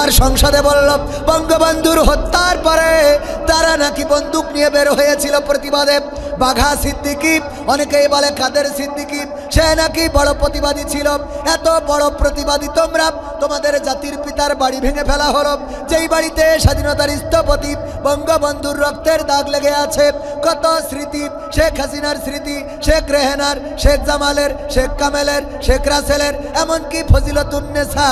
আর সংসদে বলল বঙ্গবন্ধুর হত্যার পরে তারা নাকি বন্দুক নিয়ে বের হয়েছিল প্রতিবাদে। বাঘা সিদ্দিকী, অনেকেই বলে কাদের সিদ্দিকী, সে নাকি বড় প্রতিবাদী ছিল। এত বড় প্রতিবাদী তোমরা, তোমাদের জাতির পিতার বাড়ি ভেঙে ফেলা হলো, যেই বাড়িতে স্বাধীনতার স্থপতি বঙ্গবন্ধুর রক্তের দাগ লেগে আছে। কত স্মৃতি, শেখ হাসিনার স্মৃতি, শেখ রেহানার, শেখ জামালের, শেখ কামেলের, শেখ রাসেলের, এমনকি ফজিলতুন্নেসা,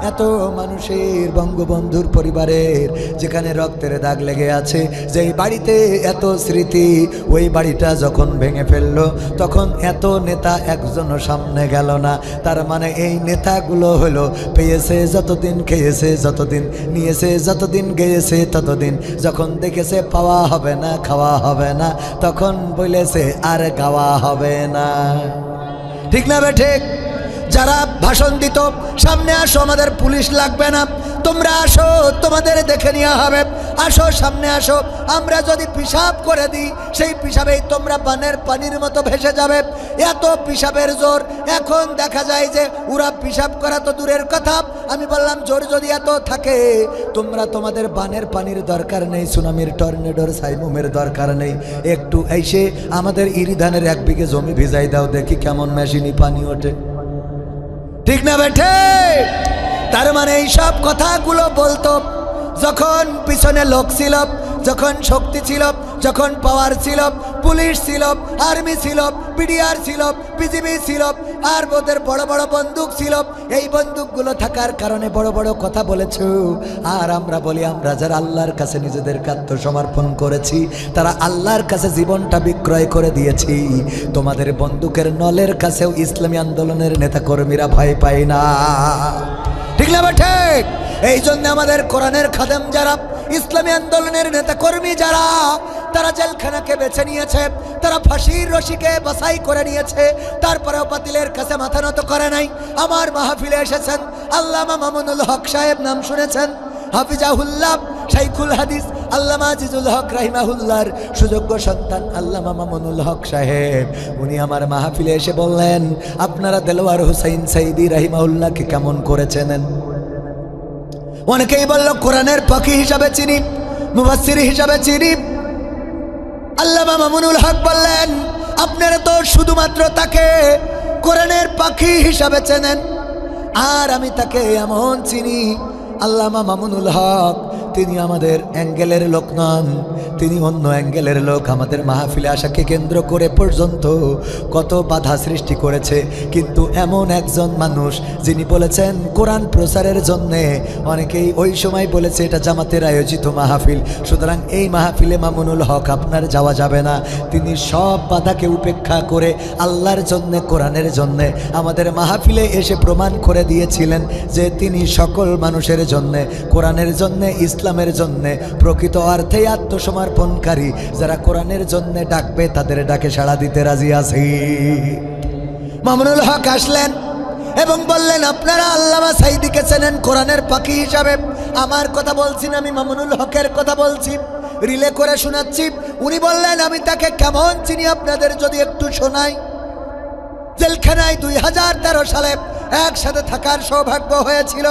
এত মানুষের বঙ্গবন্ধুর পরিবারের যেখানে রক্তের দাগ লেগে আছে, যেই বাড়িতে এত স্মৃতি, ওই বাড়িটা যখন ভেঙে ফেললো তখন এত নেতা একজনও সামনে গেল না। তার মানে এই নেতাগুলো হলো পেয়েছে যতদিন, খেয়েছে যতদিন, নিয়েছে যতদিন, গেয়েছে ততদিন, যখন দেখেছে পাওয়া হবে না, খাওয়া হবে না, তখন বলেছে আর গাওয়া হবে না। ঠিক না বে ঠিক? যারা ভাষণ দিত সামনে আসো, আমাদের পুলিশ লাগবে না, তোমরা আসো, তোমাদের দেখে নেওয়া হবে, আসো সামনে আসো, আমরা যদি পিশাব করে দিই সেই পিশাবেই তোমরা বানের পানির মতো ভেসে যাবে। এত পিশাবের জোর। এখন দেখা যায় যে ওরা পিশাব করা তো দূরের কথা, আমি বললাম জোর যদি এত থাকে, তোমরা তোমাদের বানের পানির দরকার নেই, সুনামির, টর্নেডোর, সাইমুমের দরকার নেই, একটু এসে আমাদের ইরিধানের 1 বিঘে জমি ভিজাই দাও, দেখি কেমন মেশিনি পানি ওঠে। ঠিক না বেঠে? তার মানে এই সব কথাগুলো বলতো যখন পিছনে লোক ছিল, যখন শক্তি ছিল, যখন পাওয়ার ছিল, পুলিশ ছিল, আর্মি ছিল, পিডিআর ছিল, বিজিবি ছিল, আর ওদের বড় বড় বন্দুক ছিল। এই বন্দুকগুলো থাকার কারণে বড় বড় কথা বলেছো। আর আমরা বলি, আমরা যারা আল্লাহর কাছে নিজেদেরকে আত্মসমর্পণ করেছি, তারা আল্লাহর কাছে জীবনটা বিক্রয় করে দিয়েছি। তোমাদের বন্দুকের নলের কাছেও ইসলামী আন্দোলনের নেতাকর্মীরা ভয় পায় না। ঠিক না ঠিক? এই জন্য আমাদের কোরআনের খাদেম যারা, ইসলামী আন্দোলনের নেতাকর্মী যারা, তারা জেলখানাকে বেছে নিয়েছে, তারা ফাঁসির রশিকে বাছাই করে নিয়েছে, তারপরেও বাতিলের কাছে মাথা নত করে নাই। আমার মাহফিলে এসেছেন আল্লামা মামুনুল হক সাহেব, নাম শুনেছেন? হাফিজাহুল্লাহ, শাইখুল হাদিস আল্লামা আজিজুল হক রাহিমাহুল্লাহর সুযোগ্য সন্তান আল্লামা মামুনুল হক সাহেব, উনি আমার মাহফিলে এসে বললেন, আপনারা দেলোয়ার হোসেন সাইদি রাহিমাহুল্লাহকে কেমন করে চেনেন? অনেকেই বলল কোরআনের পাখি হিসাবে চিনি, মুফাসসির হিসাবে চিনি। আল্লামা মামুনুল হক বললেন, আপনারা তো শুধুমাত্র তাকে কোরআনের পাখি হিসাবে চেনেন, আর আমি তাকে এমন চিনি, আল্লামা মামুনুল হক তিনি আমাদের অ্যাঙ্গেলের লোক নন, তিনি অন্য অ্যাঙ্গেলের লোক। আমাদের মাহফিলে আসাকে কেন্দ্র করে পর্যন্ত কত বাধা সৃষ্টি করেছে, কিন্তু এমন একজন মানুষ যিনি বলেছেন কোরআন প্রচারের জন্যে, অনেকেই ওই সময় বলেছে এটা জামাতের আয়োজিত মাহফিল, সুতরাং এই মাহফিলে মামুনুল হক আপনার যাওয়া যাবে না। তিনি সব বাধাকে উপেক্ষা করে আল্লাহর জন্যে, কোরআনের জন্যে আমাদের মাহফিলে এসে প্রমাণ করে দিয়েছিলেন যে তিনি সকল মানুষের জন্যে, কোরআনের জন্যে, ইসলামের জন্যে প্রকৃত অর্থেই আত্মসমর্পণকারী। যারা কোরআনের জন্যে ডাকবে তাদের ডাকে সাড়া দিতে রাজি আছি। মামুনুল হক আসলেন এবং বললেন, আপনারা আল্লামা সাইদিকে চেনেন কোরআনের পাখি হিসাবে? আমার কথা বলছি না, আমি মামুনুল হকের কথা বলছি, রিলে করে শোনাচ্ছি। উনি বললেন, আমি তাকে কেমন চিনি আপনাদের যদি একটু শোনাই। জেলখানায় 2013 সালে একসাথে থাকার সৌভাগ্য হয়েছিল।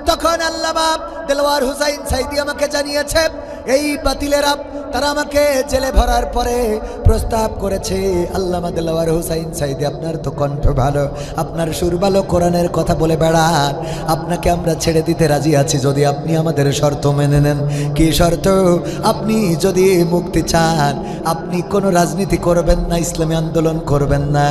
তখন আল্লামা দেলোয়ার হোসেন সাইদি আমাকে জানিয়েছে, এই বাতিলেরা তারা আমাকে জেলে ভরার পরে প্রস্তাব করেছে, আল্লামা দেলোয়ার হোসেন সাইদি আপনার তো কণ্ঠ ভালো, আপনার সুর ভালো, কোরআনের কথা বলে বেড়ান, আপনাকে আমরা ছেড়ে দিতে রাজি আছি যদি আপনি আমাদের শর্ত মেনে নেন। কি শর্ত? আপনি যদি মুক্তি চান, আপনি কোনো রাজনীতি করবেন না, ইসলামী আন্দোলন করবেন না,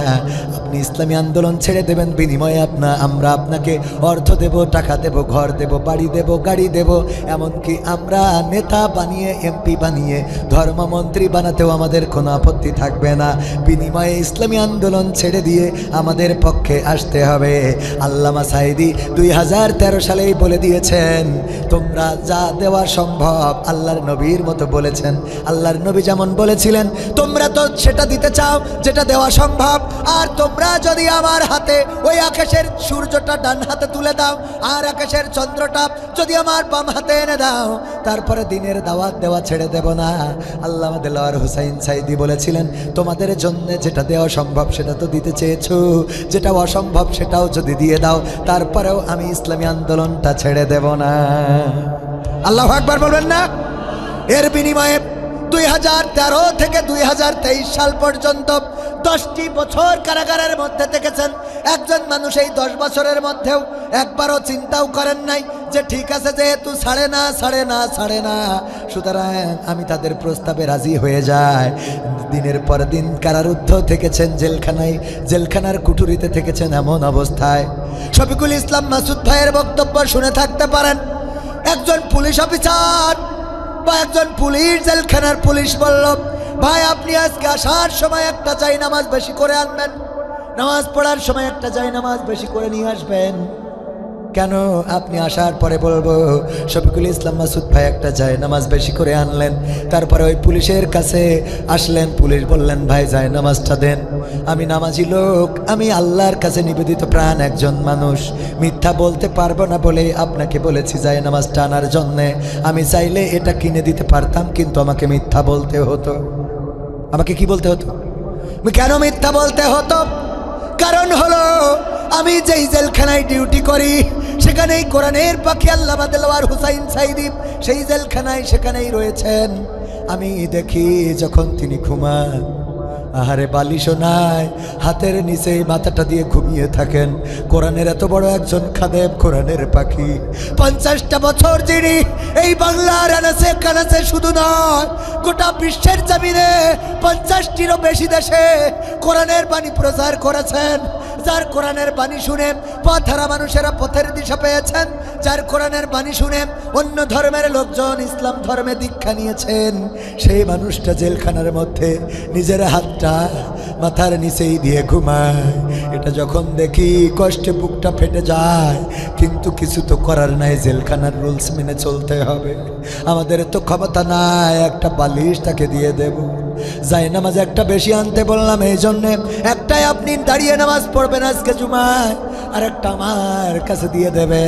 আপনি ইসলামী আন্দোলন ছেড়ে দেবেন, বিনিময়ে আমরা আপনাকে অর্থ দেব, টাকা দেব, ঘর দেব, বাড়ি দেব, গাড়ি দেব, এমনকি আমরা নেতা বানিয়ে, এমপি বানিয়ে, ধর্মমন্ত্রী বানাতেও আমাদের কোনো আপত্তি থাকবে না। বিনিময়ে ইসলামী আন্দোলন ছেড়ে দিয়ে আমাদের পক্ষে আসতে হবে। আল্লামা সাইদি 2013 সালেই বলে দিয়েছেন, তোমরা যা দেওয়া সম্ভব, আল্লাহর নবীর মতো বলেছেন। আল্লাহর নবী যেমন বলেছিলেন, তোমরা তো সেটা দিতে চাও যেটা দেওয়া সম্ভব, আর তোমরা যদি আমার হাতে ওই আকাশের সূর্যটা ডান হাতে তুলে দাও, আর আকাশের চন্দ্রটা যদি আমার বাম হাতে এনে দাও, তারপরে দিনের দাওয়াত দেওয়া ছেড়ে দেব না। আল্লামা দেলোয়ার হোসাইন সাইদি বলেছিলেন, তোমাদের জন্য যেটা দেওয়া সম্ভব সেটা তো দিতে চেয়েছো, যেটা অসম্ভব সেটাও যদি দিয়ে দাও তারপরেও আমি ইসলামী আন্দোলনটা ছেড়ে দেব না। আল্লাহু আকবার বলবেন না? এর বিনিময়ে 2013 থেকে 2023 সাল পর্যন্ত 10টি বছর কারাগারের মধ্যে থেকেছেন একজন মানুষ। এই 10 বছরের মধ্যেও একবারও চিন্তাও করেন নাই যে ঠিক আছে যেহেতু ছাড়ে না, সুতরাং আমি তাদের প্রস্তাবে রাজি হয়ে যাই। দিনের পর দিন কারারুদ্ধ থেকেছেন, জেলখানার কুঠুরিতে থেকেছেন। এমন অবস্থায় শফিকুল ইসলাম মাসুদ ভাইয়ের বক্তব্য শুনে থাকতে পারেন, একজন পুলিশ অফিসার বা একজন পুলিশ, জেলখানার পুলিশ বলল, ভাই আপনি আজকে আসার সময় একটা জায়নামাজ বেশি করে আনবেন, নামাজ পড়ার সময় একটা জায়নামাজ বেশি করে নিয়ে আসবেন। কেন? আপনি আসার পরে বলবো শফিকুল ইসলাম মাসুদ ভাই একটা জায়নামাজ বেশি করে আনলেন। তারপরে ওই পুলিশের কাছে আসলেন, পুলিশ বললেন ভাই জায়নামাজটা দেন। আমি নামাজি লোক, আমি আল্লাহর কাছে নিবেদিত প্রাণ একজন মানুষ, মিথ্যা বলতে পারবো না বলে আপনাকে বলেছি জায়নামাজটা আনার জন্যে। আমি চাইলে এটা কিনে দিতে পারতাম, কিন্তু আমাকে মিথ্যা বলতে হতো। আমাকে কি বলতে হতো? কেন মিথ্যা বলতে হতো? কারণ হলো আমি যেই জেলখানায় ডিউটি করি সেখানেই কোরআনের পাখি আল্লামা দেলোয়ার হোসাইন সাইদি সেই জেলখানায় সেখানেই রয়েছেন। আমি দেখি যখন তিনি ঘুমান, আহারে বালিশও নাই, হাতের নিচে মাথাটা দিয়ে ঘুমিয়ে থাকেন। কোরআনের এত বড় একজন খাদেম, কোরআনের পাখি, 50টা বছর যিনি এই বাংলার আনাচে কানাচে শুধু নয় গোটা বিশ্বের জমিনে 50টিরও বেশি দেশে কোরআনের বাণী প্রচার করেছেন। যার কোরআনের বাণী শুনে পথহারা মানুষেরা পথের দিশা পেয়েছেন, যার কোরআনের বাণী শুনে অন্য ধর্মের লোকজন ইসলাম ধর্মে দীক্ষা নিয়েছেন, সেই মানুষটা জেলখানার মধ্যে নিজের হাতটা মাথার নিচেই দিয়ে ঘুমায়। এটা যখন দেখি কষ্টে বুকটা ফেটে যায়, কিন্তু কিছু তো করার নাই, জেলখানার রুলস মেনে চলতে হবে। আমাদের তো ক্ষমতা নাই একটা বালিশ তাকে দিয়ে দেব। জায়নামাজ একটা বেশি আনতে বললাম এই জন্যে, একটাই আপনি দাঁড়িয়ে নামাজ পড়বেন আজকে জুমায়, আর একটা আমার কাছে দিয়ে দেবে।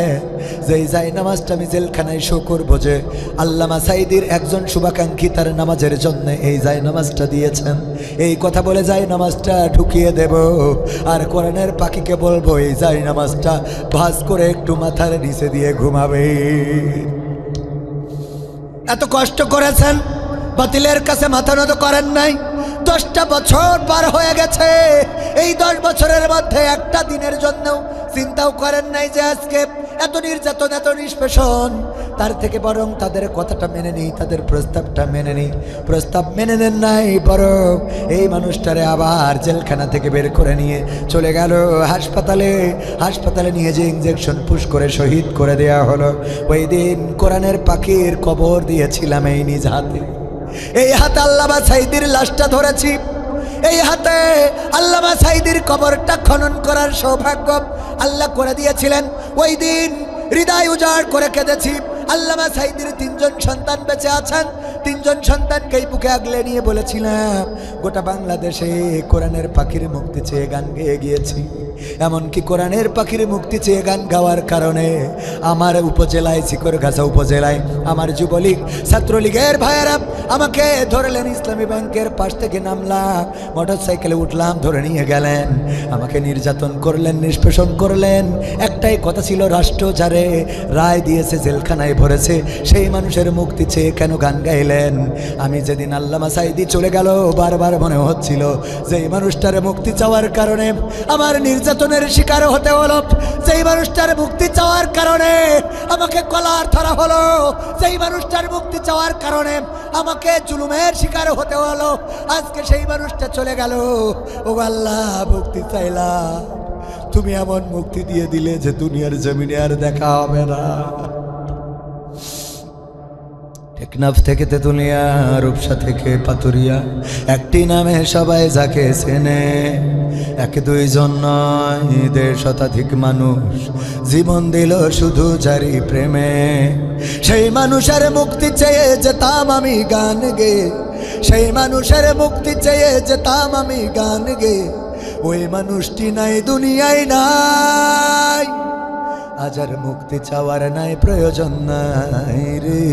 যেই জায়নামাজটা আমি জেলখানায় শো করবো যে আল্লামা সাইদির একজন শুভাকাঙ্ক্ষী তার নামাজের জন্য এই জায়নামাজটা দিয়েছেন, এই কথা বলে জায়নামাজটা ঢুকিয়ে দেব। আর কোরআনের পাখিকে বলবো এই জায়নামাজটা ভাঁজ করে একটু মাথার নিচে দিয়ে ঘুমাবে। এত কষ্ট করেছেন, বাতিলের কাছে মাথা নত করেন নাই। 10টা বছর পার হয়ে গেছে, এই 10 বছরের মধ্যে একটা দিনের জন্যও চিন্তাও করেন নাই যে আজকে এত নির্যাতন, এত নিষ্পেষণ, তার থেকে বরং তাদের কথাটা মেনে নিই, তাদের প্রস্তাবটা মেনে নিই। প্রস্তাব মেনে নেন নাই, বরং এই মানুষটারে আবার জেলখানা থেকে বের করে নিয়ে চলে গেল হাসপাতালে নিয়ে যে ইঞ্জেকশন পুশ করে শহীদ করে দেয়া হলো। ওই দিন কোরআনের পাখির কবর দিয়েছিলাম এই নিজ হাতে। এই হাতে আল্লামা সাইদির লাশটা ধরেছি, এই হাতে আল্লামা সাইদির কবরটা খনন করার সৌভাগ্য আল্লাহ করে দিয়েছিলেন। ওই দিন হৃদয় উজাড় করে কেঁদেছি। আল্লামা সাইদির 3জন সন্তান বেঁচে আছেন, 3জন সন্তানকেই বুকে আগলে নিয়ে বলেছিলাম গোটা বাংলাদেশে কোরআনের পাখির মুক্তি চেয়ে গান গেয়ে গিয়েছি। এমনকি কোরআনের পাখির মুক্তি চেয়ে গান গাওয়ার কারণে আমার উপজেলায়, চিকরগাছা উপজেলায় আমার যুবলীগ ছাত্রলীগের ভাইয়েরা আমাকে ধরলেন, ইসলামী ব্যাংকের পাশ থেকে নামলাম, মোটরসাইকেলে উঠলাম, ধরে নিয়ে গেলেন, আমাকে নির্যাতন করলেন, নিষ্পেষণ করলেন। একটাই কথা ছিল, রাষ্ট্র যারে রায় দিয়েছে জেলখানায় ভরেছে সেই মানুষের মুক্তি চেয়ে কেন গান গাইলেন? আমি যেদিন আল্লামা সাইদি চলে গেল বারবার মনে হচ্ছিল যে এই মানুষটার মুক্তি চাওয়ার কারণে আমার নির্যাতনের শিকার হতে হলো, যেই মানুষটার মুক্তি চাওয়ার কারণে আমাকে কলার ধরা হলো, যেই মানুষটার মুক্তি চাওয়ার কারণে আমাকে জুলুমের শিকার হতে হলো, আজকে সেই মানুষটা চলে গেল। ও আল্লাহ, মুক্তি চাইলাম, তুমি এমন মুক্তি দিয়ে দিলে যে দুনিয়ার জমিনে আর দেখা হবে না। টেকনাফ থেকে তেতুলিয়া, রূপসা থেকে পাতুরিয়া, একটি নামে সবাই যাকে চেনে, 1-2 জন নয় 1.5 শতাধিক মানুষ জীবন দিল শুধু জারি প্রেমে। সেই মানুষের মুক্তি চেয়ে যেতাম আমি গান গে, সেই মানুষের মুক্তি চেয়ে যেতাম আমি গান গে, ওই মানুষটি নাই দুনিয়ায় নাই, আজ আর মুক্তি চাওয়ার নাই প্রয়োজন নাই রে।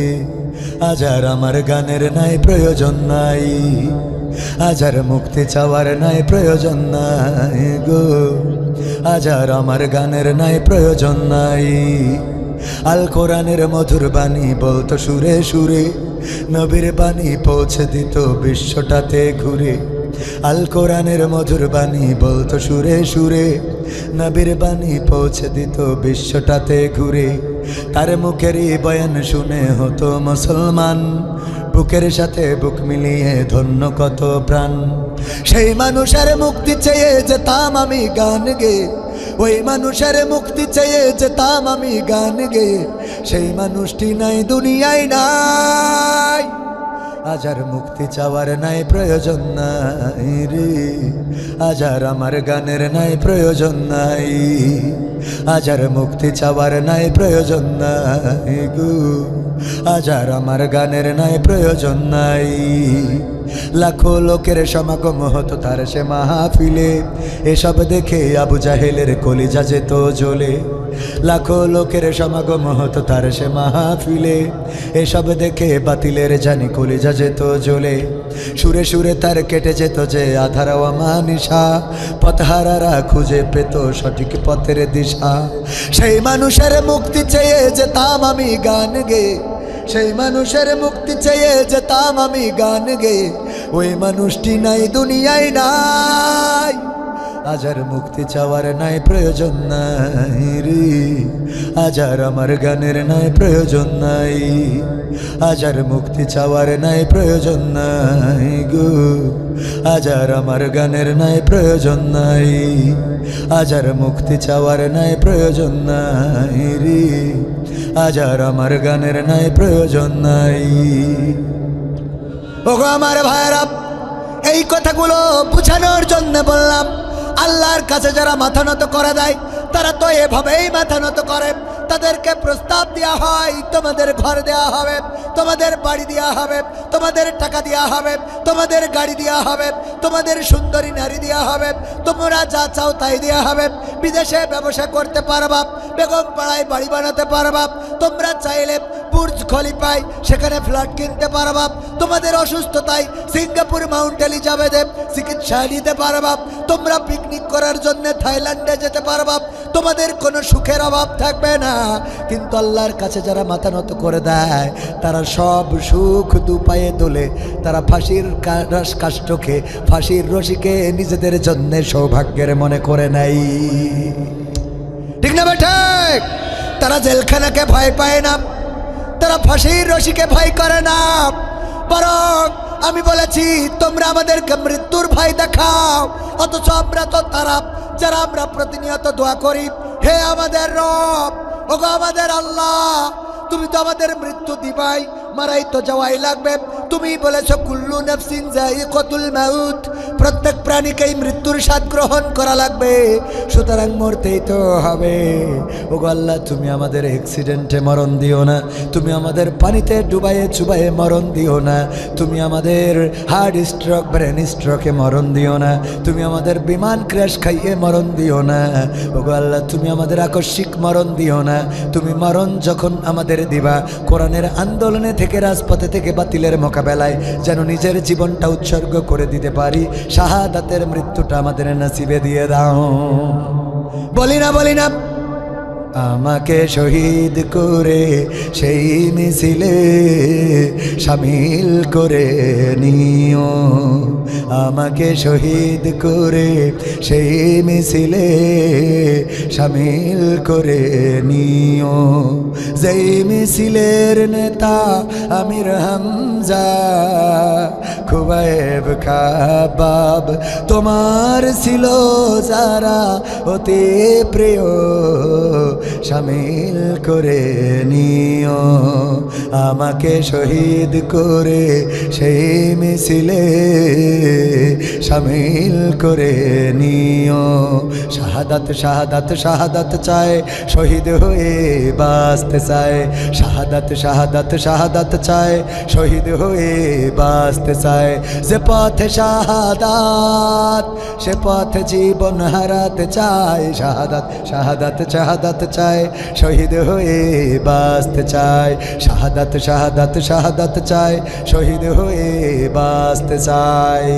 আজ আর আমার গানের নাই প্রয়োজন নাই, আজ আর মুক্তি চাওয়ার নাই প্রয়োজন নাই গো, আজ আর আমার গানের নাই প্রয়োজন নাই। আল কোরআনের মধুর বাণী বলতো সুরে সুরে, নবীর বাণী পৌঁছে দিত বিশ্বটাতে ঘুরে। আল কোরআনের মধুর বাণী বলতো সুরে সুরে, নবীর বাণী পৌঁছে দিত বিশ্বটাতে ঘুরে। তার মুখেরই বয়ান শুনে হতো মুসলমান, বুকের সাথে বুক মিলিয়ে ধন্য কত প্রাণ। সেই মানুষের মুক্তি চেয়ে যেতাম আমি গান গেয়ে, ওই মানুষের মুক্তি চেয়ে যেতাম আমি গান গেয়ে, সেই মানুষটি নাই দুনিয়ায় নাই। আজ আর মুক্তি চাওয়ার নাই প্রয়োজন নাই রে, আজ আর আমার গানের নাই প্রয়োজন নাই, আজ আর মুক্তি চাওয়ার নাই প্রয়োজন নাই গো, আজ আর আমার গানের নাই প্রয়োজন নাই। লাখো লোকের সমাগম হতো তার সে মাহফিলে, এসব দেখে আবু জাহেলের কলিজা যেত জ্বলে। লাখো লোকের সমাগম হতো তার সে মাহফিলে, এসব দেখে বাতিলের জানি কলিজা যেত জ্বলে। সুরে সুরে তার কেটে যেত যে আধার আমানিশা, পথহারারা খুঁজে পেত সঠিক পথের দিশা। সেই মানুষের মুক্তি চেয়ে যেতাম আমি গান গেয়ে, সেই মানুষের মুক্তি চেয়ে যেতাম আমি গান গেয়ে, ওই মানুষটি নাই দুনিয়ায় নাই। আজ আর মুক্তি চাওয়ার নাই প্রয়োজন নাই রে, আজ আর আমার গানের নাই প্রয়োজন নাই, আজ আর মুক্তি চাওয়ার নাই প্রয়োজন নাই গো, আজ আর আমার গানের নাই প্রয়োজন নাই, আজ আর মুক্তি চাওয়ার নাই প্রয়োজন নাই রে, আজ আর আমার গানের নাই প্রয়োজন নাই। ওগো আমার ভাইরা, এই কথাগুলো বুঝানোর জন্য বললাম। আল্লাহর কাছে যারা মাথা নত করে দেয় তারা তো এভাবেই মাথা নত করে। তাদেরকে প্রস্তাব দেওয়া হয়, তোমাদের ঘর দেওয়া হবে, তোমাদের বাড়ি দেওয়া হবে, তোমাদের টাকা দেওয়া হবে, তোমাদের গাড়ি দেওয়া হবে, তোমাদের সুন্দরী নারী দেওয়া হবে, তোমরা যা চাও তাই দেওয়া হবে। বিদেশে ব্যবসা করতে পারবা, বেগম পাড়ায় বাড়ি বানাতে পারবা, তোমরা চাইলে বুর্জ খলিফায় সেখানে ফ্ল্যাট কিনতে পারবা, তোমাদের অসুস্থতায় সিঙ্গাপুর মাউন্ট এলিজাবেথে চিকিৎসা নিতে পারবা, তোমরা পিকনিক করার জন্য থাইল্যান্ডে যেতে পারবা, তোমাদের কোনো সুখের অভাব থাকবে না। কিন্তু আল্লাহর কাছে যারা মাথা নত করে দেয় তারা সব সুখ দুপায়ে তোলে। তারা ফাঁসির কাষ্ঠকে, ফাঁসির রশিকে নিজেদের জন্য সৌভাগ্যের মনে করে নাই। ঠিক না বেটা? তারা জেলখানাকে ভয় পায় না, তারা ফাঁসির রশিকে ভয় করে না। বরং আমি বলেছি তোমরা আমাদেরকে মৃত্যুর ভয় দেখাও, অথচ আমরা তো তারা যারা আমরা প্রতিনিয়ত দোয়া করি, হে আমাদের রব, ওগো আমাদের আল্লাহ, তুমি তো আমাদের মৃত্যু দিবাই, মারাই তো যাওয়াই লাগবে। তুমি বলেছো কুল্লু নাফসিন যায়িকাতুল মাউত, প্রত্যেক প্রাণীকেই মৃত্যুর স্বাদ গ্রহণ করা লাগবে, সুতরাং মরতেই তো হবে। ওগো আল্লাহ, তুমি আমাদের অ্যাক্সিডেন্টে মরণ দিও না, তুমি আমাদের পানিতে ডুবাইয়ে চুবাইয়ে মরণ দিও না, তুমি আমাদের হার্ট স্ট্রোক ব্রেন স্ট্রোকে মরণ দিও না, তুমি আমাদের বিমান ক্র্যাশ খাইয়ে মরণ দিও না। ওগো আল্লাহ, তুমি আমাদের আকস্মিক মরণ দিও না। তুমি মরণ যখন আমাদের দিবা, কোরআনের আন্দোলনে থেকে, রাজপথে থেকে, বাতিলের মোকাবেলায় যেন নিজের জীবনটা উৎসর্গ করে দিতে পারি। শাহাদাতের মৃত্যুটা আমাদের নসিবে দিয়ে দাও। বলি না বলি না, আমাকে শহীদ করে সেই মিছিলে শামিল করে নিও, আমাকে শহীদ করে সেই মিছিলে শামিল করে নিও। যেই মিছিলের নেতা আমির হামজা, খুবাইব খাবাব তোমার ছিল যারা অতি প্রিয়, শামিল করে নিও, আমাকে শহীদ করে সেই মিছিলে শামিল করে নিও। শাহাদাত শাহাদাত শাহাদাত চায়, শহীদ হয়ে বাঁচতে চায়, শাহাদাত শাহাদাত শাহাদাত চায়, শহীদ হয়ে বাঁচতে চায়। যে পথে শাহাদাত সে পথে জীবন হারাতে চায়, শাহাদাত শাহাদাত শাহাদাত চায়, শহীদ হয়ে বাঁচতে চায়। শাহাদাত শাহাদাত শাহাদাত শাহাদাত চায়, শহীদ হয়ে বাঁচতে চাই।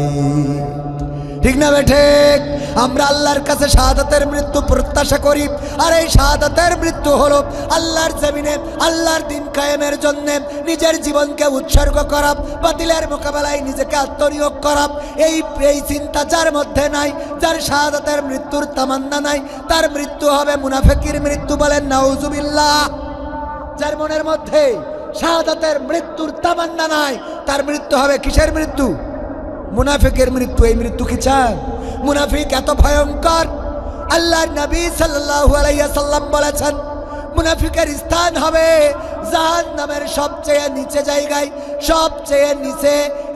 ঠিক না বেঠে? আমরা আল্লাহর কাছে শাহাদাতের মৃত্যু প্রত্যাশা করি, আর এই শাহাদাতের মৃত্যু হলো আল্লাহর জমিনে আল্লাহর দিন কায়েমের জন্য নিজের জীবনকে উৎসর্গ করা, বাতিলের মোকাবেলায় নিজেকে আত্মনিয়োগ করা। এই চিন্তা যার মধ্যে নাই, যার শাহাদাতের মৃত্যুর তামান্না নাই, তার মৃত্যু হবে মুনাফিকের মৃত্যু। বলেন নাউজুবিল্লাহ। যার মনের মধ্যে শাহাদাতের মৃত্যুর তামান্না নাই, তার মৃত্যু হবে কিসের মৃত্যু? মুনাফিকের মৃত্যু। এই মৃত্যু কি চান? মুনাফিক এত ভয়ঙ্কর, আল্লাহর নবী সাল্লাল্লাহু আলাইহি সাল্লাম বলেছেন মুনাফিকের স্থান হবে জাহান্নামের সবচেয়ে নিচে জায়গায়, সবচেয়ে নিচে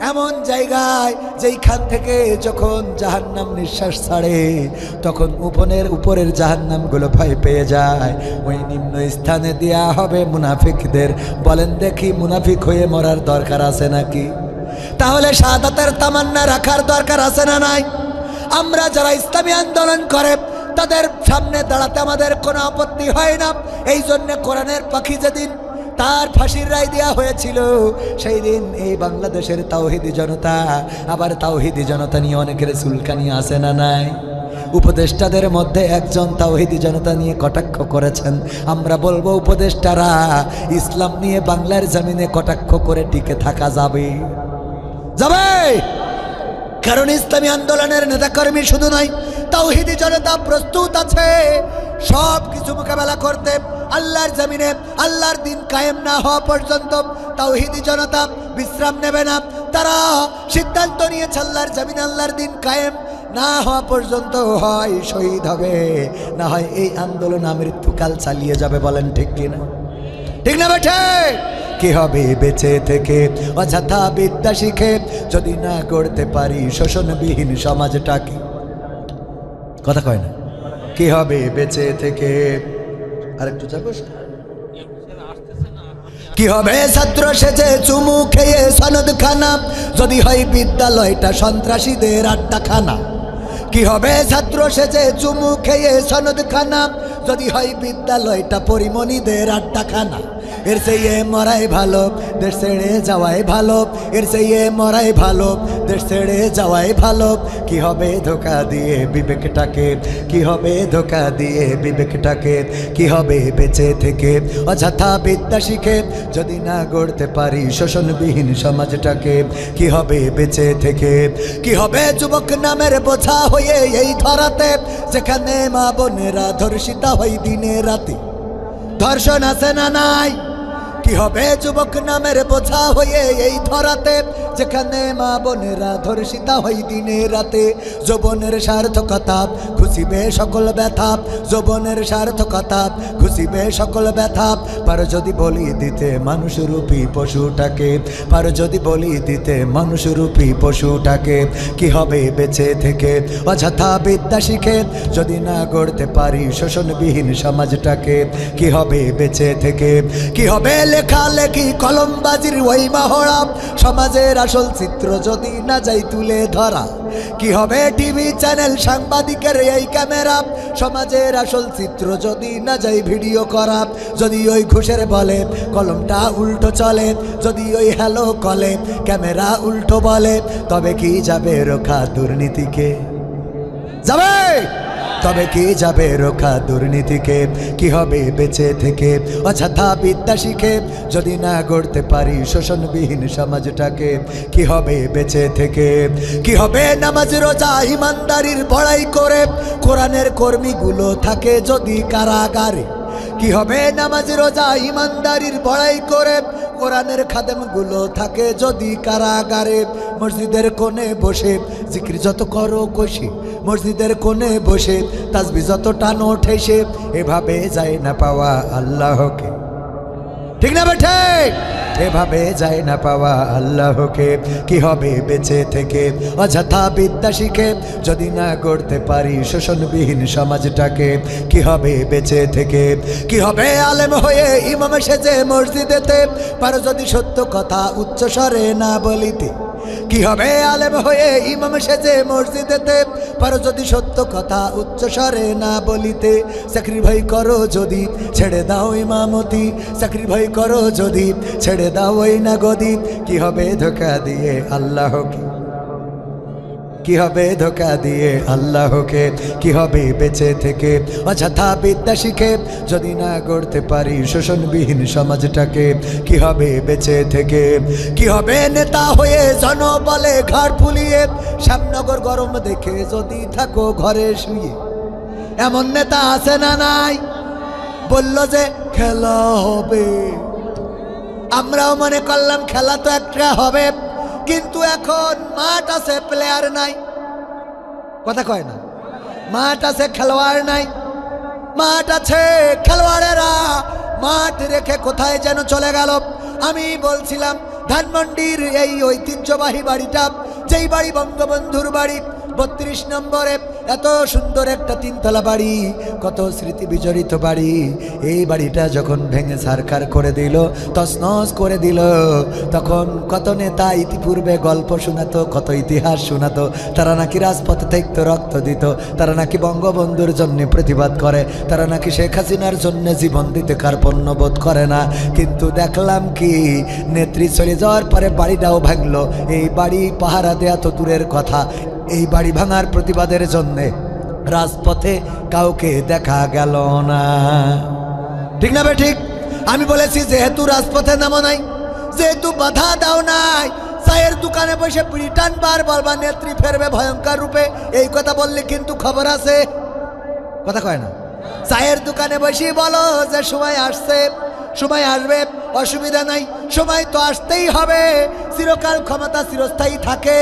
এমন জায়গায় যেইখান থেকে যখন জাহান্নাম নিঃশ্বাস ছাড়ে তখন উপরের জাহান্নামগুলো ভয় পেয়ে যায়। ওই নিম্ন স্থানে দেয়া হবে মুনাফিকদের। বলেন দেখি, মুনাফিক হয়ে মরার দরকার আছে নাকি? তাহলে শাহাদাতের তামান্না রাখার দরকার আছে না নাই? আমরা যারা ইসলামী আন্দোলন করে তাদের সামনে দাঁড়াতে আমাদের কোনো আপত্তি হয় না। এই জন্য কোরআনের পাখি যেদিন তার ফাঁসির রায় দেওয়া হয়েছিল, সেই দিন এই বাংলাদেশের তাওহিদি জনতা, আবার তাওহিদি জনতা নিয়ে অনেকের চুলকানি আছে না নাই? উপদেষ্টাদের মধ্যে একজন তাওহিদি জনতা নিয়ে কটাক্ষ করেছেন। আমরা বলবো উপদেষ্টারা ইসলাম নিয়ে বাংলার জমিনে কটাক্ষ করে টিকে থাকা যাবে? কারণ ইসলামী আন্দোলনের নেতাকর্মী শুধু নয়, তাওহিদি জনতা প্রস্তুত আছে সব কিছু মোকাবেলা করতে। আল্লাহর জমিনে আল্লাহর দিন কায়েম না হওয়া পর্যন্ত তাওহিদি জনতা বিশ্রাম নেবে না। তারা সিদ্ধান্ত নিয়েছে আল্লাহর জমিনে আল্লাহর দিন কায়েম না হওয়া পর্যন্ত হয় শহীদ হবে, না হয় এই আন্দোলন মৃত্যুকাল চালিয়ে যাবে। বলেন ঠিক কিনা? ঠিক না বেঠে? কি হবে বেঁচে থেকে অযথা বিদ্যা শিখে যদি না গড়তে পারি শোষণবিহীন সমাজটাকে? কথা কয় না? কি হবে বেঁচে থেকে? আরেকটু যাবো। কি হবে ছাত্র সেজে চুমু খেয়ে সনদ খানা যদি হয় বিদ্যালয়টা সন্ত্রাসীদের আড্ডাখানা? কি হবে ছাত্র সেজে চুমু খেয়ে সনদ খানা যদি হয় বিদ্যালয়টা পরিমণিদের আড্ডাখানা? এর চেয়ে মরাই ভালো, দেশ ছেড়ে যাওয়াই ভালো। এর চেয়ে মরাই ভালো, দেশ ছেড়ে যাওয়াই ভালো। কি হবে ধোকা দিয়ে বিবেকটাকে? কি হবে ধোকা দিয়ে বিবেকটাকে? কি হবে বেঁচে থেকে অযথা বিদ্যা শিখে যদি না গড়তে পারি শোষণবিহীন সমাজটাকে? কি হবে বেঁচে থেকে? কি হবে যুবক নামের বোঝা হয়ে এই ধরাতে, যেখানে মা বোনেরা ধর্ষিতা হয় দিনে রাতে? ধর্ষণ আছে না নাই? কি হবে যুবক নামের বোঝা হয়ে এই ধরাতে, যেখানে মা বোনেরা ধর্ষিতা হয় দিনে রাতে? যৌবনের সার্থকতা খুশিবে সকল ব্যথা, যৌবনের সার্থকতা খুশিবে সকল ব্যথা। পারো যদি বলি দিতে মানুষরূপী পশুটাকে, পারো যদি বলি দিতে মানুষরূপী পশুটাকে? কি হবে বেঁচে থেকে অযথা বিদ্যা শিখে যদি না গড়তে পারি শোষণবিহীন সমাজটাকে? কি হবে বেঁচে থেকে? কি হবে লেখালেখি কলমবাজির ওই মহড়া, সমাজের আসল চিত্র যদি না যাই তুলে ধরা? কি হবে টিভি চ্যানেল সাংবাদিকের এই ক্যামেরা, সমাজের আসল চিত্র যদি না যাই ভিডিও করা? যদি ওই ঘুষের বলে কলমটা উল্টো চলে, যদি ওই হ্যালো কলে ক্যামেরা উল্টো বলে, তবে কি যাবে রোখা দুর্নীতিকে? যাবে? তবে কি যাবে রোখা দুর্নীতিকে? কি হবে বেঁচে থেকে অযথা বিদ্যা শিখে যদি না গড়তে পারি শোষণবিহীন সমাজটাকে? কি হবে বেঁচে থেকে? কি হবে নামাজ রোজা ইমানদারির বড়াই করে কোরআনের কর্মীগুলো থাকে যদি কারাগারে? কি হবে নামাজ রোজা ইমানদারির বড়াই করে কোরআনের খাদেমগুলো থাকে যদি কারাগারে? মসজিদের কোণে বসে জিকির যত করো কষে, মসজিদের কোণে বসে তাসবিহ যত টানো ঠেসে, এভাবে যায় না পাওয়া আল্লাহকে। ঠিক না বেঠে? এভাবে যায় না পাওয়া আল্লাহকে। কি হবে বেঁচে থেকে অযথা বিদ্যা শিখে যদি না গড়তে পারি শোষণবিহীন সমাজটাকে? কি হবে বেঁচে থেকে? কি হবে আলেম হয়ে ইমাম সেজে মসজিদেতে পারো যদি সত্য কথা উচ্চ স্বরে না বলিতে? কি হবে আলেম হয়ে ইমাম সেজে মসজিদেতে, পারো যদি সত্য কথা উচ্চ স্বরে না বলিতে। চাকরি ভাই করো যদি ছেড়ে দাও ইমামতি, চাকরি ভাই করো যদি ছেড়ে দাও ওই না গদি। কি হবে ধোঁকা দিয়ে আল্লাহকে, কি হবে ধোঁকা দিয়ে আল্লাহকে, কি হবে বেঁচে থেকে অযথা বিদ্যা শিখে যদি না গড়তে পারি শোষণবিহীন সমাজটাকে। কি হবে বেঁচে থেকে, কি হবে নেতা হয়ে জনবলে ঘাড় ফুলিয়ে, শ্যামনগর গরম দেখে যদি থাকো ঘরে শুয়ে। এমন নেতা আছে না নাই, বলল যে খেলা হবে, আমরাও মনে করলাম খেলা তো একটা হবে, কিন্তু এখন মাঠ আছে প্লেয়ার নাই। কথা কয় না, মাঠ আছে খেলোয়াড় নাই। মাঠ আছে খেলোয়াড়েরা মাঠ রেখে কোথায় যেন চলে গেল। আমি বলছিলাম ধানমন্ডির এই ঐতিহ্যবাহী বাড়িটা, যেই বাড়ি বঙ্গবন্ধুর বাড়ি 32 নম্বরে, এত সুন্দর একটা 3তলা বাড়ি, কত স্মৃতি বিজড়িত বাড়ি। এই বাড়িটা যখন ভেঙে ছারখার করে দিল, তছনছ করে দিল, তখন কত নেতা ইতিপূর্বে গল্প শোনাতো, কত ইতিহাস শোনাতো। তারা নাকি রাজপথে থাকতো, রক্ত দিত, তারা নাকি বঙ্গবন্ধুর জন্য প্রতিবাদ করে, তারা নাকি শেখ হাসিনার জন্য জীবন দিতে কার্পণ্য বোধ করে না। কিন্তু দেখলাম কি, নেত্রী চলে যাওয়ার পরে বাড়িটাও ভাঙলো। এই বাড়ি পাহারা দেয়া তো দূরের কথা, এই বাড়ি ভাঙার প্রতিবাদের জন্যে রাজপথে কাউকে দেখা গেল না। ঠিক না বে ঠিক? আমি বলেছি যেহেতু রাজপথে নামো নাই, যেহেতু বাধা দাও নাই, চায়ের দোকানে বসে ব্রিটান বার বলবা নেত্রী ফেরবে ভয়ঙ্কর রূপে, এই কথা বললে কিন্তু খবর আছে। কথা কয় না, চায়ের দোকানে বসে বলো যে সময় আসছে, সময় আসবে, অসুবিধা নাই, সময় তো আসতেই হবে। চিরকাল ক্ষমতা চিরস্থায়ী থাকে।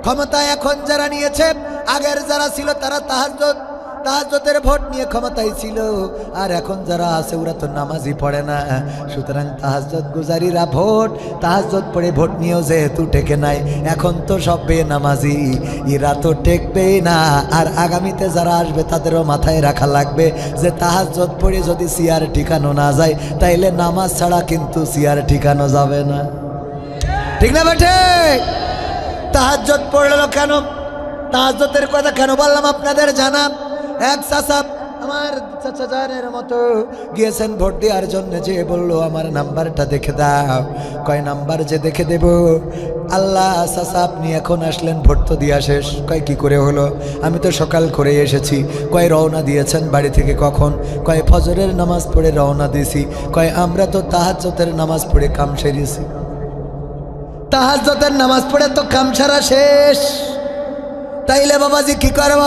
ক্ষমতা এখন যারা নিয়েছে, আগের যারা ছিল তারা তাহাজ্জুদের ভোট নিয়ে ক্ষমতায় ছিল, আর এখন যারা আছে ওরা তো নামাজই পড়ে না। সুতরাং তাহাজ্জুদ গুজারিরা তাহাজ্জুদ পড়ে ভোট নিয়েও যেহেতু টেকে নাই, এখন তো সব বেনামাজি, এরা তো টেকবেই না। আর আগামীতে যারা আসবে তাদেরও মাথায় রাখা লাগবে যে তাহাজ্জুদ পড়ে যদি চেয়ার ঠিকানো না যায়, তাইলে নামাজ ছাড়া কিন্তু চেয়ার ঠিকানো যাবে না। ঠিক না বেঠে? তাহাজ্জুদ পড়লো কেন, তাহাজ্জুদের কথা কেন বললাম আপনাদের জানা। এক চাচা, আমার চাচা জানের মতো, গিয়েছেন ভোট দেওয়ার জন্য, যে বললো আমার নাম্বারটা দেখে দাও। কয় নাম্বার যে দেখে দেব? আল্লাহ চাচা আপনি এখন আসলেন, ভোট তো দিয়া শেষ। কয় কি করে হলো? আমি তো সকাল করে এসেছি। কয় রওনা দিয়েছেন বাড়ি থেকে কখন? কয় ফজরের নামাজ পড়ে রওনা দিয়েছি। কয় আমরা তো তাহাজ্জুদের নামাজ পড়ে কাম সেরেছি। তাহাজ্জুদের নামাজ পড়ে তো কাম সারা শেষ, তাইলে বাবাজি কি করব?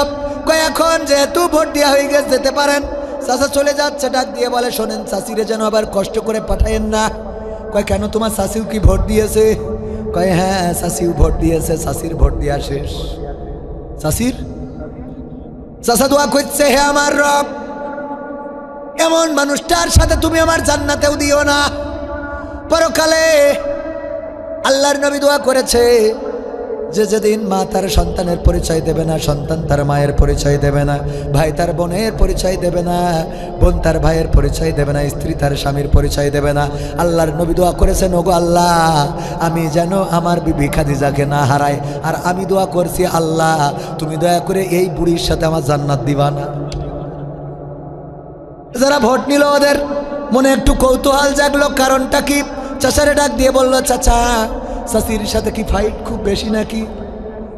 কয় এখন যেহেতু ভোট দেওয়া হয়ে গেছে যেতে পারেন। চাচা চলে যাচ্ছে, ডাক দিয়ে বলে শোনেন চাচিরে যেন আবার কষ্ট করে পাঠায়েন না। কয় কেন, তোমার চাচিও কি ভোট দিয়েছে? কয় হ্যাঁ চাচিও ভোট দিয়েছে, চাচির ভোট দেওয়া শেষ। চাচির চাচা দোয়া করছে, হে আমার রব, এমন মানুষটার সাথে তুমি আমার জান্নাতেও দিও না। পরকালে আল্লাহর নবী দোয়া করেছে যে যেদিন মা তার সন্তানের পরিচয় দেবে না, সন্তান তার মায়ের পরিচয় দেবে না, ভাই তার বোনের পরিচয় দেবে না, বোন তার ভাইয়ের পরিচয় দেবে না, স্ত্রী তার স্বামীর পরিচয় দেবে না। আল্লাহর নবী দোয়া করেছেন, ওগো আল্লাহ আমি যেন আমার বিবি খাদিজাকে না হারাই। আর আমি দোয়া করছি, আল্লাহ তুমি দয়া করে এই বুড়ির সাথে আমার জান্নাত দিবা না। যারা ভোট নিল ওদের মনে একটু কৌতূহল জাগলো, কারণটা কি? চাচারে ডাক দিয়ে বলল, চাচা চাচির সাথে কি ফাইট খুব বেশি নাকি?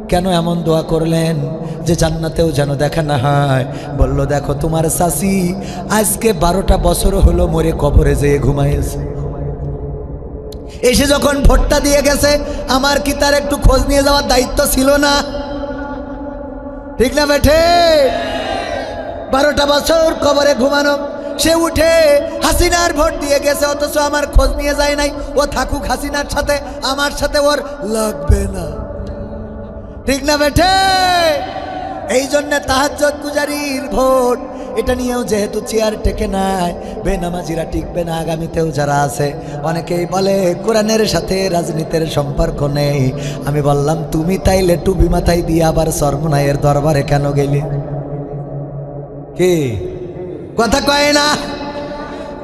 কেন এমন দোয়া করলেন যে জান্নাতেও যেন দেখা না হয়? বলল দেখো তোমার চাচি আজকে 12টা বছর হলো মরে কবরে যেয়ে ঘুমাইছে, এসে যখন ভোটটা দিয়ে গেছে আমার কি তার একটু খোঁজ নিয়ে যাওয়ার দায়িত্ব ছিল না? ঠিক না বেঠে? 12টা বছর কবরে ঘুমানো, সে উঠে হাসিনার ভোট দিয়ে গেছে, অথচ আমার খোঁজ নিয়ে যায় নাই। ও থাকুক হাসিনার সাথে, আমার সাথে ওর লাগবে না। ঠিক না বেঠে? এই জন্য তাহাজ্জুদ গুজারির ভোট, এটা নিয়েও যেহেতু চেয়ার টেকে নাই, বেনামাজিরা টিকবে না আগামীতেও যারা আছে। অনেকেই বলে কোরআনের সাথে রাজনীতির সম্পর্ক নেই। আমি বললাম তুমি তাইলে টুপি মাথায় দিয়ে আবার সরমনাইয়ের দরবারে কেন গেলি? কি কথা কয় না?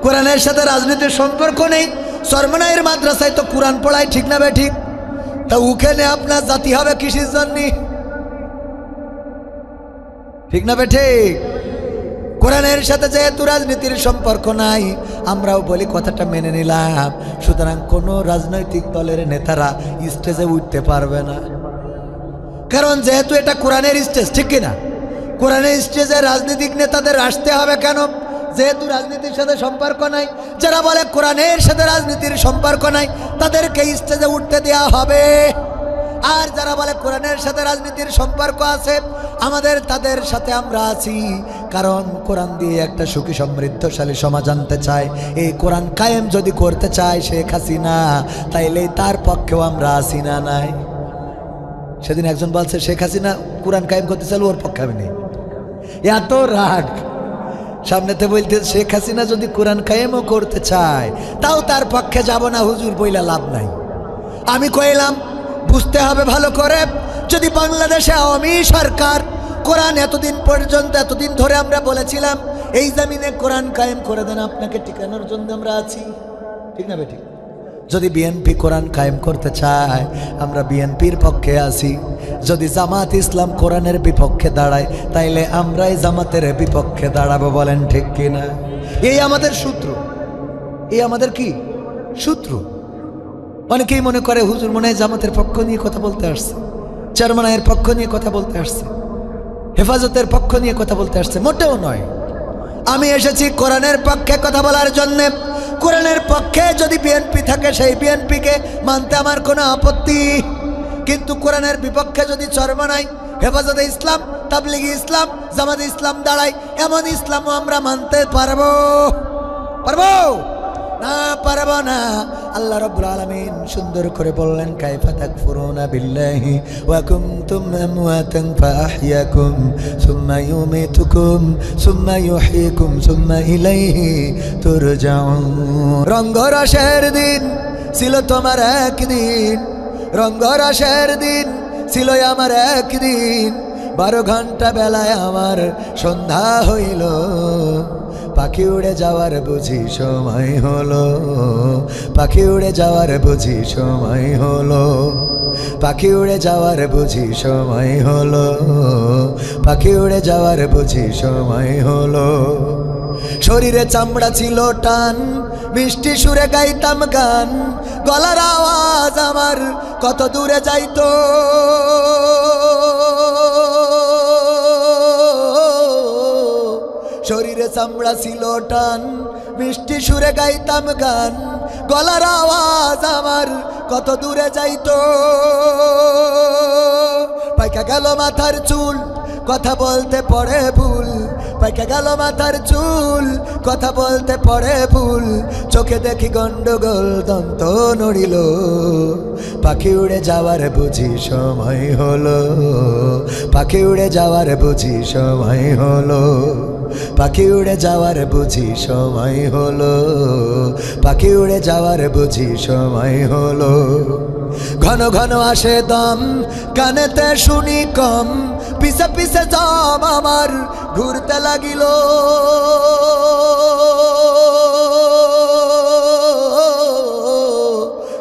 কোরআনের সাথে রাজনীতির সম্পর্ক নেই। সরমনাইয়ের মাদ্রাসায় তো কোরআন পড়ায়, ঠিক না বে ঠিক? তা ওখানে আপনার জাতি হবে কিসের জন্য? ঠিক না ঠিক? কোরআনের সাথে যেহেতু রাজনীতির সম্পর্ক নাই, আমরাও বলি কথাটা মেনে নিলাম, সুতরাং কোনো রাজনৈতিক দলের নেতারা স্টেজে উঠতে পারবে না। কারণ যেহেতু এটা কোরআনের স্টেজ, ঠিক কিনা? কোরআনের স্টেজে রাজনৈতিক নেতাদের আসতে হবে কেন? যেহেতু রাজনীতির সাথে সম্পর্ক নাই। যারা বলে কোরআনের সাথে রাজনীতির সম্পর্ক নাই, তাদেরকে স্টেজে উঠতে দেওয়া হবে। আর যারা বলে কোরআনের সাথে রাজনীতির সম্পর্ক আছে, আমাদের তাদের সাথে আমরা আছি। কারণ কোরআন দিয়ে একটা সুখী সমৃদ্ধশালী সমাজ আনতে চায়। এই কোরআন কায়েম যদি করতে চায় শেখ হাসিনা, তাইলে তার পক্ষেও আমরা আছি না নাই? সেদিন একজন বলছে শেখ হাসিনা কোরআন কায়েম করতে চাইলে ওর পক্ষে আমি নেই। এত রাগ সামনেতে বলতে, শেখ হাসিনা যদি কোরআন কায়েমও করতে চায় তাও তার পক্ষে যাব না হুজুর, বইলা লাভ নাই। আমি কইলাম বুঝতে হবে ভালো করে, যদি বাংলাদেশে আওয়ামী সরকার কোরআন এতদিন পর্যন্ত, এতদিন ধরে আমরা বলেছিলাম এই জমিনে কোরআন কায়েম করে দেন, আপনাকে টিকানোর জন্য আমরা আছি, ঠিক না বেঠিক? যদি বিএনপি কোরআন কায়েম করতে চায় আমরা বিএনপির পক্ষে আছি। যদি জামাত ইসলাম কোরআনের বিপক্ষে দাঁড়ায় তাইলে আমরাই জামাতের বিপক্ষে দাঁড়াবো, বলেন ঠিক কিনা? এই আমাদের সূত্র, এই আমাদের কি সূত্র। অনেকেই মনে করে হুজুর মনে হয় জামাতের পক্ষ নিয়ে কথা বলতে আসছে, চেয়ারম্যানের পক্ষ নিয়ে কথা বলতে আসছে, হেফাজতের পক্ষ নিয়ে কথা বলতে আসছে। মোটেও নয়, আমি এসেছি কোরআনের পক্ষে কথা বলার জন্যে। কোরআনের পক্ষে যদি বিএনপি থাকে সেই বিএনপিকে মানতে আমার কোনো আপত্তি, কিন্তু কোরআনের বিপক্ষে যদি চরমনাই, হেফাজতে ইসলাম, তাবলিগি ইসলাম, জামাতে ইসলাম দাঁড়ায়, এমন ইসলামও আমরা মানতে পারবো? পারবো না? পারবো না। আল্লাহ রাব্বুল আলামিন সুন্দর করে বললেন, কাইফা তাকফুরুনা বিল্লাহি ওয়া কুনতুম আমওয়াতান ফাআহইয়াকুম সুম্মা ইউমিতুকুম সুম্মা ইউহয়িকুম সুম্মা ইলাইহি তুরজাউন। রঙ্গরসের দিন ছিল তোমার একদিন, রঙ্গরসের দিন ছিল আমার একদিন, 12 ঘন্টা বেলায় আমার সন্ধ্যা হইল, পাখি উড়ে যাওয়ার বুঝি সময় হলো, পাখি উড়ে যাওয়ার বুঝি সময় হলো, পাখি উড়ে যাওয়ার বুঝি সময় হলো, পাখি উড়ে যাওয়ার বুঝি সময় হলো। শরীরে চামড়া ছিল টান, মিষ্টি সুরে গাইতাম গান, গলার আওয়াজ আমার কত দূরে যাইতো। শরীরে চামড়া ছিল টান, মিষ্টি সুরে গাইতাম গান, গলার আওয়াজ আমার কত দূরে যাইতো। পাইকা গেল মাথার চুল, কথা বলতে পড়ে ভুল, পাইকা গেল মাথার চুল, কথা বলতে পড়ে ভুল, চোখে দেখি গন্ডগোল, দন্ত নড়িল, পাখি উড়ে যাওয়ার বুঝি সময় হলো, পাখি উড়ে যাওয়ার বুঝি সময় হলো, পাখি উড়ে যাওয়ার বুঝি সময় হলো, পাখি উড়ে যাওয়ার বুঝি সময় হলো। ঘন ঘন আসে দম, কানেতে শুনি কম, পিছে পিছে জম আমার ঘুরতে লাগিল।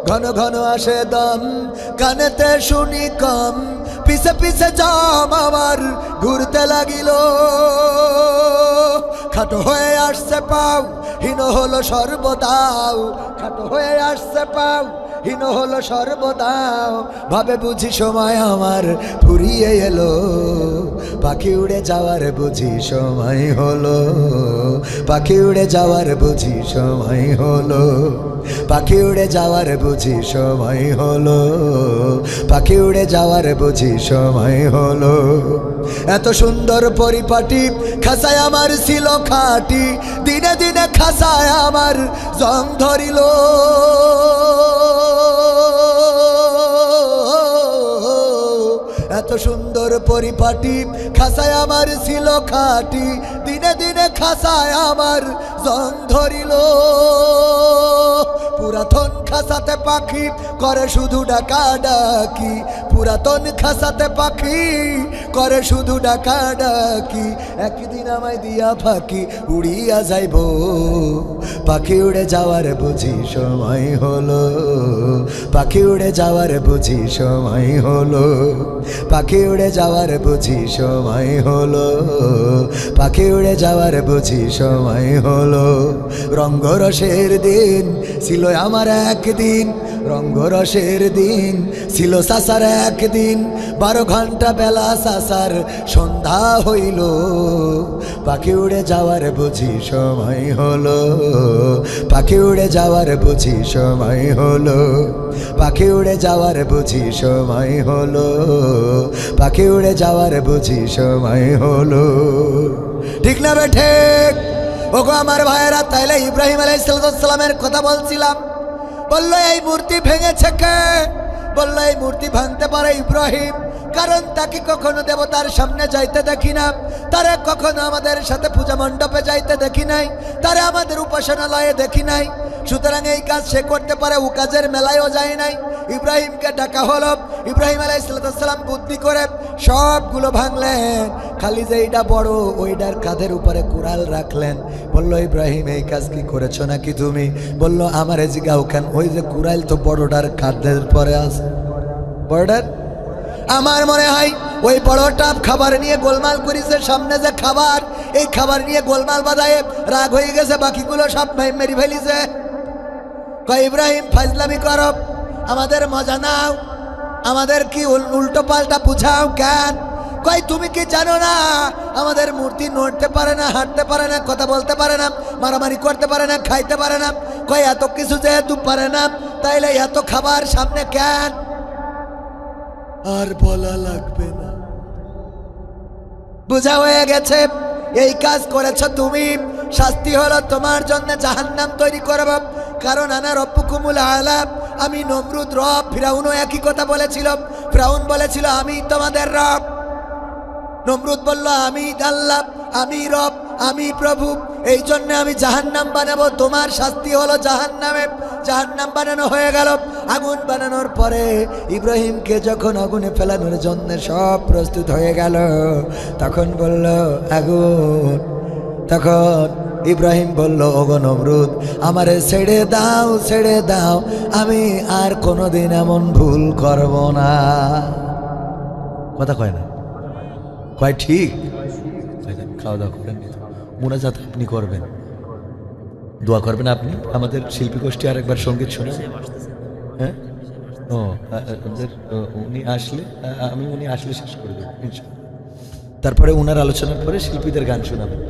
ঘন ঘন আসে দম, কানেতে শুনি কম, পিছে পিছে জম আমার ঘুরতে লাগিল। খাটো হয়ে আসছে পাও, হীন হলো সর্বদাও, খাটো হয়ে আসছে পাও, হীন হলো সর্বদাও, ভাবে বুঝি সময় আমার ফুরিয়ে এলো, পাখি উড়ে যাওয়ার বুঝি সময় হলো, পাখি উড়ে যাওয়ার বুঝি সময় হলো, পাখি উড়ে যাওয়ার বুঝি সময় হলো, পাখি উড়ে যাওয়ার বুঝি সময় হলো। এত সুন্দর পরিপাটি খাসায় আমার ছিল খাটি, দিনে দিনে খাসায় আমার জং ধরিল। এত সুন্দর পরিপাটি খাসায় আমার ছিল খাটি, দিনে দিনে খাসায় আমার জং ধরিল। পুরাতন খাসাতে পাখি করে শুধু ডাকা ডাকি, পুরাতন খাসাতে পাখি করে শুধু ডাকা ডাকি, একদিন আমায় দিয়া ফাঁকি উড়িয়া যাইব। পাখি উড়ে যাওয়ার বুঝি সময় হলো, পাখি উড়ে যাওয়ার বুঝি সময় হলো, পাখি উড়ে যাওয়ার বুঝি সময় হলো, পাখি উড়ে যাওয়ার বুঝি সময় হলো। রঙ্গরসের দিন ছিল আমার একদিন, রঙ্গরসের দিন ছিল সাসার একদিন, 12 ঘন্টা বেলা সাসার সন্ধ্যা হইল, পাখি উড়ে যাওয়ার বুঝি সময় হলো, পাখি উড়ে যাওয়ার বুঝি সময় হলো, পাখি উড়ে যাওয়ার বুঝি সময় হলো, পাখি উড়ে যাওয়ার বুঝি সময় হলো। ঠিক না বেঠে? ওগো আমার ভাইয়েরা, তাইলে ইব্রাহিম আলাইহিস সালামের কথা বলছিলাম। বললো এই মূর্তি ভেঙেছে কে? বললো এই মূর্তি ভাঙতে পারে ইব্রাহিম, কারণ তাকে কখনো দেবতার সামনে যাইতে দেখি না, তারে কখনো আমাদের সাথে পূজা মণ্ডপে যাইতে দেখি নাই, তারে আমাদের উপাসনালয়ে দেখি নাই, সুতরাং এই কাজ সে করতে পারে, ও কাজের মেলায়ও যায় নাই। ইব্রাহিমকে ডাকা হলো, ইব্রাহিম আলাইহিস সালাম বুদ্ধি করে সবগুলো ভাঙলেন, খালি যে এইটা বড় ওইটার কাঁধের উপরে কুড়াল রাখলেন। বললো ইব্রাহিম এই কাজ কি করেছো নাকি তুমি? বললো আমারে জিগাও কেন, ওই যে কুড়াল তো বড়টার কাঁধের পরে আছে। বড়টার আমার মনে হয় ওই বড়টা খাবার নিয়ে গোলমাল করেছে, সামনে যে খাবার, এই খাবার নিয়ে গোলমাল বাজায় রাগ হয়ে গেছে, বাকিগুলো সব মেরে ফেলিছে। কয় ইব্রাহিম ফাজলামি করো, আমাদের মজা নাও, আমাদের কি উল্টো পাল্টা বুঝাও কেন? কয় তুমি কি জানো না আমাদের মূর্তি নড়তে পারে না, হাঁটতে পারে না, কথা বলতে পারে না, মারামারি করতে পারে না, খাইতে পারে না। কয় এত কিছু যেহেতু পারে না, তাইলে এত খাবার সামনে কেন? আর বলা লাগবে না, বোঝা হয়ে গেছে। এই কাজ করেছ তুমি, শাস্তি হলো তোমার জন্য জাহান্নাম তৈরি করব। কারণ আনা রব্বুকুমুল আলা, আমি নমরুদ রব। ফিরাউনও একই কথা বলেছিল, ফিরাউন বলেছিল আমি তোমাদের রব। নমরুদ বলল আমি আল্লাহ, আমি রব, আমি প্রভু, এই জন্য আমি জাহান্নাম বানাবো। তোমার শাস্তি হলো জাহান্নামে। জাহান্নাম বানানো হয়ে গেল। আগুন বানানোর পরে ইব্রাহিমকে যখন আগুনে ফেলানোর জন্য সব প্রস্তুত হয়ে গেল, তখন বলল আগুন, তখন ইব্রাহিম বলল ওগো নমরুদ, আমারে ছেড়ে দাও, ছেড়ে দাও, আমি আর কোনোদিন এমন ভুল করব না। কথা কয় না? কয় ঠিক। খাওয়া দাওয়া করেন, মোনাজাত আপনি করবেন, দোয়া করবেন আপনি। আমাদের শিল্পী গোষ্ঠী আরেকবার সঙ্গীত শোনেন। হ্যাঁ, ও উনি আসলে উনি আসলে শেষ করে দেবেন ইনশাআল্লাহ। তারপরে ওনার আলোচনার পরে শিল্পীদের গান শোনাবেন।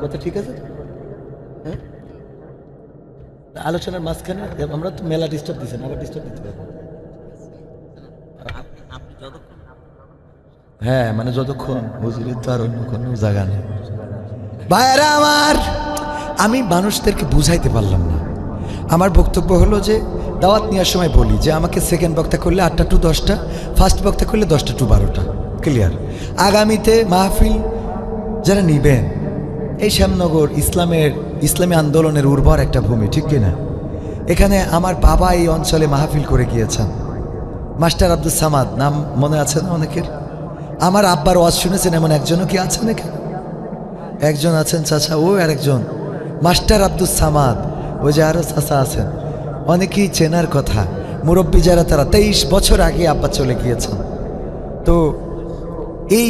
কথা ঠিক আছে? হ্যাঁ, আলোচনার মাঝখানে আমরা তো মেলা ডিস্টার্ব দিচ্ছেন, আবার ডিস্টার্ব দিতে পারবো। হ্যাঁ, মানে যতক্ষণ হুজুরের তো আর অন্য কোনো জায়গা নেই। ভাইয়েরা আমার, আমি মানুষদেরকে বুঝাইতে পারলাম না। আমার বক্তব্য হলো যে দাওয়াত নেওয়ার সময় বলি যে আমাকে সেকেন্ড বক্তা করলে 8টা টু 10টা, ফার্স্ট বক্তা করলে 10টা টু 12টা। ক্লিয়ার? আগামীতে মাহফিল যারা নিবেন, এই শ্যামনগর ইসলামী আন্দোলনের উর্বর একটা ভূমি, ঠিক কিনা? এখানে আমার বাবা এই অঞ্চলে মাহফিল করে গিয়েছেন। মাস্টার আব্দুল সামাদ নাম মনে আছে না অনেকের? আমার আব্বার ওয়াজ শুনেছেন এমন একজনও কি আছেন এখানে? একজন আছেন চাচা, ও আরেকজন মাস্টার আব্দুল সামাদ, ওই যে আরও চাচা আছেন, অনেকেই চেনার কথা। মুরব্বী যারা, তারা 23 বছর আগে আব্বা চলে গিয়েছেন। তো এই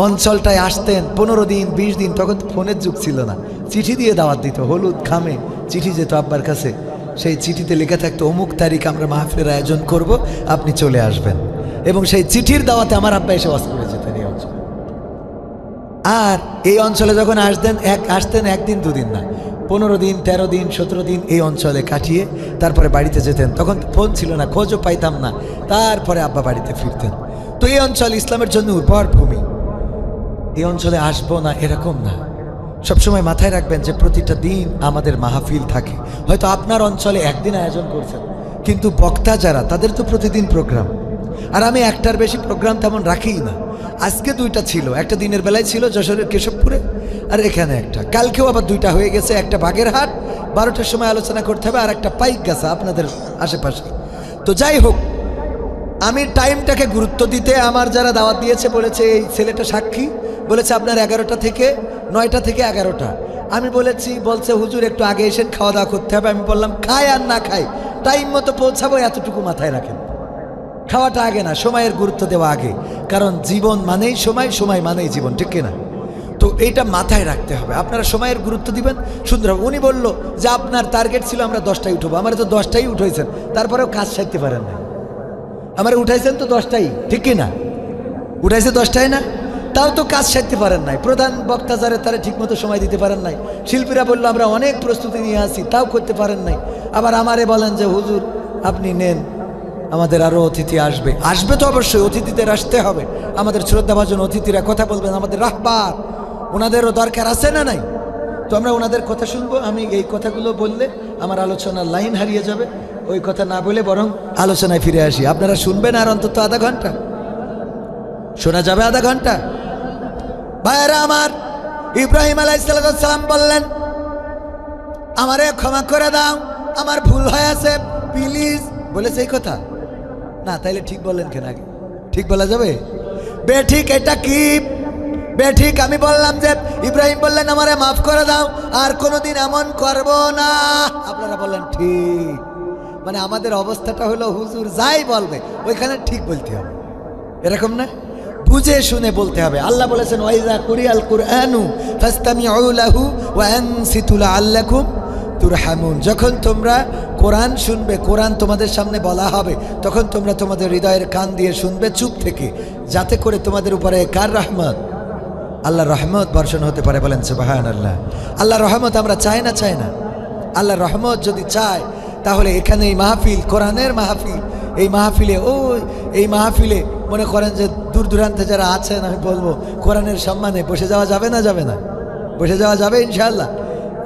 অঞ্চলটায় আসতেন 15 দিন 20 দিন, তখন তো ফোনের যুগ ছিল না, চিঠি দিয়ে দাওয়াত দিত। হলুদ খামে চিঠি যেত আব্বার কাছে, সেই চিঠিতে লেখা থাকতো অমুক তারিখ আমরা মাহফিলের আয়োজন করব, আপনি চলে আসবেন। এবং সেই চিঠির দাওয়াতে আমার আব্বা এসে ওয়াজ করে যেতেন এই অঞ্চলে। আর এই অঞ্চলে যখন আসতেন একদিন দুদিন না, 15 দিন 13 দিন 17 দিন এই অঞ্চলে কাটিয়ে তারপরে বাড়িতে যেতেন। তখন ফোন ছিল না, খোঁজও পাইতাম না, তারপরে আব্বা বাড়িতে ফিরতেন। তো এই অঞ্চল ইসলামের জন্য উর্বর ভূমি। এই অঞ্চলে আসবো না এরকম না, সবসময় মাথায় রাখবেন যে প্রতিটা দিন আমাদের মাহফিল থাকে। হয়তো আপনার অঞ্চলে একদিন আয়োজন করছেন, কিন্তু বক্তা যারা, তাদের তো প্রতিদিন প্রোগ্রাম। আর আমি একটার বেশি প্রোগ্রাম তেমন রাখিই না। আজকে 2টা ছিল, একটা দিনের বেলায় ছিল যশোরের কেশবপুরে, আর এখানে একটা। কালকেও আবার 2টা হয়ে গেছে, একটা বাগেরহাট 12টার সময় আলোচনা করতে হবে, আর একটা পাইকগাছা আপনাদের আশেপাশে। তো যাই হোক, আমি টাইমটাকে গুরুত্ব দিতে, আমার যারা দাওয়াত দিয়েছে বলেছে, এই ছেলেটা সাক্ষী, বলেছে আপনার 11টা থেকে 9টা থেকে 11টা। আমি বলছে হুজুর একটু আগে এসে খাওয়া দাওয়া করতে হবে। আমি বললাম খাই আর না খাই টাইম মতো পৌঁছাবো, এতটুকু মাথায় রাখেন। খাওয়াটা আগে না, সময়ের গুরুত্ব দেওয়া আগে, কারণ জীবন মানেই সময়, সময় মানেই জীবন, ঠিক কিনা? তো এইটা মাথায় রাখতে হবে। আপনারা সময়ের গুরুত্ব দিবেন, সুন্দর হবে। উনি বলল যে আপনার টার্গেট ছিল আমরা 10টায় উঠবো। আমার তো 10টায় উঠেছেন, তারপরেও কাজ সারতে পারেন না। আমার উঠাইছেন তো 10টায়, ঠিক কিনা? উঠাইছে 10টায় না, তাও তো কাজ সারতে পারেন নাই। প্রধান বক্তা যারা তারা ঠিকমতো সময় দিতে পারেন নাই। শিল্পীরা বললো আমরা অনেক প্রস্তুতি নিয়ে আসি, তাও করতে পারেন নাই। আবার আমারে বলেন যে হুজুর আপনি নেন, আমাদের আরও অতিথি আসবে। আসবে তো অবশ্যই, অতিথিদের আসতে হবে। আমাদের শ্রদ্ধাভাজন অতিথিরা কথা বলবেন, আমাদের রাহবার, ওনাদেরও দরকার আছে না নাই? তো আমরা ওনাদের কথা শুনবো। আমি এই কথাগুলো বললে আমার আলোচনার লাইন হারিয়ে যাবে। ওই কথা না বলে বরং আলোচনায় ফিরে আসি। আপনারা শুনবেন আর অন্তত আধা ঘন্টা শোনা যাবে, আধা ঘন্টা। ভাইয়েরা আমার, ইব্রাহিম আলাইহিস সালাম বললেন আমারে ক্ষমা করে দাও, আমার ভুল হয়েছে, প্লিজ। বলেছে এই কথা না? তাইলে ঠিক বললেন কেন? আগে ঠিক বলা যাবে? বেঠিক এটা কি বেঠিক? আমি বললাম যে ইব্রাহিম বললেন আমারে মাফ করে দাও, আর কোনোদিন এমন করব না। আপনারা বললেন ঠিক। মানে আমাদের অবস্থাটা হলো হুজুর যাই বলবে ওইখানে ঠিক বলতে হবে, এরকম না? বুঝে শুনে বলতে হবে। আল্লাহ বলেছেন ওয়াইজা কুরিয়াল কুরআনু ফাসতামিউ লাহু ওয়া আনসিতু লাআল্লাকুম তুরহামুন। যখন তোমরা কোরআন শুনবে, কোরআন তোমাদের সামনে বলা হবে, তখন তোমরা তোমাদের হৃদয়ের কান দিয়ে শুনবে চুপ থেকে, যাতে করে তোমাদের উপরে কার রহমত? আল্লাহর রহমত বর্ষণ হতে পারে। বলেন সুবহানাল্লাহ। আল্লাহর রহমত আমরা চাই না? চাই না? আল্লাহর রহমত যদি চাই তাহলে এখানে এই মাহফিল, কোরআনের মাহফিল, এই মাহফিলে মনে করেন যে দূর দূরান্তে যারা আছেন, আমি বলবো কোরআনের সম্মানে বসে যাওয়া যাবে না? যাবে না? বসে যাওয়া যাবে ইনশাআল্লাহ।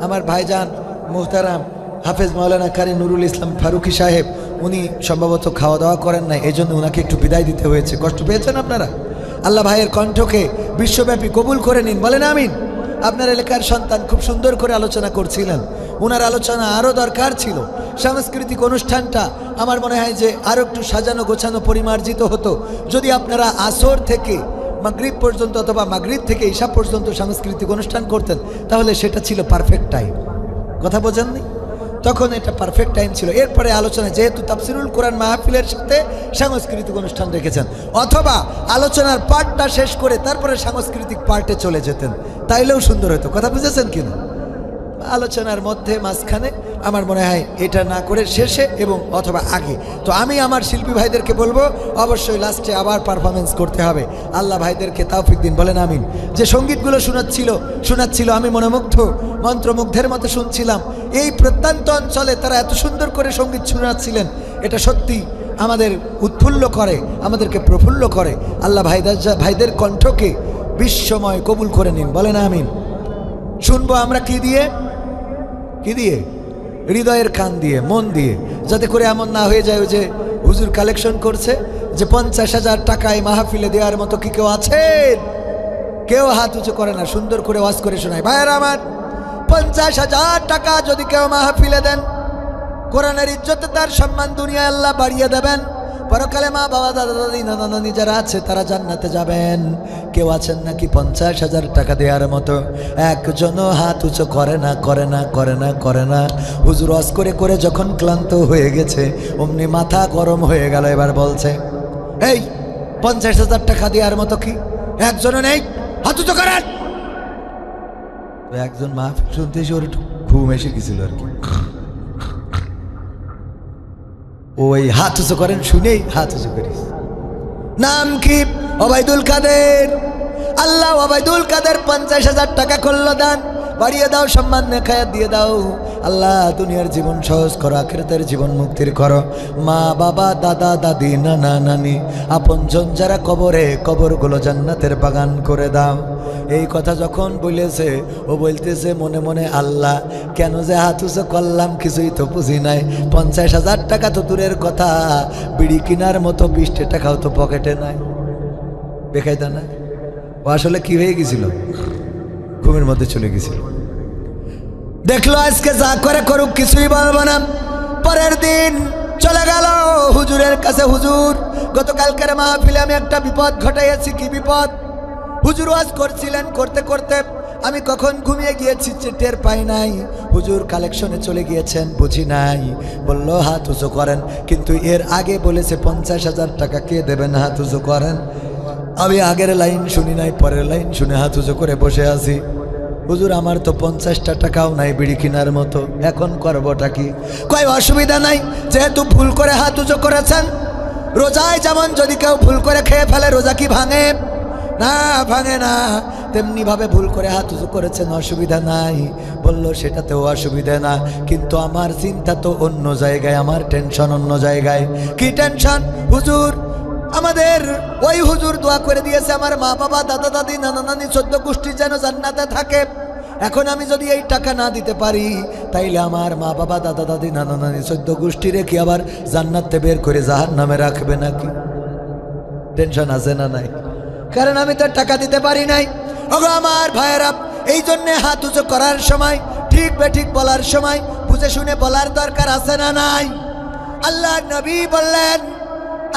আমার ভাইজান মুহতারাম হাফেজ মাওলানা কারি নুরুল ইসলাম ফারুকি সাহেব, উনি সম্ভবত খাওয়া দাওয়া করেন না, এই জন্য ওনাকে একটু বিদায় দিতে হয়েছে। কষ্ট পেয়েছেন আপনারা? আল্লাহ ভাইয়ের কণ্ঠকে বিশ্বব্যাপী কবুল করে নিন, বলেন আমিন। আপনার এলাকার সন্তান খুব সুন্দর করে আলোচনা করছিলেন, ওনার আলোচনা আরও দরকার ছিল। সাংস্কৃতিক অনুষ্ঠানটা আমার মনে হয় যে আরও একটু সাজানো গোছানো পরিমার্জিত হতো যদি আপনারা আসর থেকে মাগরিব পর্যন্ত অথবা মাগরিব থেকে ঈশা পর্যন্ত সাংস্কৃতিক অনুষ্ঠান করতেন, তাহলে সেটা ছিল পারফেক্ট টাইম। কথা বোঝেননি? তখন এটা পারফেক্ট টাইম ছিল। এরপরে আলোচনা, যেহেতু তাফসিরুল কোরআন মাহফিলের সাথে সাংস্কৃতিক অনুষ্ঠান রেখেছেন, অথবা আলোচনার পার্টটা শেষ করে তারপরে সাংস্কৃতিক পার্টে চলে যেতেন, তাইলেও সুন্দর হতো। কথা বুঝেছেন কিনা? আলোচনার মধ্যে মাঝখানে আমার মনে হয় এটা না করে শেষে এবং অথবা আগে। তো আমি আমার শিল্পী ভাইদেরকে বলবো অবশ্যই লাস্টে আবার পারফরমেন্স করতে হবে। আল্লাহ ভাইদেরকে তৌফিক দিন, বলেন আমিন। যে সঙ্গীতগুলো শোনাচ্ছিল আমি মনোমুগ্ধ, মন্ত্রমুগ্ধের মতো শুনছিলাম। এই প্রত্যন্ত অঞ্চলে তারা এত সুন্দর করে সঙ্গীত শোনাচ্ছিলেন, এটা সত্যি আমাদের উৎফুল্ল করে, আমাদেরকে প্রফুল্ল করে। আল্লাহ ভাইদের কণ্ঠকে বিশ্বময় কবুল করে নিন, বলেন আমিন। শুনবো আমরা কি দিয়ে? হৃদয়ের কান দিয়ে, মন দিয়ে, যাতে করে এমন না হয়ে যায় যে হুজুর কালেকশন করছে যে 50,000 টাকায় মাহফিলে দেওয়ার মতো কি কেউ আছেন? কেউ হাত উঁচু করে না, সুন্দর করে ওয়াজ করে শোনায়। ভাইয়েরা আমার, 50,000 টাকা যদি কেউ মাহফিলে দেন, কোরআনের ইজ্জতে তার সম্মান দুনিয়ায় আল্লাহ বাড়িয়ে দেবেন। পরকালে মা বাবা দাদা দাদি নানা নানি যারা আছে তারা জান্নাতে যাবেন। কেউ আছেন নাকি 50,000 টাকা দেওয়ার মতো? একজনও হাত উঁচু করে না। হুজুর ওয়াজ করে করে যখন ক্লান্ত হয়ে গেছে, অমনি মাথা গরম হয়ে গেল। এবার বলছে এই 50,000 টাকা দেওয়ার মতো কি একজনও নেই? হাত উঁচু করেন। একজন মাহফিল শুনতে এসে ওর একটু ঘুম এসে গেছিল আর কি, ওই হাত উঁচু করেন শুনেই হাত উঁচু করিস। নাম কি? ওবায়দুল কাদের। আল্লাহ ওবায়দুল কাদের 50,000 টাকা করলো দান, বাড়িয়ে দাও, সম্মান নেখায়াত দিয়ে দাও। আল্লাহ দুনিয়ার জীবন সহজ করো, আখিরাতের জীবন মুক্তির করো। মা বাবা দাদা দাদি নানা নানি আপনজন যারা কবরে, কবরগুলো জান্নাতের বাগান করে দাও। এই কথা যখন বলেছে, ও বলতেছে মনে মনে আল্লাহ কেন যে হাত উঁচু করলাম কিছুই তো বুঝি নাই। 50,000 টাকা তো দূরের কথা, বিড়ি কেনার মতো 20 টাকাও তো পকেটে নাই। বেকায়দা না? ও আসলে কি হয়ে গেছিল? ঘুমের মধ্যে চলে গেছিল। দেখলো আজকে যা করে করুক কিছুই বলবো না। পরের দিন চলে গেল হুজুরের কাছে। হুজুর, গতকালকের মাহফিলে আমি একটা বিপদ ঘটাইয়াছি। কি বিপদ? হুজুর ওয়াজ করছিলেন, করতে করতে আমি কখন ঘুমিয়ে গিয়েছি টের পাই নাই, হুজুর কালেকশনে চলে গিয়েছেন বুঝি নাই। বলল হাত উঁচু করেন, কিন্তু এর আগে বলেছে 50,000 টাকা কে দেবেন, হাত উঁচু করেন। আমি আগের লাইন শুনি নাই, পরের লাইন শুনে হাত উঁচু করে বসে আছি। হুজুর আমার তো 50টা টাকাও নাই বিড়ি কেনার মতো, এখন করবোটা কি? কয় অসুবিধা নাই, যেহেতু ভুল করে হাত উঁচু করেছেন। রোজায় যেমন যদি কেউ ভুল করে খেয়ে ফেলে রোজা কি ভাঙে? না, ভাঙে না। তেমনি ভাবে ভুল করে হাত উঁচু করেছেন, অসুবিধা নাই। বলল সেটাতেও অসুবিধা না, কিন্তু আমার চিন্তা তো অন্য জায়গায়, আমার টেনশন অন্য জায়গায়। কি টেনশন? হুজুর আমাদের ওই হুজুর দোয়া করে দিয়েছে আমার মা বাবা দাদা দাদি নানা নানি 14 গোষ্ঠী যেন জান্নাতে থাকে। এখন আমি যদি এই টাকা না দিতে পারি, তাইলে আমার মা বাবা দাদা দাদি নানা নানি 14 গোষ্ঠী রেখে আবার জান্নাতে বের করে জাহান্নামে রাখবে নাকি? টেনশন আছে না নাই? কারণ আমি তো টাকা দিতে পারি নাই। ওগো আমার ভাইয়েরা, এই জন্যে হাত উঁচু করার সময় ঠিক বেঠিক বলার সময় বুঝে শুনে বলার দরকার আছে না নাই? আল্লাহর নবী বললেন,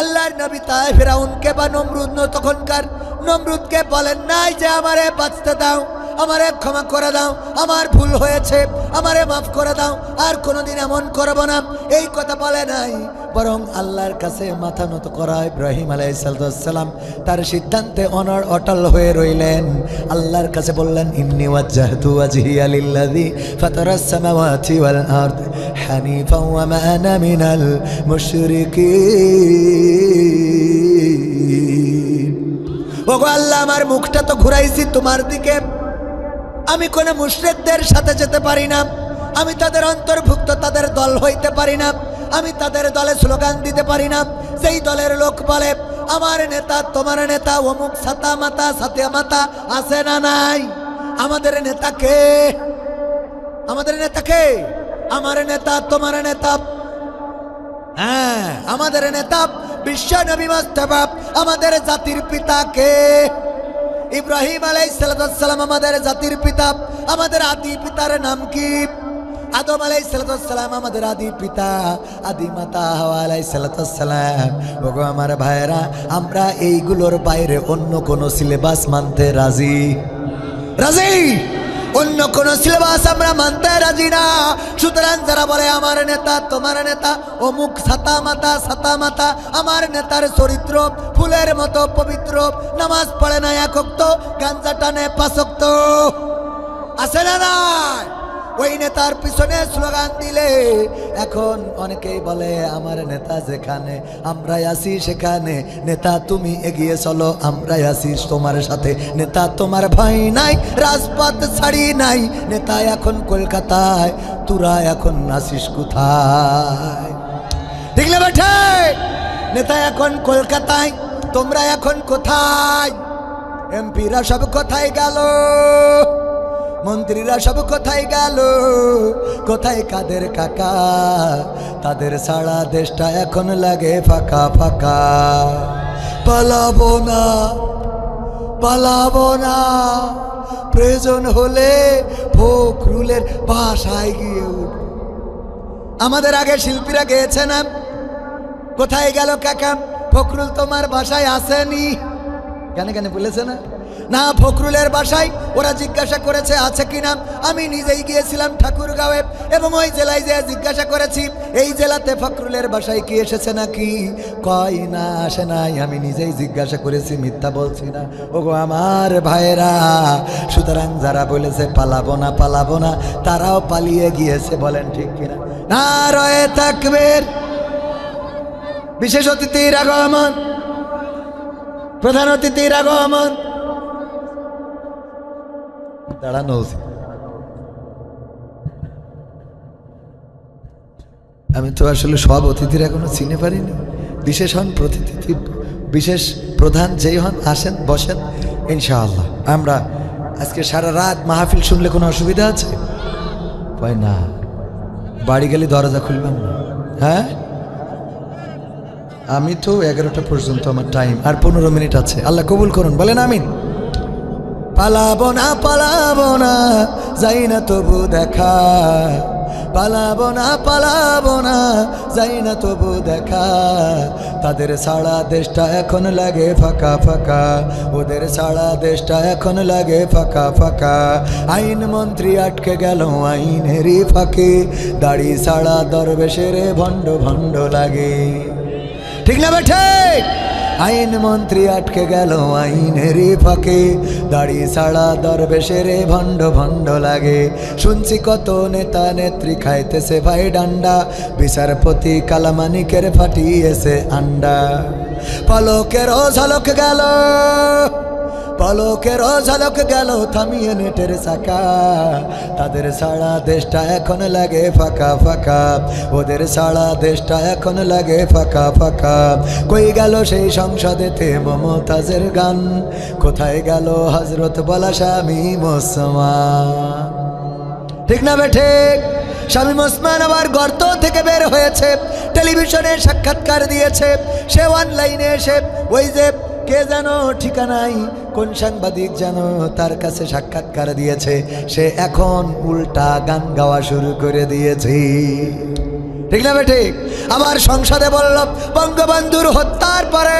আল্লাহর নবী তাই ফেরাউনকে বা নমরুদ তখনকার নমরুদকে বলেন নাই যে আমারে বাঁচতে দাও, আমারে ক্ষমা করে দাও, আমার ভুল হয়েছে, আমারে মাফ করে দাও, আর কোনোদিন এমন করব না, এই কথা বলে নাই। বরং আল্লাহর কাছে মাথা নত করা ইব্রাহিম আলাইহিস সালাম তার সিদ্ধান্তে অটল হয়ে রইলেন। আল্লাহর কাছে বললেন, ইন্নী ওয়াজ্জাহতু ওয়াজহিয়া লিল্লাযী ফাতারাস সামাওয়াতি ওয়াল আরদ হানিফাও ওয়া মা আনা মিনাল মুশরিকিন। ওগো আল্লাহ, আমার মুখটা তো ঘুরাইছি তোমার দিকে, আমি কোন মুশরিকদের সাথে যেতে পারি না, আমি তাদের অন্তর্ভুক্ত, তাদের দল হইতে পারি না, আমি তাদের দলে স্লোগান দিতে পারি না। যেই দলের লোক বলে আমার নেতা তোমার নেতা, অমুক ছাতা মাতা সাথে মাতা আছে না নাই? আমাদের নেতা কে? আমাদের নেতা কে? আমার নেতা তোমার নেতা। হ্যাঁ, আমাদের নেতা বিশ্ব নবী মুস্তাফা, আমাদের জাতির পিতা কে? ইব্রাহিম আলাইহিস সালাম আমাদের জাতির পিতা। আমাদের আদি পিতার নাম কি? আদম আলাইহিস সালাম আমাদের আদি পিতা, আদি মাতা হাওয়া আলাইহিস সালাম। ওগো আমার ভাইরা, আমরা এইগুলোর বাইরে অন্য কোন সিলেবাস মানতে রাজি? রাজি? অন্য কোন সিলেবাস আমরা মানতে রাজি না। সুতরাং যারা বলে আমার নেতা তোমার নেতা, অমুক ছাতা মাতা, আমার নেতার চরিত্র ফুলের মতো পবিত্র, নামাজ পড়ে না 1 ওয়াক্ত, গাঞ্জা টানে 5 ওয়াক্ত, আছে না নাই? ওই নেতার পিছনে স্লোগান দিলে এখন অনেকেই বলে আমার নেতা যেখানে আমরাই আছি সেখানে, নেতা তুমি এগিয়ে চলো আমরাই আছি তোমার সাথে, নেতা তোমার ভয় নাই, রাজপথ ছাড়ি নাই, নেতা এখন কলকাতায়, তোরা এখন আছিস কোথায়? দেখলে বেঠে, নেতা এখন কলকাতায়, তোমরা এখন কোথায়? এমপিরা সব কোথায় গেল? মন্ত্রীরা সব কোথায় গেল? কোথায় কাদের কাকা? তাদের সারা দেশটা এখন লাগে ফাঁকা ফাঁকা। পালাবো না, পালাবো না, প্রয়োজন হলে ফখরুলের বাসায় গিয়ে উঠব। আমাদের আগে শিল্পীরা গেয়েছে না? কোথায় গেল কাকা? ফখরুল তোমার বাসায় আসেনি। গানে গানে বলেছে না? না, ফখরুলের বাসায় ওরা জিজ্ঞাসা করেছে আছে কিনা। আমি নিজেই গিয়েছিলাম ঠাকুরগাঁওয়ে এবং ওই জেলায় যেয়ে জিজ্ঞাসা করেছি এই জেলাতে ফখরুলের বাসায় কি এসেছে নাকি। কয় না, আসে নাই। আমি নিজেই জিজ্ঞাসা করেছি, মিথ্যা বলছি না। ওগো আমার ভাইয়েরা, সুতরাং যারা বলেছে পালাবো না পালাবো না, তারাও পালিয়ে গিয়েছে। বলেন ঠিক কিনা? নারায়ে তাকবীর। বিশেষ অতিথির আগমন, প্রধান অতিথির আগমন। দাঁড়ানো উচিত। আমি তো আসলে সব অতিথির এখনো চিনে পারিনি। বিশেষ হন প্রতিথি, বিশেষ প্রধান যেই হন, আসেন বসেন ইনশাআল্লাহ। আমরা আজকে সারা রাত মাহফিল শুনলে কোনো অসুবিধা আছে? কয় না, বাড়ি গেলে দরজা খুলবেন না। হ্যাঁ, আমি তো 11টা পর্যন্ত আমার টাইম, আর 15 মিনিট আছে। আল্লাহ কবুল করুন, বলেন আমিন। পালাবো না পালাবো না, যাই না তবু দেখা, পালাবো না যাই না তবু দেখা। তাদের সারা দেশটা এখন লাগে ফাঁকা ফাঁকা, ওদের সারা দেশটা এখন লাগে ফাঁকা ফাঁকা। আইন মন্ত্রী আটকে গেল আইনেরই ফাঁকে, দাড়ি সারা দরবেশের ভণ্ড ভণ্ড লাগে। ঠিক না বেঠে? আইন মন্ত্রী আটকে গেল আইনেরই ফাঁকে, দাড়ি সারা দরবেশের ভণ্ড ভণ্ড লাগে। শুনছি কত নেতা নেত্রী খাইতেছে ভাই ডান্ডা, বিচারপতি কালামানিকের ফাটিয়েছে আন্ডা। পলকেরও ঝলক গেল, পলকেরও ঝলক গেল থামিয়ে নেটের চাকা। তাদের সারা দেশটা এখন লাগে ফাঁকা ফাঁকা, ওদের সারা দেশটা এখন লাগে ফাঁকা ফাঁকা। কই গেল সেই সংসদেতে মমতাজের গান, কোথায় গেল হজরত বলা শামীম ওসমান? ঠিক না বেঠিক? শামীম ওসমান আবার গর্ত থেকে বের হয়েছে, টেলিভিশনে সাক্ষাৎকার দিয়েছে। সে অনলাইনে এসে ওই যে কে যেন ঠিকানাই কোন সাংবাদিক যেন তার কাছে সাক্ষাৎকার দিয়েছে, সে এখন উল্টা গান গাওয়া শুরু করে দিয়েছে। ঠিক না বেঠিক? আবার সংসদে বলল বঙ্গবন্ধুর হত্যার পরে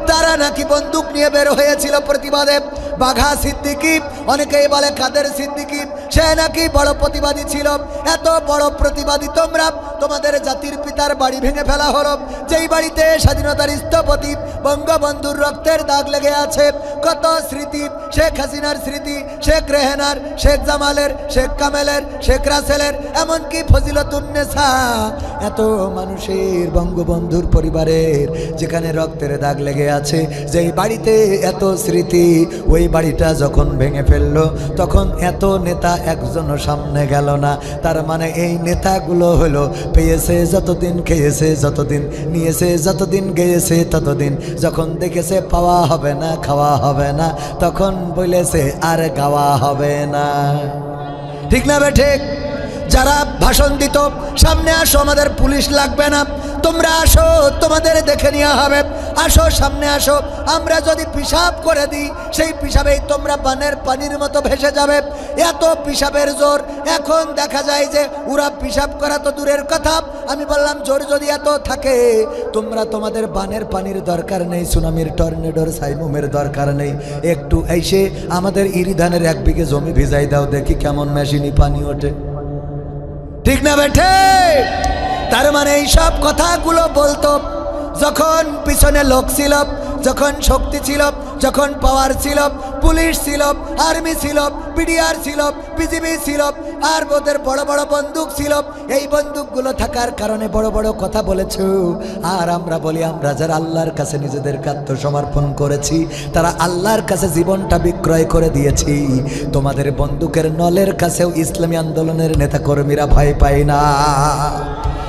তারা নাকি বন্দুক নিয়ে বের হয়েছিল প্রতিবাদে। বাঘা সিদ্দিকী, অনেকেই বলে কাদের সিদ্দিকী, সে নাকি বড় প্রতিবাদী ছিল। এত বড় প্রতিবাদী তোমরা, তোমাদের জাতির পিতার বাড়ি ভেঙে ফেলা হলো, যেই বাড়িতে স্বাধীনতার স্থপতি বঙ্গবন্ধুর রক্তের দাগ লেগে আছে। কত স্মৃতি, শেখ হাসিনার স্মৃতি, শেখ রেহানার, শেখ জামালের, শেখ কামেলের, শেখ রাসেলের, এমনকি ফজিলতুন্নেসা। এত মানুষের বঙ্গবন্ধুর পরিবারের যেখানে রক্তের দাগ লেগে আছে, যেই বাড়িতে এত স্মৃতি, ওই বাড়িটা যখন ভেঙে ফেললো তখন এত নেতা একজনও সামনে গেল না। তার মানে এই নেতাগুলো হলো পেয়েছে যতদিন, খেয়েছে যতদিন, নিয়েছে যতদিন, গেয়েছে ততদিন। যখন দেখেছে পাওয়া হবে না, খাওয়া হবে না, তখন বলেছে আর গাওয়া হবে না। ঠিক না বেঠিক? যারা ভাষণ দিত সামনে আসো, আমাদের পুলিশ লাগবে না, তোমরা আসো, তোমাদের দেখে নেওয়া হবে, আসো সামনে আসো। আমরা যদি পিশাব করে দিই সেই পিশাবেই তোমরা বানের পানির মতো ভেসে যাবে। এত পিশাবের জোর। এখন দেখা যায় যে ওরা পিশাব করা তো দূরের কথা, আমি বললাম জোর যদি এত থাকে, তোমরা তোমাদের বানের পানির দরকার নেই, সুনামির টর্নেডোর সাইমুমের দরকার নেই, একটু এসে আমাদের ইরিধানের 1 বিঘে জমি ভিজাই দাও, দেখি কেমন মেশিনই পানি ওঠে। ঠিক না বেঠে? তার মানে এই সব কথাগুলো বলতো যখন পিছনে লোক ছিল, যখন শক্তি ছিল, যখন পাওয়ার ছিল, পুলিশ ছিল, আর্মি ছিল, পিডিআর ছিল, বিজিবি ছিল, আর ওদের বড় বড় বন্দুক ছিল। এই বন্দুকগুলো থাকার কারণে বড় বড় কথা বলেছ। আর আমরা বলি আমরা যারা আল্লাহর কাছে নিজেদেরকে আত্মসমর্পণ করেছি, তারা আল্লাহর কাছে জীবনটা বিক্রয় করে দিয়েছি। তোমাদের বন্দুকের নলের কাছেও ইসলামী আন্দোলনের নেতাকর্মীরা ভয় পায় না।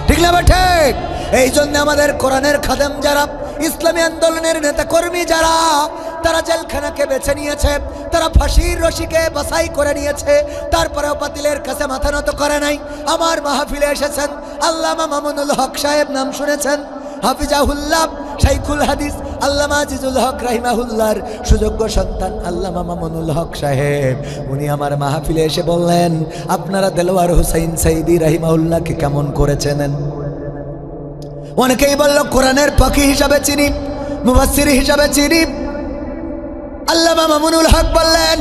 ঠিক না ঠিক? এই জন্য আমাদের কোরআনের খাদেম যারা, ইসলামী আন্দোলনের নেতাকর্মী যারা, তারা জেলখানাকে বেছে নিয়েছে, তারা ফাঁসির রশিকে বাছাই করে নিয়েছে, তারপরেও বাতিলের কাছে মাথা নত করে নাই। আমার মাহফিলে এসেছেন আল্লামা মামুনুল হক সাহেব, নাম শুনেছেন? হাফিজাহুল্লাহ, শাইখুল হাদিস আল্লামা আজিজুল হক রাহিমাহুল্লাহর সুযোগ্য সন্তান আল্লামা মামুনুল হক সাহেব, উনি আমার মাহফিলে এসে বললেন, আপনারা দেলোয়ার হোসেন সাইদি রাহিমাহুল্লাহকে কেমন করে চেনেন? অনেকেই বলল কোরআনের পাখি হিসাবে চিনি, মুফাসসির হিসাবে চিনি। আল্লামা মামুনুল হক বললেন,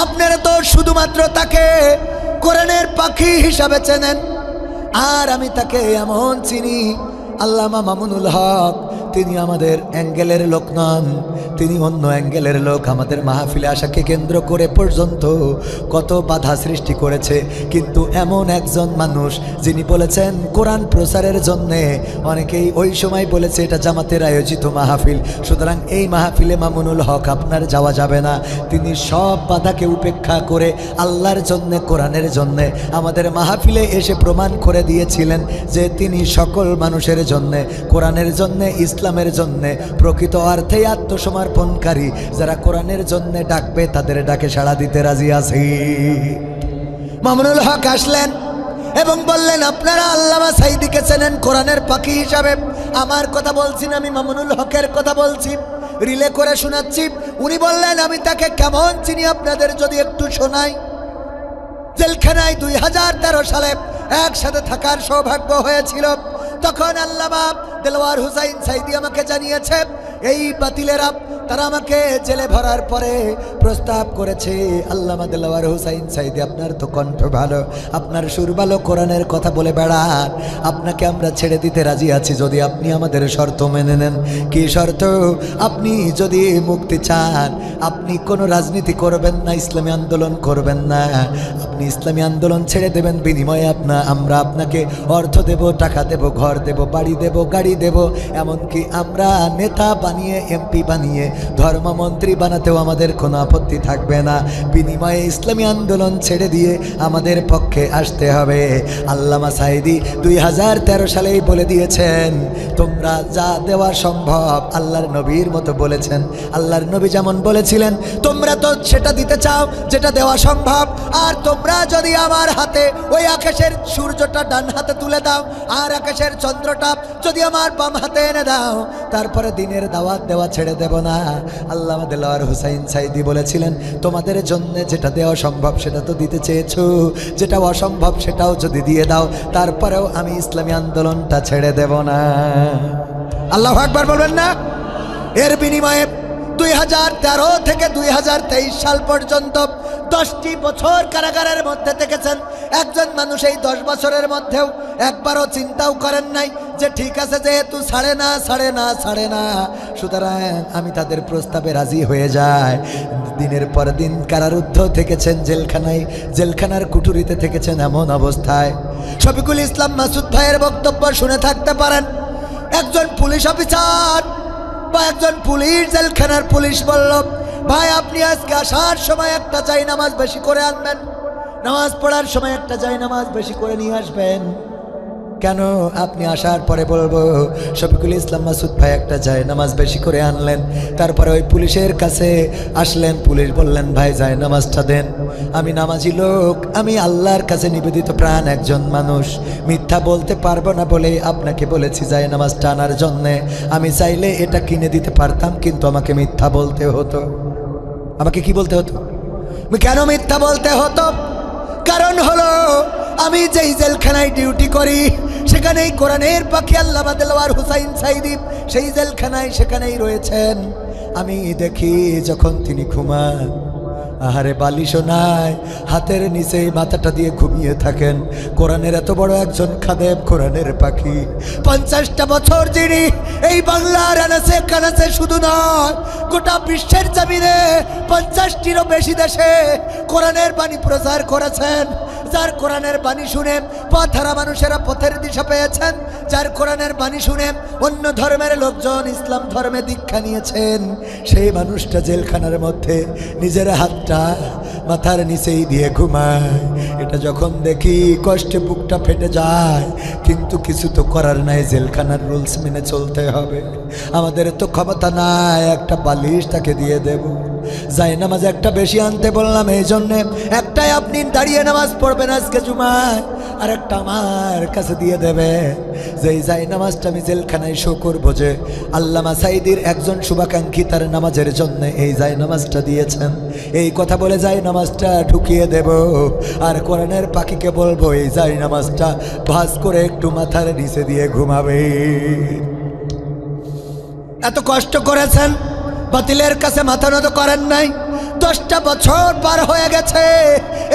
আপনারা তো শুধুমাত্র তাকে কোরআনের পাখি হিসাবে চেনেন, আর আমি তাকে এমন চিনি, আল্লামা মামুনুল হক তিনি আমাদের অ্যাঙ্গেলের লোক নন, তিনি অন্য অ্যাঙ্গেলের লোক। আমাদের মাহফিলে আসাকে কেন্দ্র করে পর্যন্ত কত বাধা সৃষ্টি করেছে, কিন্তু এমন একজন মানুষ যিনি বলেছেন কোরআন প্রচারের জন্যে, অনেকেই ওই সময় বলেছে এটা জামাতের আয়োজিত মাহফিল, সুতরাং এই মাহফিলে মামুনুল হক আপনার যাওয়া যাবে না। তিনি সব বাধাকে উপেক্ষা করে আল্লাহর জন্যে, কোরআনের জন্যে আমাদের মাহফিলে এসে প্রমাণ করে দিয়েছিলেন যে তিনি সকল মানুষের জন্যে, কোরআনের জন্যে, ইসলামের জন্যে প্রকৃত অর্থে আত্মসমর্পণকারী যারা কোরআনের জন্যে ডাকবে তাদের ডাকে সাড়া দিতে রাজি আছি। মামুনুল হক আসলেন এবং বললেন, আপনারা আল্লামা সাইদিকে চেনেন কোরআনের পাখি হিসাবে। আমার কথা বলছি না, আমি মামুনুল হকের কথা বলছি, রিলে করে শোনাচ্ছি। উনি বললেন, আমি তাকে কেমন চিনি আপনাদের যদি একটু শোনাই। জেলখানায় 2013 সালে একসাথে থাকার সৌভাগ্য হয়েছিল। তখন আল্লামা দেলোয়ার হুসাইন সাইদি আমাকে জানিয়েছে এই বাতিলেরা তারা আমাকে জেলে ভরার পরে প্রস্তাব করেছে, আল্লামা দেলোয়ার হুসাইন সাইদি আপনার তো কণ্ঠ ভালো, আপনার সুর ভালো, কোরআনের কথা বলে বেড়ান, আপনাকে আমরা ছেড়ে দিতে রাজি আছি যদি আপনি আমাদের শর্ত মেনে নেন। কি শর্ত? আপনি যদি মুক্তি চান, আপনি কোনো রাজনীতি করবেন না, ইসলামী আন্দোলন করবেন না, আপনি ইসলামী আন্দোলন ছেড়ে দেবেন, বিনিময়ে আমরা আপনাকে অর্থ দেব, টাকা দেব, ঘর দেব, বাড়ি দেব, গাড়ি দেব, এমনকি আমরা নেতা বানিয়ে এমপি বানিয়ে ধর্মমন্ত্রী বানাতেও আমাদের কোনো আপত্তি থাকবে না, বিনিময়ে ইসলামী আন্দোলন ছেড়ে দিয়ে আমাদের পক্ষে আসতে হবে। আল্লামা সাইদি 2013 সালেই বলে দিয়েছেন তোমরা যা দেওয়া সম্ভব, আল্লাহর নবীর মতো বলেছেন। আল্লাহর নবী যেমন বলেছিলেন তোমরা তো সেটা দিতে চাও যেটা দেওয়া সম্ভব, আর তোমরা যদি আমার হাতে ওই আকাশের সূর্যটা ডান হাতে তুলে দাও আর আকাশের চন্দ্রটা যদি আমার বাম হাতে এনে দাও, তারপরে দিনের দাওয়াত দেওয়া ছেড়ে দেব না। আল্লামা দেলোয়ার হুসাইন সাইদি বলেছিলেন তোমাদের জন্য যেটা দেওয়া সম্ভব সেটা তো দিতে চেয়েছো, যেটা অসম্ভব সেটাও যদি দিয়ে দাও তারপরেও আমি ইসলামী আন্দোলনটা ছেড়ে দেব না। আল্লাহু আকবার বলবেন না? এর বিনিময়ে 2013 থেকে 2023 সাল পর্যন্ত 10টি বছর কারাগারের মধ্যে থেকেছেন একজন মানুষ। এই 10 বছরের মধ্যেও একবারও চিন্তাও করেন নাই যে ঠিক আছে যেহেতু ছাড়ে না, সুতরাং আমি তাদের প্রস্তাবে রাজি হয়ে যাই। দিনের পর দিন কারারুদ্ধ থেকেছেন, জেলখানার কুঠুরিতে থেকেছেন। এমন অবস্থায় শফিকুল ইসলাম মাসুদ ভাইয়ের বক্তব্য শুনে থাকতে পারেন, একজন পুলিশ অফিসার বা একজন পুলিশ জেলখানার পুলিশ বলল ভাই আপনি আজকে আসার সময় একটা জায়নামাজ বেশি করে আনবেন, নামাজ পড়ার সময় একটা জায়নামাজ বেশি করে নিয়ে আসবেন। কেন? আপনি আসার পরে বলবো শফিকুল ইসলাম মাসুদ ভাই একটা জায়নামাজ বেশি করে আনলেন, তারপরে ওই পুলিশের কাছে আসলেন, পুলিশ বললেন ভাই জায়নামাজটা দেন। আমি নামাজি লোক, আমি আল্লাহর কাছে নিবেদিত প্রাণ একজন মানুষ, মিথ্যা বলতে পারবো না বলে আপনাকে বলেছি জায়নামাজটা আনার জন্যে। আমি চাইলে এটা কিনে দিতে পারতাম, কিন্তু আমাকে মিথ্যা বলতে হতো। আমাকে কি বলতে হতো? কেন মিথ্যা বলতে হতো? কারণ হলো আমি যেই জেলখানায় ডিউটি করি সেখানেই কোরআনের পাখি আল্লামা দেলোয়ার হুসাইন সাইদি সেই জেলখানায় সেখানেই রয়েছেন। আমি দেখি যখন তিনি ঘুমান, আহারে বালিশও নাই, হাতের নিচে মাথাটা দিয়ে ঘুমিয়ে থাকেন। কোরআনের এত বড় একজন খাদেম, কোরআনের পাখি, 50টা বছর যিনি এই বাংলার আনাচে কানাচে শুধু নয় গোটা বিশ্বের জমিনে 50টিরও বেশি দেশে কোরআনের বাণী প্রচার করেছেন। যার কোরআনের বাণী শুনে পথহারা মানুষেরা পথের দিশা পেয়েছেন, যার কোরআনের বাণী শুনে অন্য ধর্মের লোকজন ইসলাম ধর্মে দীক্ষা নিয়েছেন, সেই মানুষটা জেলখানার মধ্যে নিজের হাতটা মাথার নিচেই দিয়ে ঘুমায়। এটা যখন দেখি কষ্টে বুকটা ফেটে যায়, কিন্তু কিছু তো করার নাই, জেলখানার রুলস মেনে চলতে হবে। আমাদের তো ক্ষমতা নাই একটা বালিশ তাকে দিয়ে দেব। জায়নামাজ একটা বেশি আনতে বললাম এই জন্যে, একটাই আপনি দাঁড়িয়ে নামাজ পড়বেন আজকে জুমায়, আর একটা আমার কাছে দিয়ে দেবে। যেই জায়নামাজটা আমি জেলখানায় শো করবো যে আল্লামা সাইদির একজন শুভাকাঙ্ক্ষী তার নামাজের জন্য এই জায়নামাজটা দিয়েছেন, এই কথা বলে জায়নামাজটা ঢুকিয়ে দেব। আর কোরআনের পাখিকে বলবো এই জায়নামাজটা ভাঁজ করে একটু মাথার নিচে দিয়ে ঘুমাবে। এত কষ্ট করেছেন, বাতিলের কাছে মাথা নত করেন নাই। 10টা বছর পার হয়ে গেছে,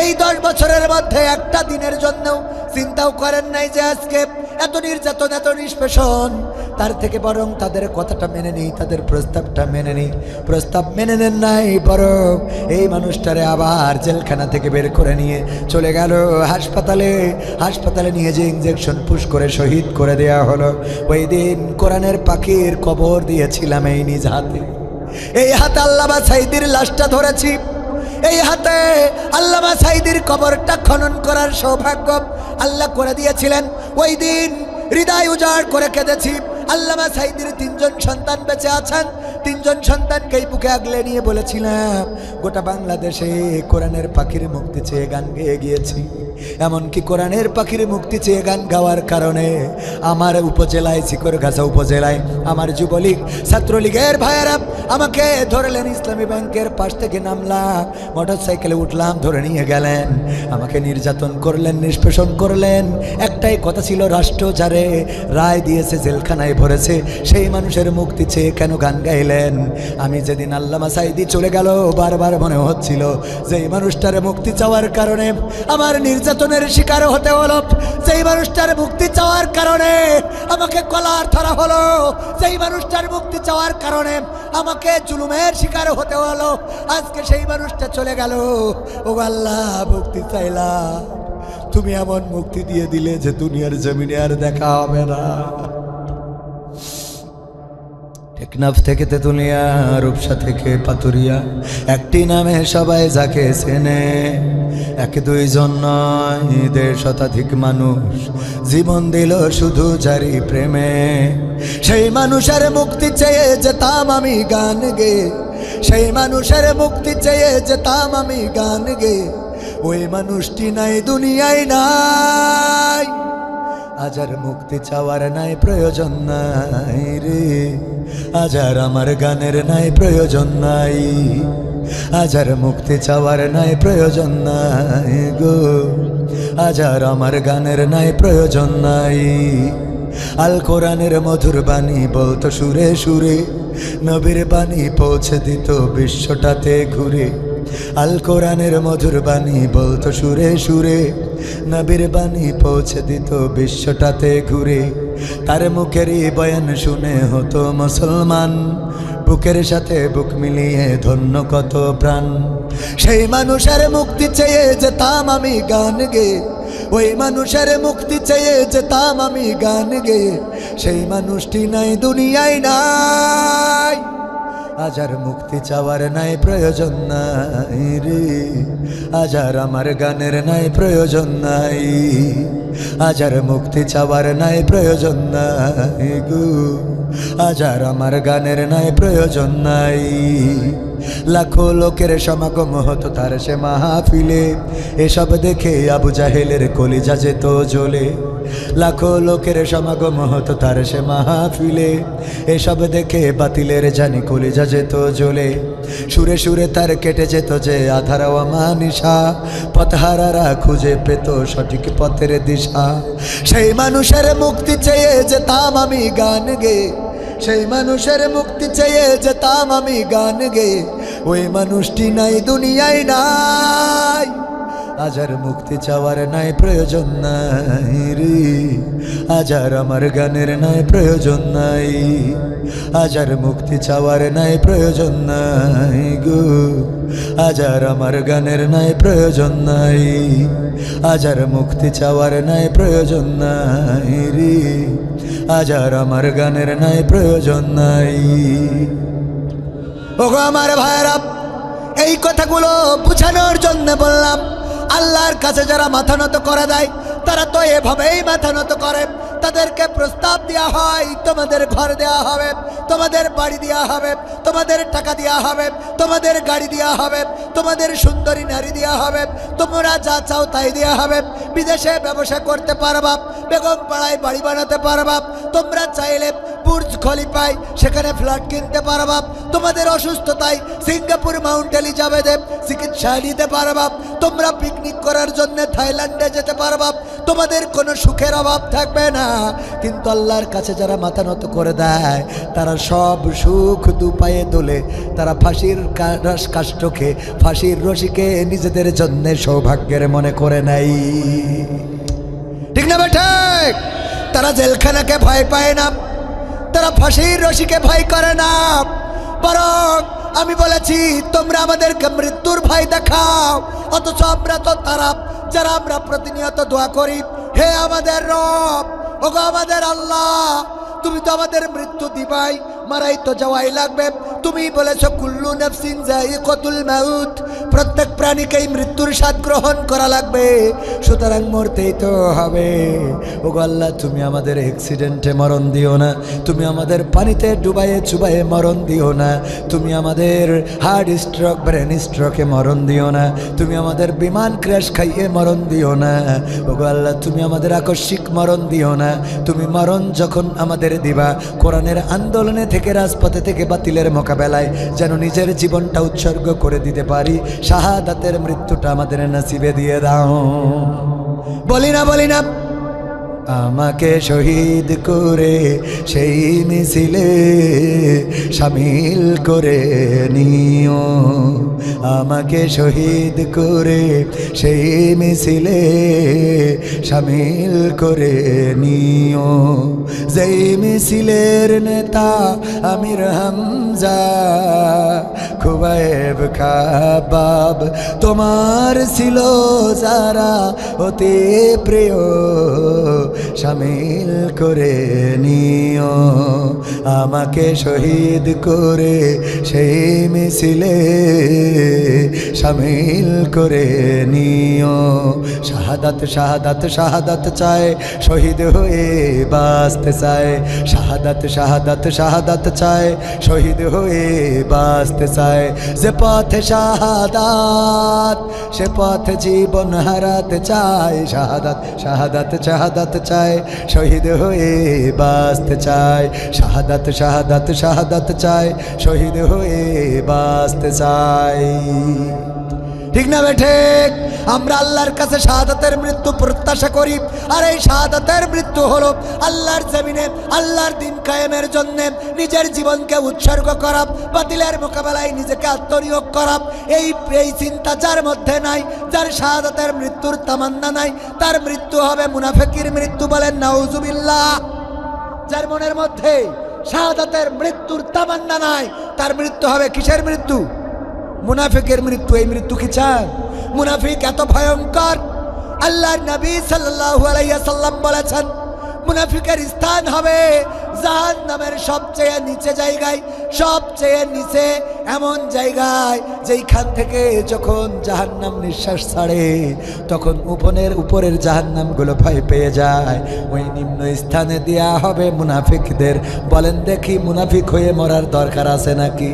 এই 10 বছরের মধ্যে একটা দিনের জন্য চিন্তাও করেন নাই যে আজকে এত নির্যাতন, এত নিষ্পেষণ, তার থেকে বরং তাদের কথাটা মেনে নিই, তাদের প্রস্তাবটা মেনে নিই। প্রস্তাব মেনে নেন নাই, বরং এই মানুষটারে আবার জেলখানা থেকে বের করে নিয়ে চলে গেল হাসপাতালে নিয়ে যে ইঞ্জেকশন পুশ করে শহীদ করে দেয়া হলো। ওই দিন কোরআনের পাখির কবর দিয়েছিলাম এই নিজ হাতে। এই হাতে আল্লামা সাইদির লাশটা ধরেছি, এই হাতে আল্লামা সাইদির কবরটা খনন করার সৌভাগ্য আল্লাহ করে দিয়েছিলেন। ওই দিন হৃদয় উজাড় করে কেঁদেছি। আল্লামা সাইদির 3জন সন্তান বেঁচে আছেন, তিনজন সন্তানকেই বুকে আগলে নিয়ে বলেছিলাম গোটা বাংলাদেশে কোরআনের পাখির মুক্তি চেয়ে গান গেয়ে গিয়েছি। এমনকি কোরআনের পাখির মুক্তি চেয়ে গান গাওয়ার কারণে আমার উপজেলায়, শিকরগাছা উপজেলায় আমার যুবলীগ ছাত্রলীগের ভাইয়েরা আমাকে ধরলেন, ইসলামী ব্যাংকের পাশ থেকে নামলাম, মোটরসাইকেলে উঠলাম, ধরে নিয়ে গেলেন, আমাকে নির্যাতন করলেন, নিষ্পেষণ করলেন। একটাই কথা ছিল, রাষ্ট্র যারে রায় দিয়েছে, জেলখানায় ভরেছে, সেই মানুষের মুক্তি চেয়ে কেন গান গাইলেন? আমি যেদিন আল্লামা সাঈদী চলে গেল, বারবার মনে হচ্ছিল যে এই মানুষটার মুক্তি চাওয়ার কারণে আমার নির্যাতনের শিকার হতে হলো, সেই মানুষটার মুক্তি চাওয়ার কারণে আমাকে কলার ধরা হলো, সেই মানুষটার মুক্তি চাওয়ার কারণে আমাকে জুলুমের শিকার হতে হলো। আজকে সেই মানুষটা চলে গেল, ও আল্লাহ মুক্তি চাইলাম, তুমি এমন মুক্তি দিয়ে দিলে যে দুনিয়ার জমিনে আর দেখা হবে না। টেকনাফ থেকে তেতুলিয়া, রূপসা থেকে পাতুরিয়া, একটি নামে সবাই যাকে চেনে, এক দুইজন নয়, 1.5 শতাধিক মানুষ জীবন দিল শুধু জারি প্রেমে। সেই মানুষের মুক্তি চেয়ে যেতাম আমি গান গে, সেই মানুষের মুক্তি চেয়ে যেতাম আমি গান গে, ওই মানুষটি নাই দুনিয়ায় নাই। আজ আর মুক্তি চাওয়ার নাই প্রয়োজন নাই রে, আজ আর আমার গানের নাই প্রয়োজন নাই, আজ আর মুক্তি চাওয়ার নাই প্রয়োজন নাই গো, আজ আর আমার গানের নাই প্রয়োজন নাই। আল কোরআনের মধুর বাণী বলতো সুরে সুরে, নবীর বাণী পৌঁছে দিত বিশ্বটাতে ঘুরে। আল কোরআনের মধুর বাণী বলতো সুরে সুরে, নবীর বাণী পৌঁছে দিত বিশ্বটাতে ঘুরে। তার মুখেরই বয়ান শুনে হতো মুসলমান, বুকের সাথে বুক মিলিয়ে ধন্য কত প্রাণ। সেই মানুষের মুক্তি চেয়ে যেতাম আমি গান গে, ওই মানুষের মুক্তি চেয়ে যেতাম আমি গান গে, সেই মানুষটি নাই দুনিয়ায় নাই। আজ আর মুক্তি চাওয়ার নাই প্রয়োজন নাই রে, আজ আর আমার গানের নাই প্রয়োজন নাই, আজ আর মুক্তি চাওয়ার নাই প্রয়োজন নাই গো, আজ আর আমার গানের নাই প্রয়োজন নাই। লাখো লোকের সমাগম হতো তার সে মাহফিলে, এসব দেখে আবু জাহেলের কলিজা যেত জ্বলে। লাখো লোকের সমাগম হতো তার সে মাহফিলে, এসব দেখে বাতিলের জানি কলিজা যেত জ্বলে। সুরে সুরে তার কেটে যেত যে আধার আমানিশা, পথহারারা খুঁজে পেত সঠিক পথের দিশা। সেই মানুষের মুক্তি চেয়ে যেতাম আমি গান গে, সেই মানুষের মুক্তি চেয়ে যেতাম আমি গান গে, ওই মানুষটি নাই দুনিয়ায় নাই। আজ আর মুক্তি চাওয়ার নাই প্রয়োজন নাই রে, আজ আর আমার গানের নাই প্রয়োজন নাই, আজ আর মুক্তি চাওয়ার নাই প্রয়োজন নাই গো, আজ আর আমার গানের নাই প্রয়োজন নাই, আজ আর মুক্তি চাওয়ার নাই প্রয়োজন নাই রে, আজ আর আমার গানের নাই প্রয়োজন নাই। ওগো আমার ভাইরা, এই কথাগুলো বুঝানোর জন্য বললাম। আল্লাহর কাছে যারা মাথা নত করে দেয় তারা তো এভাবেই মাথা নত করে। তাদেরকে প্রস্তাব দেওয়া হয়, তোমাদের ঘর দেওয়া হবে, তোমাদের বাড়ি দেওয়া হবে, তোমাদের টাকা দেওয়া হবে, তোমাদের গাড়ি দেওয়া হবে, তোমাদের সুন্দরী নারী দেওয়া হবে, তোমরা যা চাও তাই দেওয়া হবে। বিদেশে ব্যবসা করতে পারবা, বেগম পাড়ায় বাড়ি বানাতে পারবা, তোমরা চাইলে বুর্জ খলিফায় সেখানে ফ্ল্যাট কিনতে পারবা, তোমাদের অসুস্থতায় সিঙ্গাপুর মাউন্ট এলিজাবেথে চিকিৎসা নিতে পারবা, তোমরা পিকনিক করার জন্য থাইল্যান্ডে যেতে পারবা, তোমাদের কোনো সুখের অভাব থাকবে না। কিন্তু আল্লাহর কাছে যারা মাথা নত করে দেয় তারা সব সুখ দুপায়ে তোলে, তারা ফাঁসির কাষ্ঠকে, ফাঁসির রশিকে নিজেদের জন্য সৌভাগ্যের মনে করে নাই। ঠিক না বেঠে? তারা জেলখানাকে ভয় পায় না, তারা ফাঁসির রশিকে ভয় করে না। বরং আমি বলেছি তোমরা আমাদেরকে মৃত্যুর ভয় দেখাও, অথচ আমরা তো তারা যারা আমরা প্রতিনিয়ত দোয়া করি, হে আমাদের রব, ওগো আমাদের আল্লাহ, তুমি তো আমাদের মৃত্যু দিবাই, মারাই তো যাওয়াই লাগবে। তুমি বলেছো কুল্লু নাফসিন যায়িকাতুল মাউত, প্রত্যেক প্রাণীকেই মৃত্যুর স্বাদ গ্রহণ করা লাগবে, সুতরাং মরতেই তো হবে। ওগো আল্লাহ, তুমি আমাদের অ্যাক্সিডেন্টে মরণ দিও না, তুমি আমাদের পানিতে ডুবাইয়ে চুবাইয়ে মরণ দিও না, তুমি আমাদের হার্ট স্ট্রোক ব্রেন স্ট্রোকে মরণ দিও না, তুমি আমাদের বিমান ক্র্যাশ খাইয়ে মরণ দিও না। ওগো আল্লাহ, তুমি আমাদের আকস্মিক মরণ দিও না। তুমি মরণ যখন আমাদের দিবা, কোরআনের আন্দোলনে থেকে রাজপথে থেকে বাতিলের মোকাবেলায় যেন নিজের জীবনটা উৎসর্গ করে দিতে পারি, শাহাদাতের মৃত্যুটা আমাদের নসিবে দিয়ে দাও। বলি না আমাকে শহীদ করে সেই মিছিলে শামিল করে নিও, আমাকে শহীদ করে সেই মিছিলে শামিল করে নিও। যেই মিছিলের নেতা আমির হামজা, খুবাইব খাবাব তোমার ছিল যারা অতি প্রিয়, শামিল করে নিও, আমাকে শহীদ করে সেই মিছিলে শামিল করে নিও। শাহাদাত শাহাদাত শাহাদাত চায়, শহীদ হয়ে বাঁচতে চায়, শাহাদাত শাহাদাত শাহাদাত চায়, শহীদ হয়ে বাঁচতে চায়। যে পথে শাহাদাত সে পথে জীবন হারাতে চায়, শাহাদাত শাহাদাত শাহাদাত চায়, শহীদ হয়ে বাঁচতে চায়, শাহাদাত শাহাদাত শাহাদাত চায়, শহীদ হয়ে বাঁচতে চায়। ঠিক না বেঠে? আমরা আল্লাহর কাছে শাহাদাতের মৃত্যু প্রত্যাশা করি, আর এই শাহাদাতের মৃত্যু হলো আল্লাহর জমিনে আল্লাহর দিন কায়েমের জন্য নিজের জীবনকে উৎসর্গ করা, বাতিলের মোকাবেলায় নিজেকে আত্মনিয়োগ করা। এই চিন্তা যার মধ্যে নাই, যার শাহাদাতের মৃত্যুর তামান্না নাই, তার মৃত্যু হবে মুনাফিকের মৃত্যু। বলেন নাউজুবিল্লাহ। যার মনের মধ্যে শাহাদাতের মৃত্যুর তামান্না নাই, তার মৃত্যু হবে কিসের মৃত্যু? মুনাফিকের মৃত্যু। এই মৃত্যু কি চান? মুনাফিক এত ভয়ঙ্কর, আল্লাহর নবী সাল্লাল্লাহু আলাইহি ওয়াসাল্লাম বলেছেন মুনাফিকের স্থান হবে জাহান্নামের সবচেয়ে নিচে জায়গায়, সবচেয়ে নিচে এমন জায়গায় যেইখান থেকে যখন জাহান্নাম নিঃশ্বাস ছাড়ে তখন উপরের জাহান্নামগুলো ভয় পেয়ে যায়। ওই নিম্ন স্থানে দেয়া হবে মুনাফিকদের। বলেন দেখি, মুনাফিক হয়ে মরার দরকার আছে নাকি?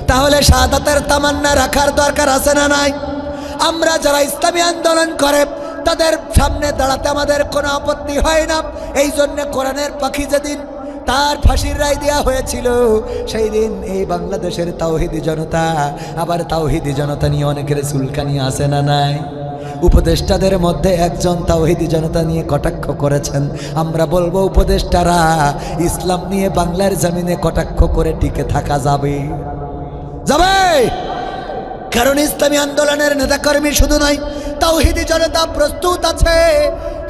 তাহলে শাহাদাতের তামান্না রাখার দরকার আছে না নাই? আমরা যারা ইসলামী আন্দোলন করে তাদের সামনে দাঁড়াতে আমাদের কোনো আপত্তি হয় না। এই জন্য কোরআনের পাখি যেদিন তার ফাঁসির রায় দেওয়া হয়েছিল, সেই দিন এই বাংলাদেশের তাওহিদি জনতা, আবার তাওহিদি জনতা নিয়ে অনেকের চুলকানি আছে না নাই? উপদেষ্টাদের মধ্যে একজন তাওহিদি জনতা নিয়ে কটাক্ষ করেছেন। আমরা বলবো, উপদেষ্টারা ইসলাম নিয়ে বাংলার জমিনে কটাক্ষ করে টিকে থাকা যাবে? কারণ ইসলামী আন্দোলনের নেতাকর্মী শুধু নয়, তাওহিদি জনতা প্রস্তুত আছে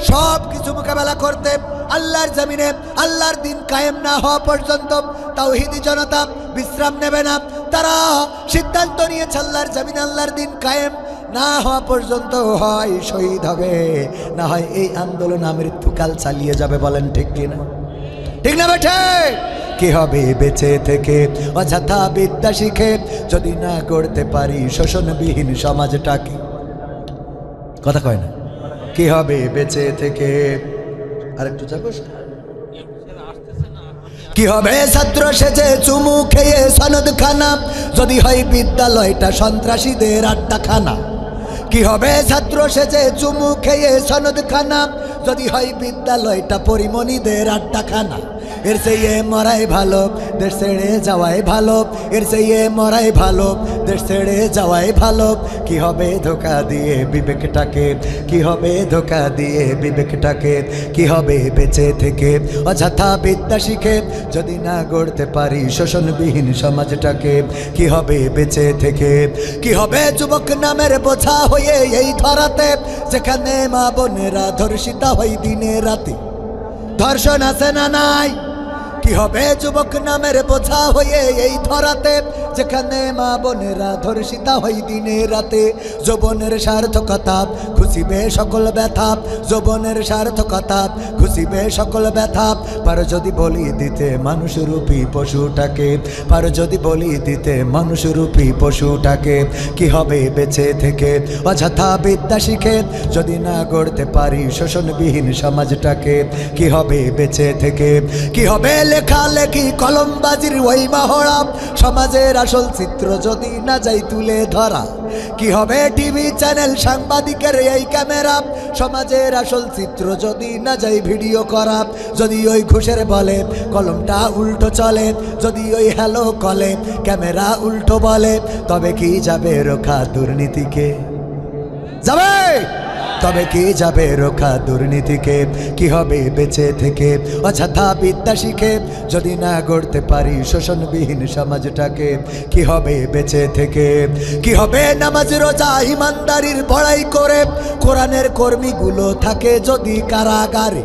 সব কিছু মোকাবেলা করতে। আল্লাহর জমিনে আল্লাহর দিন কায়েম না হওয়া পর্যন্ত তাওহিদি জনতা বিশ্রাম নেবে না। তারা সিদ্ধান্ত নিয়েছে আল্লাহর জমিনে আল্লাহর দিন কায়েম না হওয়া পর্যন্ত হয় শহীদ হবে, না হয় এই আন্দোলন মৃত্যুকাল চালিয়ে যাবে। বলেন ঠিক কিনা? ঠিক না বেঠে? কি হবে বেঁচে থেকে অযথা বিদ্যা শিখে যদি না করতে পারি শোষণবিহীন সমাজটাকে? কথা কয় না? কি হবে বেঁচে থেকে? আরেকটু যাবো। কি হবে ছাত্র সেজে চুমু খেয়ে সনদ খানা যদি হয় বিদ্যালয়টা সন্ত্রাসীদের আড্ডাখানা? কি হবে ছাত্র সেজে চুমু খেয়ে সনদ খানা যদি হয় বিদ্যালয়টা পরিমণিদের আড্ডাখানা? এর চেয়ে মরাই ভালো, দেশ ছেড়ে যাওয়াই ভালো। এর চেয়ে মরাই ভালো, দেশ ছেড়ে যাওয়াই ভালো। কি হবে ধোকা দিয়ে বিবেকটাকে? কি হবে ধোকা দিয়ে বিবেকটাকে? কি হবে বেঁচে থেকে অযথা বিদ্যা শিখে যদি না গড়তে পারি শোষণবিহীন সমাজটাকে? কি হবে বেঁচে থেকে? কি হবে যুবক নামের বোঝা হয়ে এই ধরাতে, যেখানে মা বোনেরা ধর্ষিতা হয় দিনে রাতে? ধর্ষণ আছে না নাই? কি হবে যুবক নামের বোঝা হয়ে এই ধরাতে, যেখানে মা বোনেরা ধর্ষিতা হয় দিনে রাতে। যৌবনের সার্থকতা খুশিবে সকল ব্যথা, যৌবনের সার্থকতা খুশিবে সকল ব্যথা। পারো যদি বলি দিতে মানুষরূপী পশুটাকে, পারো যদি বলি দিতে মানুষরূপী পশুটাকে, কি হবে বেঁচে থেকে অযথা বিদ্যা শিখে যদি না গড়তে পারি শোষণবিহীন সমাজটাকে? কি হবে বেঁচে থেকে, কি হবে লেখালেখি কলমবাজির ওই মহড়া, সমাজের আসল চিত্র যদি না যাই তুলে ধরা? কি হবে টিভি চ্যানেল সাংবাদিকের এই ক্যামেরা, সমাজের আসল চিত্র যদি না যাই ভিডিও করা? যদি ওই ঘুষের বলে কলমটা উল্টো চলে, যদি ওই হ্যালো কলে ক্যামেরা উল্টো বলে, তবে কি যাবে রোখা দুর্নীতিকে? যাবে? তবে কি যাবে রোখা দুর্নীতিকে? কি হবে বেঁচে থেকে অযথা বিদ্যা শিখে যদি না গড়তে পারি শোষণবিহীন সমাজটাকে? কি হবে বেঁচে থেকে, কি হবে নামাজ রোজা ইমানদারির বড়াই করে কোরআনের কর্মীগুলো থাকে যদি কারাগারে?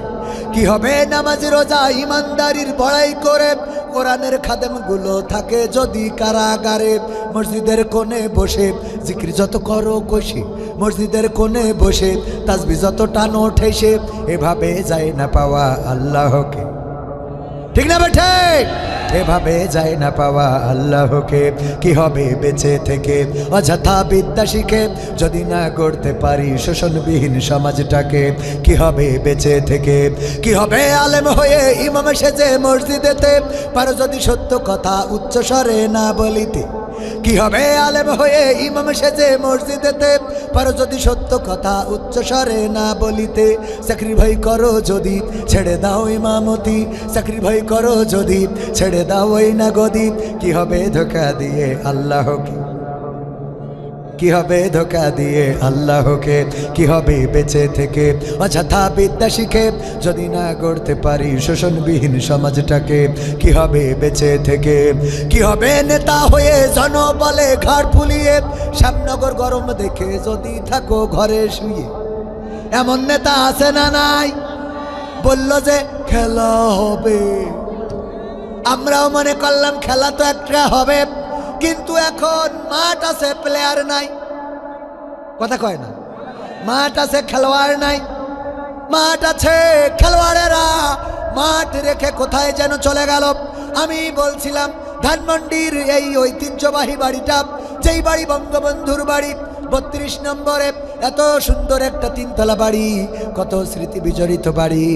কি হবে নামাজ রোজা ইমানদারির বড়াই করে কোরআনের খাদেমগুলো থাকে যদি কারাগারে? মসজিদের কোণে বসে জিকির যত করো কষি, মসজিদের কোণে বসে তাসবিহ যত টানো ঠেসে, এভাবে যায় না পাওয়া আল্লাহকে। ঠিক না বেঠে? এভাবে যায় না পাওয়া আল্লাহকে। কি হবে বেঁচে থেকে অযথা বিদ্যা শিখে যদি না গড়তে পারি শোষণবিহীন সমাজটাকে? কি হবে বেঁচে থেকে, কি হবে আলেম হয়ে ইমাম সেজে মসজিদেতে পারো যদি সত্য কথা উচ্চস্বরে না বলিতে? কি হবে আলেম হয়ে ইমাম সেজে মসজিদেতে পারো যদি সত্য কথা উচ্চস্বরে না বলিতে? চাকরি ভয় করো যদি ছেড়ে দাও ইমামতি, চাকরি ভয় করো যদি ছেড়ে দাও ওই না গদি। কি হবে ধোঁকা দিয়ে আল্লাহকে, কি হবে ধোঁকা দিয়ে আল্লাহকে? কি হবে বেঁচে থেকে অযথা বিদ্যা শিখে যদি না গড়তে পারি শোষণবিহীন সমাজটাকে? কি হবে বেঁচে থেকে, কি হবে নেতা হয়ে জনবলে ঘাড় ফুলিয়ে শ্যামনগর গরম দেখে যদি থাকো ঘরে শুয়ে? এমন নেতা আছে না নাই? বলল যে খেলা হবে, আমরাও মনে করলাম খেলা তো একটা হবে, কিন্তু এখন মাঠ আছে প্লেয়ার নাই। কথা কয় না? মাঠ আছে খেলোয়াড় নাই। মাঠ আছে খেলোয়াড়েরা মাঠ রেখে কোথায় যেন চলে গেল। আমি বলছিলাম ধানমন্ডির এই ঐতিহ্যবাহী বাড়িটা, যেই বাড়ি বঙ্গবন্ধুর বাড়ি 32 নম্বরে, এত সুন্দর একটা তিনতলা বাড়ি, কত স্মৃতি বিজড়িত বাড়ি।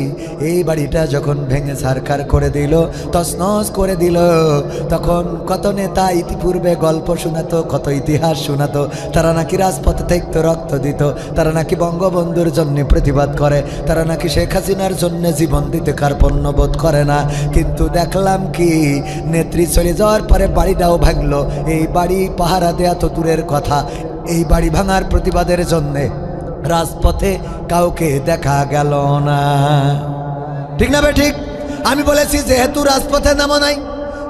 এই বাড়িটা যখন ভেঙে ছারখার করে দিল, তছনছ করে দিল, তখন কত নেতা ইতিপূর্বে গল্প শোনাতো, কত ইতিহাস শোনাতো। তারা নাকি রাজপথে থাকতো, রক্ত দিত, তারা নাকি বঙ্গবন্ধুর জন্য প্রতিবাদ করে, তারা নাকি শেখ হাসিনার জন্য জীবন দিতে কার্পণ্য বোধ করে না। কিন্তু দেখলাম কি, নেত্রী চলে যাওয়ার পরে বাড়িটাও ভাঙলো। এই বাড়ি পাহারা দেয়া তো দূরের কথা, এই বাড়ি ভাঙার প্রতিবাদের জন্যে রাজপথে কাউকে দেখা গেল না। ঠিক না বে ঠিক? আমি বলেছি যেহেতু রাজপথে নামো নাই,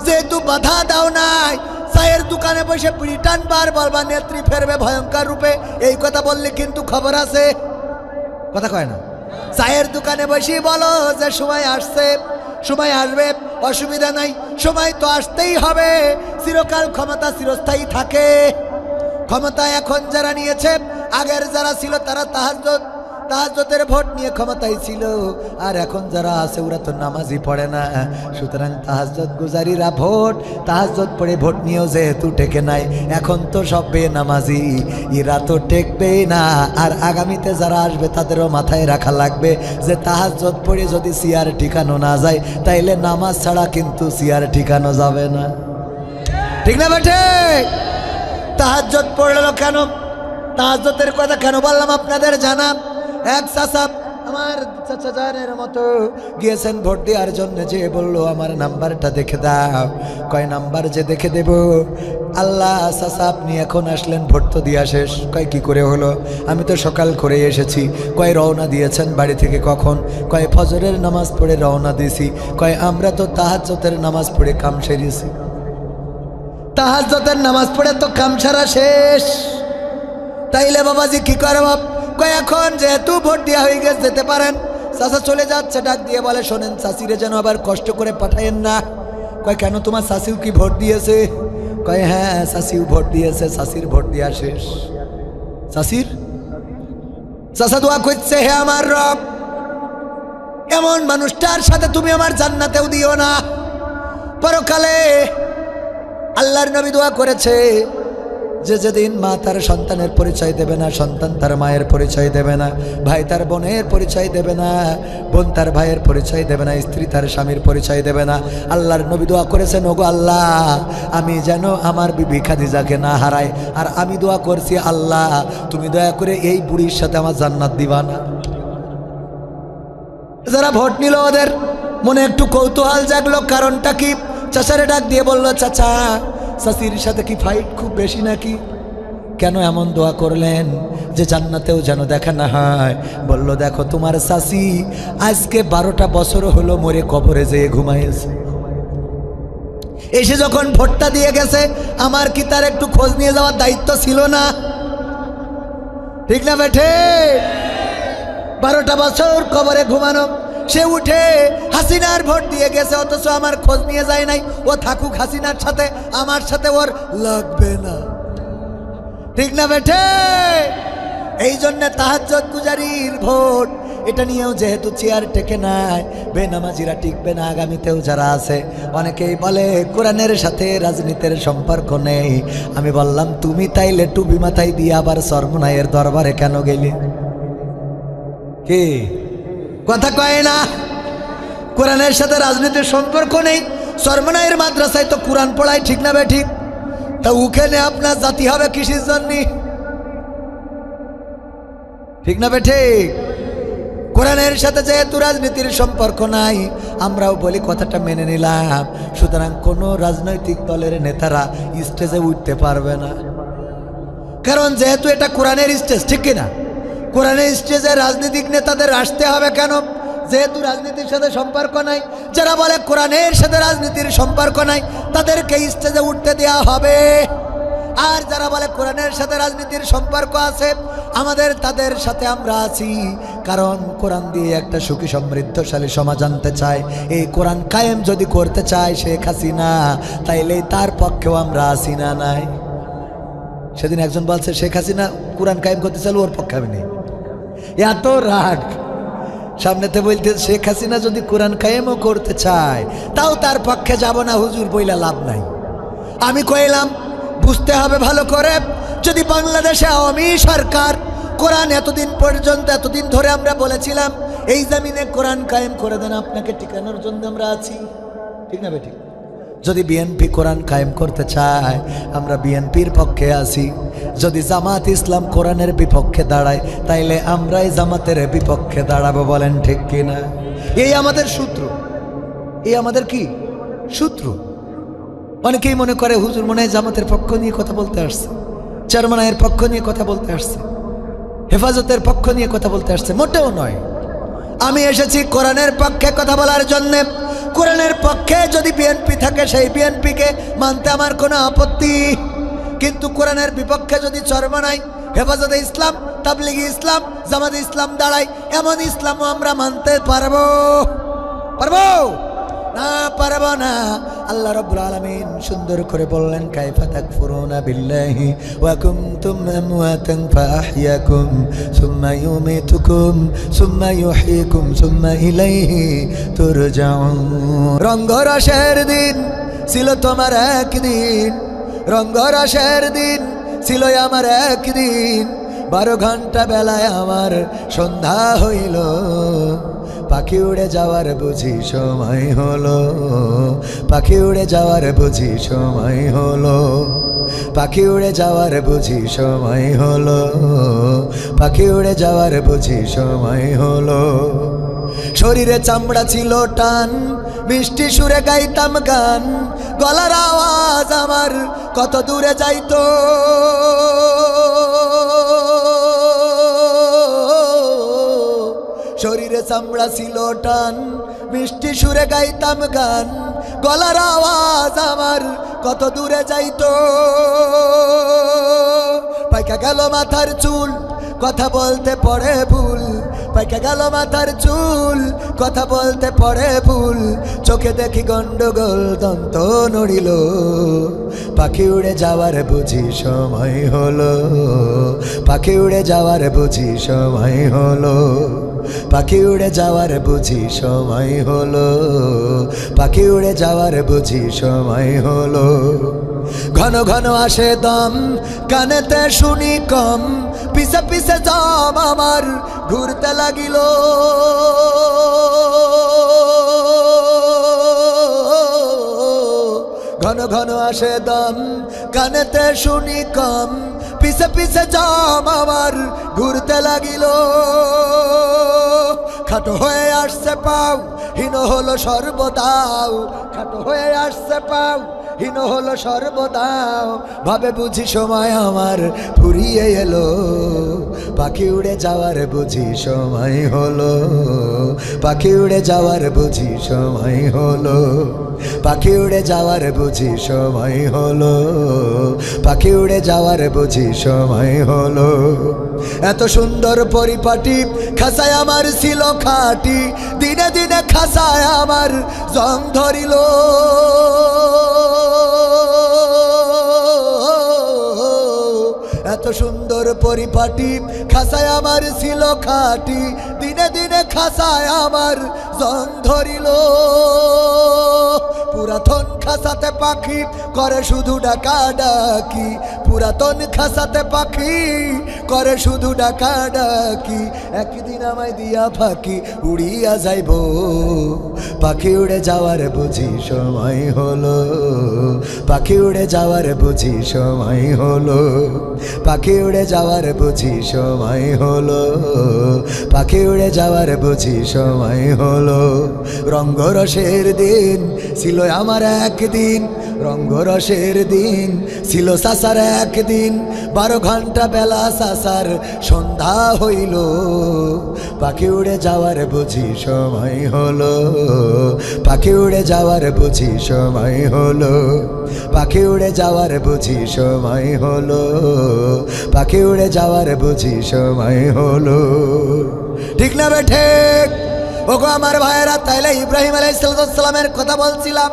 যেহেতু বাধা দাও নাই, চায়ের দোকানে বসে পিড়ি টানবার বলবা নেত্রী ফেরবে ভয়ঙ্কর রূপে, এই কথা বললে কিন্তু খবর আছে। কথা কয় না? চায়ের দোকানে বসে বলো যে সময় আসছে, সময় আসবে, অসুবিধা নাই, সময় তো আসতেই হবে। চিরকাল ক্ষমতা চিরস্থায়ী থাকে। ক্ষমতা এখন যারা নিয়েছে, আগের যারা ছিল তারা তাহাজ্জুদের ভোট নিয়ে ক্ষমতায় ছিল, আর এখন যারা আছে ওরা তো নামাজই পড়ে না। সুতরাং তাহাজ্জুদ গুজারিরা ভোট তাহাজ্জুদ পড়ে ভোট নিয়েও যেহেতু টেকে নাই, এখন তো সব বেনামাজি, এরা তো টেকবেই না। আর আগামীতে যারা আসবে তাদেরও মাথায় রাখা লাগবে যে তাহাজ্জুদ পড়ে যদি সিয়ার ঠিকানো না যায়, তাইলে নামাজ ছাড়া কিন্তু সিয়ার ঠিকানো যাবে না। ঠিক না বেটে? তাহাজ্জুদ পড়লো কেন, তাহাজ্জুদের কথা কেন বললাম আপনাদের জানা। এক চাচা, আমার চাচা জানের মতো, গিয়েছেন ভোট দেওয়ার জন্য, যে বললো আমার নাম্বারটা দেখে দাও। কয় নাম্বার যে দেখে দেব? আল্লাহ চাচা আপনি এখন আসলেন, ভোট তো দেওয়া শেষ। কয় কি করে হলো? আমি তো সকাল করে এসেছি। কয় রওনা দিয়েছেন বাড়ি থেকে কখন? কয় ফজরের নামাজ পড়ে রওনা দিয়েছি। কয় আমরা তো তাহাজ্জুদের নামাজ পড়ে কাম সেরেছি। তাহাজ্জুদের নামাজ পড়ে তো কাম সারা শেষ, তাইলে বাবাজি কি করব? কয় এখন যেহেতু ভোট দেওয়া হয়ে গেছে যেতে পারেন। চাচা চলে যাচ্ছে, ডাক দিয়ে বলে শোনেন চাচিরে যেন আবার কষ্ট করে পাঠায়েন না। কয় কেন, তোমার চাচিও কি ভোট দিয়েছে? কয় হ্যাঁ চাষিও ভোট দিয়েছে, চাষির ভোট দেওয়া শেষ। চাষির চাষা দোয়া করছে, হে আমার রব, এমন মানুষটার সাথে তুমি আমার জান্নাতেও দিও না। পরকালে আল্লাহর নবী দোয়া করেছে যে যেদিন মা তার সন্তানের পরিচয় দেবে না, সন্তান তার মায়ের পরিচয় দেবে না, ভাই তার বোনের পরিচয় দেবে না, বোন তার ভাইয়ের পরিচয় দেবে না, স্ত্রী তার স্বামীর পরিচয় দেবে না। আল্লাহর নবী দোয়া করেছেন, ওগো আল্লাহ আমি যেন আমার বিবি খাদিজাকে না হারাই। আর আমি দোয়া করছি, আল্লাহ তুমি দয়া করে এই বুড়ির সাথে আমার জান্নাত দিবা না। যারা ভোট নিল ওদের মনে একটু কৌতূহল জাগলো, কারণটা কি? চাচারে ডাক দিয়ে বলল, চাচা চাচির সাথে কি ফাইট খুব বেশি নাকি? কেন এমন দোয়া করলেন যে জান্নাতেও যেন দেখা না হয়? বলল, দেখো তোমার চাচি আজকে 12টা বছর হলো মরে কবরে যেয়ে ঘুমাইছে, এসে যখন ভোটটা দিয়ে গেছে আমার কি তার একটু খোঁজ নিয়ে যাওয়ার দায়িত্ব ছিল না? ঠিক না বেঠে? 12টা বছর কবরে ঘুমানো, সে উঠে হাসিনার ভোট দিয়ে গেছে, অথচ আমার খোঁজ নিয়ে যায় নাই। ও থাকুক হাসিনার সাথে, আমার সাথে ওর লাগবে না। ঠিক না বেঠে? এই জন্য তাহাজ্জুদ গুজারির ভোট, এটা নিয়েও যেহেতু চেয়ার টেকে নাই, বেনামাজিরা টিকবে না আগামীতেও যারা আছে। অনেকেই বলে কোরআনের সাথে রাজনীতির সম্পর্ক নেই। আমি বললাম, তুমি তাইলে টুপি মাথায় দিয়ে আবার সরমনায়ের দরবারে কেন গেলে? কি কথা কয় না? কোরআনের সাথে রাজনীতির সম্পর্ক নেই। সরমনায়ের মাদ্রাসায় তো কোরআন পড়ায়, ঠিক না বে ঠিক? তা ওখানে আপনার জাতি হবে কিসের জন্য? ঠিক না বে ঠিক? কোরআনের সাথে যেহেতু রাজনীতির সম্পর্ক নাই, আমরাও বলি কথাটা মেনে নিলাম। সুতরাং কোনো রাজনৈতিক দলের নেতারা স্টেজে উঠতে পারবে না, কারণ যেহেতু এটা কোরআনের স্টেজ, ঠিক কিনা? কোরআনের স্টেজে রাজনৈতিক নেতাদের আসতে হবে কেন? যেহেতু রাজনীতির সাথে সম্পর্ক নাই। যারা বলে কোরআনের সাথে রাজনীতির সম্পর্ক নাই, তাদেরকে স্টেজে উঠতে দেওয়া হবে। আর যারা বলে কোরআনের সাথে রাজনীতির সম্পর্ক আছে, আমাদের তাদের সাথে আমরা আছি, কারণ কোরআন দিয়ে একটা সুখী সমৃদ্ধশালী সমাজ আনতে চায়। এই কোরআন কায়েম যদি করতে চায় শেখ হাসিনা, তাইলে তার পক্ষেও আমরা আছি না নাই? সেদিন একজন বলছে শেখ হাসিনা কোরআন কায়েম করতে চাইলে ওর পক্ষে আমি নেই। এত রাগ, সামনেতে বলতে শেখ হাসিনা যদি কোরআন কায়েমও করতে চায় তাও তার পক্ষে যাব না হুজুর, বইলা লাভ নাই। আমি কইলাম বুঝতে হবে ভালো করে, যদি বাংলাদেশে আওয়ামী সরকার কোরআন এতদিন পর্যন্ত, এতদিন ধরে আমরা বলেছিলাম এই জমিনে কোরআন কায়েম করে দেন, আপনাকে টিকানোর জন্য আমরা আছি, ঠিক না বেঠিক? যদি বিএনপি কোরআন কায়েম করতে চায় আমরা বিএনপির পক্ষে আছি। যদি জামাত ইসলাম কোরআনের বিপক্ষে দাঁড়ায় তাইলে আমরাই জামাতের বিপক্ষে দাঁড়াবো, বলেন ঠিক কিনা? এই আমাদের সূত্র, এই আমাদের কি সূত্র। অনেকেই মনে করে হুজুর মনে হয় জামাতের পক্ষ নিয়ে কথা বলতে আসছে, চরমনায়ের পক্ষ নিয়ে কথা বলতে আসছে, হেফাজতের পক্ষ নিয়ে কথা বলতে আসছে। মোটেও নয়, আমি এসেছি কোরআনের পক্ষে কথা বলার জন্য। কোরআনের পক্ষে যদি বিএনপি থাকে সেই বিএনপিকে মানতে আমার কোনো আপত্তি, কিন্তু কোরআনের বিপক্ষে যদি চরমনাই, হেফাজতে ইসলাম, তাবলিগি ইসলাম, জামাতে ইসলাম দাঁড়ায়, এমন ইসলামও আমরা মানতে পারবো? পারবো না? পারবো না। আল্লাহ রাব্বুল আলামিন সুন্দর করে বললেন, কাইফা তাকফুরুনা বিল্লাহি ওয়া কুনতুম আমওয়াতান ফাআহইয়াকুম সুম্মা ইউমিতুকুম সুম্মা ইউহয়িকুম সুম্মা ইলাইহি তুরজাউন। রঙ্গরসের দিন ছিল তোমার একদিন, রঙ্গরসের দিন ছিল আমার একদিন, 12 ঘন্টা বেলায় আমার সন্ধ্যা হইল, পাখি উড়ে যাওয়ার বুঝি সময় হলো, পাখি উড়ে যাওয়ার বুঝি সময় হলো, পাখি উড়ে যাওয়ার বুঝি সময় হলো, পাখি উড়ে যাওয়ার বুঝি সময় হলো। শরীরে চামড়া ছিল টান, মিষ্টি সুরে গাইতাম গান, গলার আওয়াজ আমার কত দূরে যাইতো, শরীরে চামড়া ছিল টান, মিষ্টি সুরে গাইতাম গান, গলার আওয়াজ আমার কত দূরে যাইতো। পাইকা গেল মাথার চুল, কথা বলতে পড়ে ভুল, পাইকে গেল মাথার চুল, কথা বলতে পড়ে ভুল, চোখে দেখি গন্ডগোল, দন্ত নড়িল, পাখি উড়ে যাওয়ার বুঝি সময় হলো, পাখি উড়ে যাওয়ার বুঝি সময় হলো, পাখি উড়ে যাওয়ার বুঝি সময় হলো, পাখি উড়ে যাওয়ার বুঝি সময় হলো। ঘন ঘন আসে দম, কানেতে শুনি কম, পিছে পিছে জম আমার ঘুরতে লাগিল, ঘন ঘন আসে দম, কানেতে শুনি কম, পিছে পিছে জম আমার ঘুরতে লাগিল। খাটো হয়ে আসছে পাও, হীন হলো সর্বদাও, খাটো হয়ে আসছে পাও, হীন হলো সর্বদাও, ভাবে বুঝি সময় আমার ফুরিয়ে এলো, পাখি উড়ে যাওয়ার বুঝি সময় হলো, পাখি উড়ে যাওয়ার বুঝি সময় হলো, পাখি উড়ে যাওয়ার বুঝি সময় হলো, পাখি উড়ে যাওয়ার বুঝি সময় হলো। এত সুন্দর পরিপাটি খাসায় আমার ছিল খাটি, দিনে দিনে খাসায় আমার জং ধরিল, এত সুন্দর পরিপাটি খাসায় আমার ছিল খাটি, দিনে দিনে খাসায় আমার জং ধরিল। পুরাতন খাসাতে পাখি করে শুধু ডাকা ডাকি, পুরাতন খাসাতে পাখি করে শুধু ডাকা ডাকি, একদিন আমায় দিয়া ফাঁকি উড়িয়া যাইব, পাখি উড়ে যাওয়ার বুঝি সময় হলো, পাখি উড়ে যাওয়ার বুঝি সময় হলো, পাখি উড়ে যাওয়ার বুঝি সময় হলো, পাখি উড়ে যাওয়ার বুঝি সময় হলো। রঙ্গরসের দিন ছিল আমার একদিন, রঙ্গরসের দিন ছিল সাসার একদিন, 12 ঘন্টা বেলা সাসার সন্ধ্যা হইল, পাখি উড়ে যাওয়ার বুঝি সময় হলো, পাখি উড়ে যাওয়ার বুঝি সময় হলো, পাখি উড়ে যাওয়ার বুঝি সময় হলো, পাখি উড়ে যাওয়ার বুঝি সময় হলো। ঠিক না বে ঠিক? ওগো আমার ভাইয়েরা, তাইলে ইব্রাহিম আলাইহিস সালামের কথা বলছিলাম।